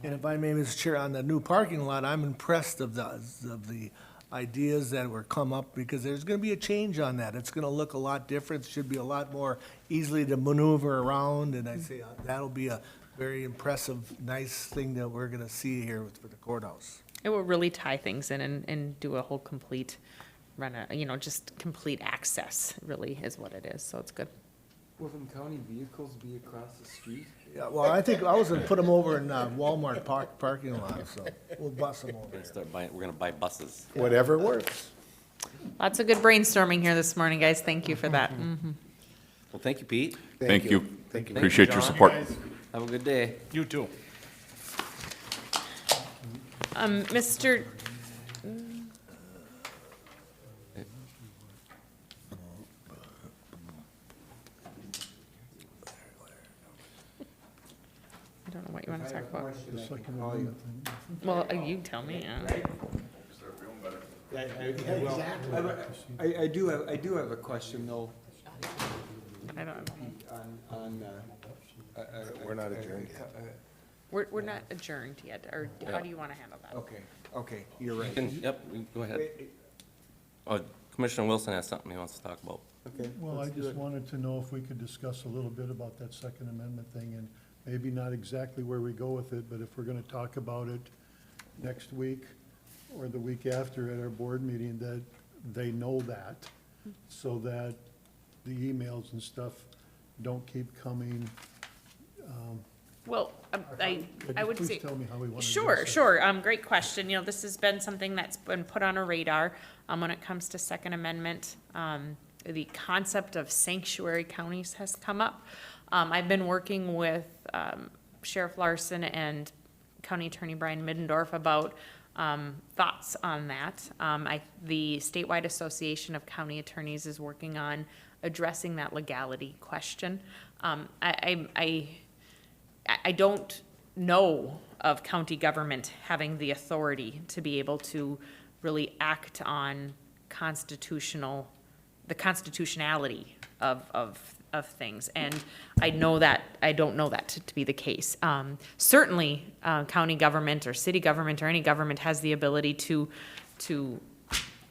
Speaker 10: And if I may, Mr. Chair, on the new parking lot, I'm impressed of the ideas that were come up, because there's gonna be a change on that. It's gonna look a lot different, should be a lot more easily to maneuver around, and I say that'll be a very impressive, nice thing that we're gonna see here for the courthouse.
Speaker 2: It will really tie things in and do a whole complete just complete access, really, is what it is, so it's good.
Speaker 16: Will them county vehicles be across the street?
Speaker 10: Yeah, well, I think I was gonna put them over in Walmart parking lot, so we'll bus them over there.
Speaker 16: We're gonna buy buses.
Speaker 4: Whatever works.
Speaker 2: Lots of good brainstorming here this morning, guys. Thank you for that.
Speaker 16: Well, thank you, Pete.
Speaker 15: Thank you.
Speaker 4: Thank you.
Speaker 15: Appreciate your support.
Speaker 16: Have a good day.
Speaker 14: You too.
Speaker 2: Mr. I don't know what you want to talk about. Well, you tell me.
Speaker 9: I do have a question though.
Speaker 2: I don't,
Speaker 9: On,
Speaker 4: We're not adjourned yet.
Speaker 2: we're not adjourned yet, or how do you want to handle that?
Speaker 9: okay, you're right.
Speaker 3: Yep, go ahead. Oh, Commissioner Wilson has something he wants to talk about.
Speaker 9: Okay.
Speaker 1: Well, I just wanted to know if we could discuss a little bit about that Second Amendment thing, and maybe not exactly where we go with it, but if we're gonna talk about it next week or the week after at our board meeting, that they know that, so that the emails and stuff don't keep coming.
Speaker 2: Well, I would say.
Speaker 1: Please tell me how we want to.
Speaker 2: Sure. Great question. You know, this has been something that's been put on a radar, when it comes to Second Amendment. The concept of sanctuary counties has come up. I've been working with, Sheriff Larson and County Attorney Brian Middendorf about, thoughts on that. The Statewide Association of County Attorneys is working on addressing that legality question. I don't know of county government having the authority to be able to really act on the constitutionality of things. And I don't know that to be the case. Certainly, county government or city government or any government has the ability to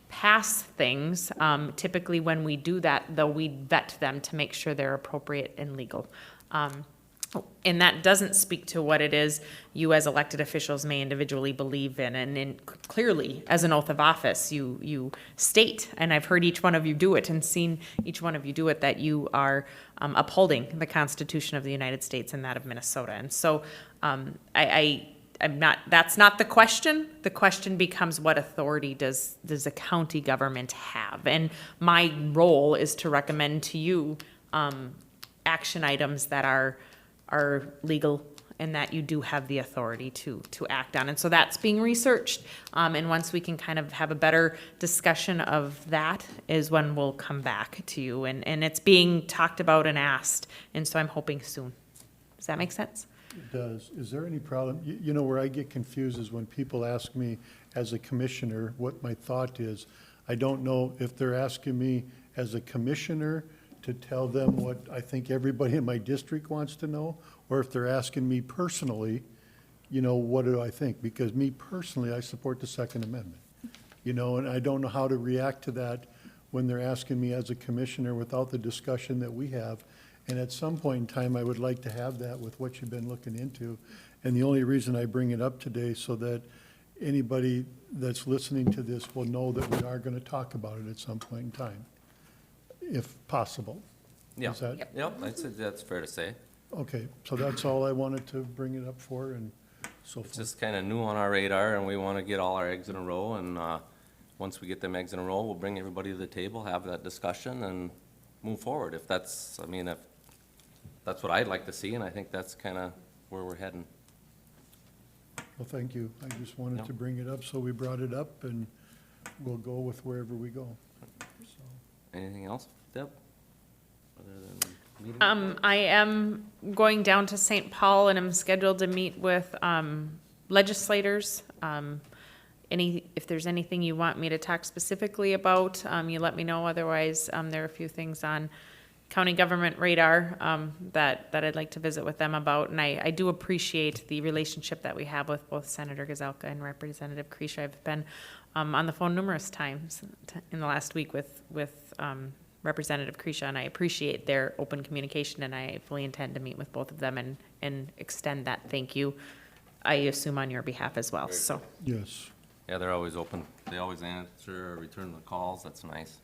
Speaker 2: pass things. Typically, when we do that, though, we vet them to make sure they're appropriate and legal. And that doesn't speak to what it is you as elected officials may individually believe in. And clearly, as an oath of office, you state, and I've heard each one of you do it and seen each one of you do it, that you are upholding the Constitution of the United States and that of Minnesota. And so that's not the question. The question becomes, what authority does a county government have? And my role is to recommend to you action items that are legal and that you do have the authority to act on. And so that's being researched. And once we can kind of have a better discussion of that is when we'll come back to you. And it's being talked about and asked. And so I'm hoping soon. Does that make sense?
Speaker 1: It does. Is there any problem? You know, where I get confused is when people ask me as a commissioner what my thought is. I don't know if they're asking me as a commissioner to tell them what I think everybody in my district wants to know, or if they're asking me personally, you know, what do I think? Because me personally, I support the Second Amendment. You know, and I don't know how to react to that when they're asking me as a commissioner without the discussion that we have. And at some point in time, I would like to have that with what you've been looking into. And the only reason I bring it up today so that anybody that's listening to this will know that we are going to talk about it at some point in time, if possible.
Speaker 3: Yeah,
Speaker 1: Is that-
Speaker 3: yep, that's fair to say.
Speaker 1: Okay, so that's all I wanted to bring it up for, and so
Speaker 3: It's
Speaker 1: forth.
Speaker 3: just kind of new on our radar, and we want to get all our eggs in a row, and once we get them eggs in a row, we'll bring everybody to the table, have that discussion, and move forward. If that's what I'd like to see, and I think that's kind of where we're heading.
Speaker 1: Well, thank you. I just wanted
Speaker 3: Yeah.
Speaker 1: to bring it up, so we brought it up, and we'll go with wherever we go. So,
Speaker 3: Anything else, Deb? Other than meeting?
Speaker 2: I am going down to St. Paul and I'm scheduled to meet with legislators. If there's anything you want me to talk specifically about, you let me know. Otherwise, there are a few things on county government radar that I'd like to visit with them about. And I do appreciate the relationship that we have with both Senator Gazelka and Representative Krisha. I've been on the phone numerous times in the last week with Representative Krisha, and I appreciate their open communication, and I fully intend to meet with both of them and extend that thank you, I assume, on your behalf as well. So.
Speaker 1: yes.
Speaker 3: Yeah, they're always open. They always answer or return the calls. That's nice.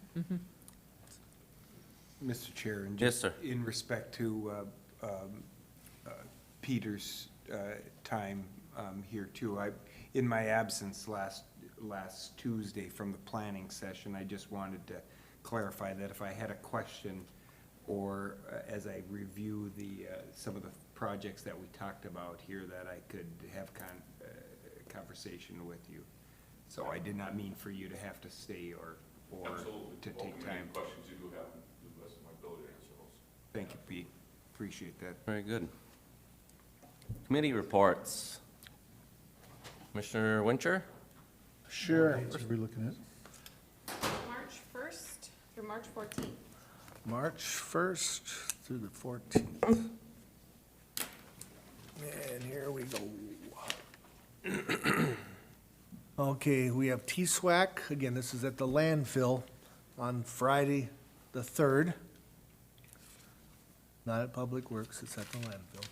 Speaker 9: Mr. Chair, and
Speaker 3: Yes,
Speaker 9: just
Speaker 3: sir.
Speaker 9: in respect to Peter's time here too, in my absence last Tuesday from the planning session, I just wanted to clarify that if I had a question or as I review some of the projects that we talked about here, that I could have conversation with you. So I did not mean for you to have to stay or to take time.
Speaker 15: Questions you do have, to the best of my ability to answer those.
Speaker 9: Thank you, Pete. Appreciate that.
Speaker 3: Very good. Committee reports. Commissioner Wincher?
Speaker 10: Sure.
Speaker 1: What are we looking at?
Speaker 2: March 14th.
Speaker 10: March 1st through the 14th. And here we go. Okay, we have T-SWAC. Again, this is at the landfill on Friday, the 3rd. Not at Public Works, it's at the landfill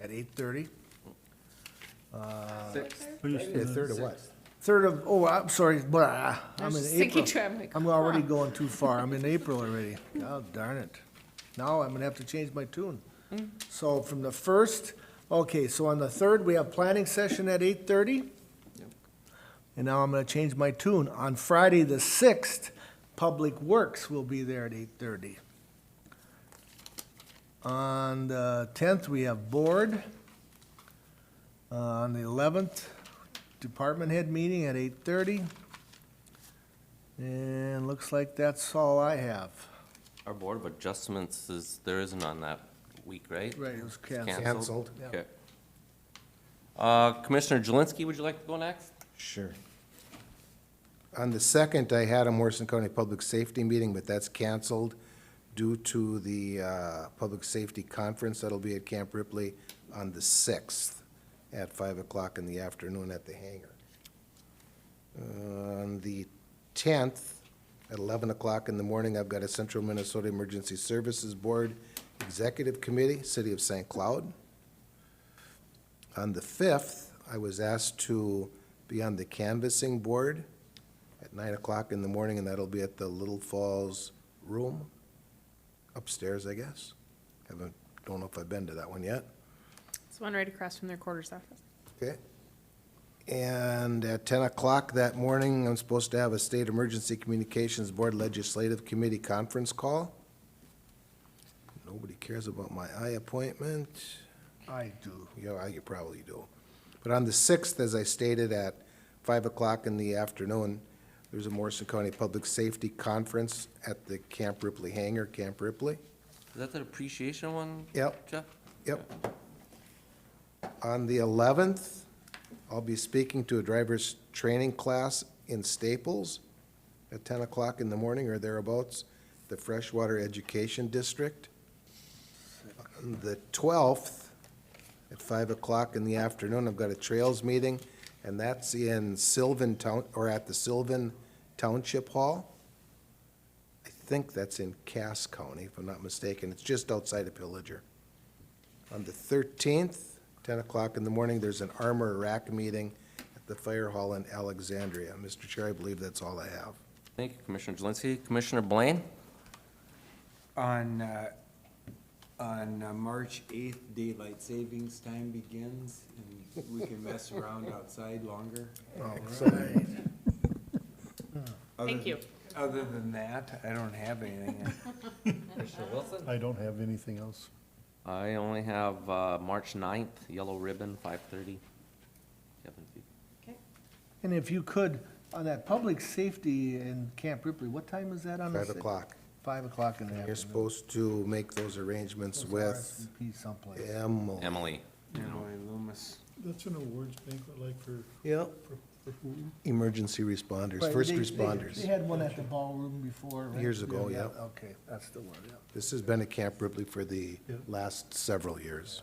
Speaker 10: at 8:30.
Speaker 4: Third of what?
Speaker 10: 3rd of, oh, I'm sorry, but I'm in
Speaker 2: just thinking
Speaker 10: April.
Speaker 2: too, I'm like,
Speaker 10: I'm already going too far. I'm in April already. Oh, darn it. Now I'm gonna have to change my tune. So from the 1st, okay, so on the 3rd, we have planning session at 8:30. And now I'm gonna change my tune. On Friday, the 6th, Public Works will be there at 8:30. On the 10th, we have board. On the 11th, department head meeting at 8:30. And looks like that's all I have.
Speaker 3: Our Board of Adjustments there isn't on that week, right?
Speaker 10: Right, it was
Speaker 3: It's
Speaker 10: canceled.
Speaker 4: Canceled.
Speaker 3: Okay. Commissioner Jelinski, would you like to go next?
Speaker 4: Sure. On the 2nd, I had a Morrison County Public Safety meeting, but that's canceled due to the Public Safety Conference that'll be at Camp Ripley on the 6th at 5 o'clock in the afternoon at the hangar. On the 10th, at 11 o'clock in the morning, I've got a Central Minnesota Emergency Services Board Executive Committee, City of St. Cloud. On the 5th, I was asked to be on the canvassing board at 9 o'clock in the morning, and that'll be at the Little Falls Room, upstairs, I guess. Don't know if I've been to that one yet.
Speaker 2: It's one right across from their quarters office.
Speaker 4: Okay. And at 10 o'clock that morning, I'm supposed to have a State Emergency Communications Board Legislative Committee conference call. Nobody cares about my eye appointment.
Speaker 10: I do.
Speaker 4: Yeah, you probably do. But on the 6th, as I stated, at 5 o'clock in the afternoon, there's a Morrison County Public Safety Conference at the Camp Ripley hangar, Camp Ripley.
Speaker 3: Is that the appreciation one?
Speaker 4: Yep.
Speaker 3: Jeff?
Speaker 4: Yep. On the 11th, I'll be speaking to a driver's training class in Staples at 10 o'clock in the morning or thereabouts, the Freshwater Education District. On the 12th, at 5 o'clock in the afternoon, I've got a trails meeting, and that's in Sylvan Town, or at the Sylvan Township Hall. I think that's in Cass County, if I'm not mistaken. It's just outside of Pillager. On the 13th, 10 o'clock in the morning, there's an armor rack meeting at the fire hall in Alexandria. Mr. Chair, I believe that's all I have.
Speaker 3: Thank you, Commissioner Jelinski. Commissioner Blaine?
Speaker 17: On March 8th, daylight savings time begins, and we can mess around outside longer.
Speaker 10: All right.
Speaker 2: Thank you.
Speaker 9: Other than that, I don't have anything.
Speaker 3: Commissioner Wilson?
Speaker 1: I don't have anything else.
Speaker 3: I only have March 9th, Yellow Ribbon, 5:30.
Speaker 10: And if you could, on that public safety in Camp Ripley, what time is that on the
Speaker 4: 5
Speaker 10: 6th?
Speaker 4: o'clock.
Speaker 10: 5 o'clock in the afternoon.
Speaker 4: You're supposed to make those arrangements
Speaker 10: Those
Speaker 4: with
Speaker 10: RSVP someplace.
Speaker 4: Emily.
Speaker 3: Emily.
Speaker 9: Emily Loomis.
Speaker 1: That's an awards banquet like for,
Speaker 4: Yep.
Speaker 1: for who?
Speaker 4: Emergency responders,
Speaker 10: Right,
Speaker 4: first
Speaker 10: they-
Speaker 4: responders.
Speaker 10: They had one at the ballroom before, right?
Speaker 4: Years ago,
Speaker 10: Yeah,
Speaker 4: yeah.
Speaker 10: Okay, that's the one, yeah.
Speaker 4: This has been at Camp Ripley for the
Speaker 1: Yeah.
Speaker 4: last several years.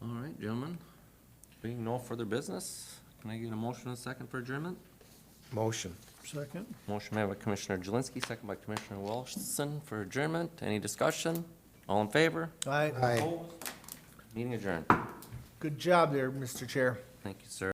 Speaker 3: All right, gentlemen. Being no further business, can I get a motion and a second for adjournment?
Speaker 4: Motion.
Speaker 1: Second?
Speaker 3: Motion made by Commissioner Jelinski, second by Commissioner Wilson for adjournment. Any discussion? All in favor?
Speaker 10: All right,
Speaker 4: Aye.
Speaker 3: Meeting adjourned.
Speaker 10: good job there, Mr. Chair.
Speaker 3: Thank you, sir.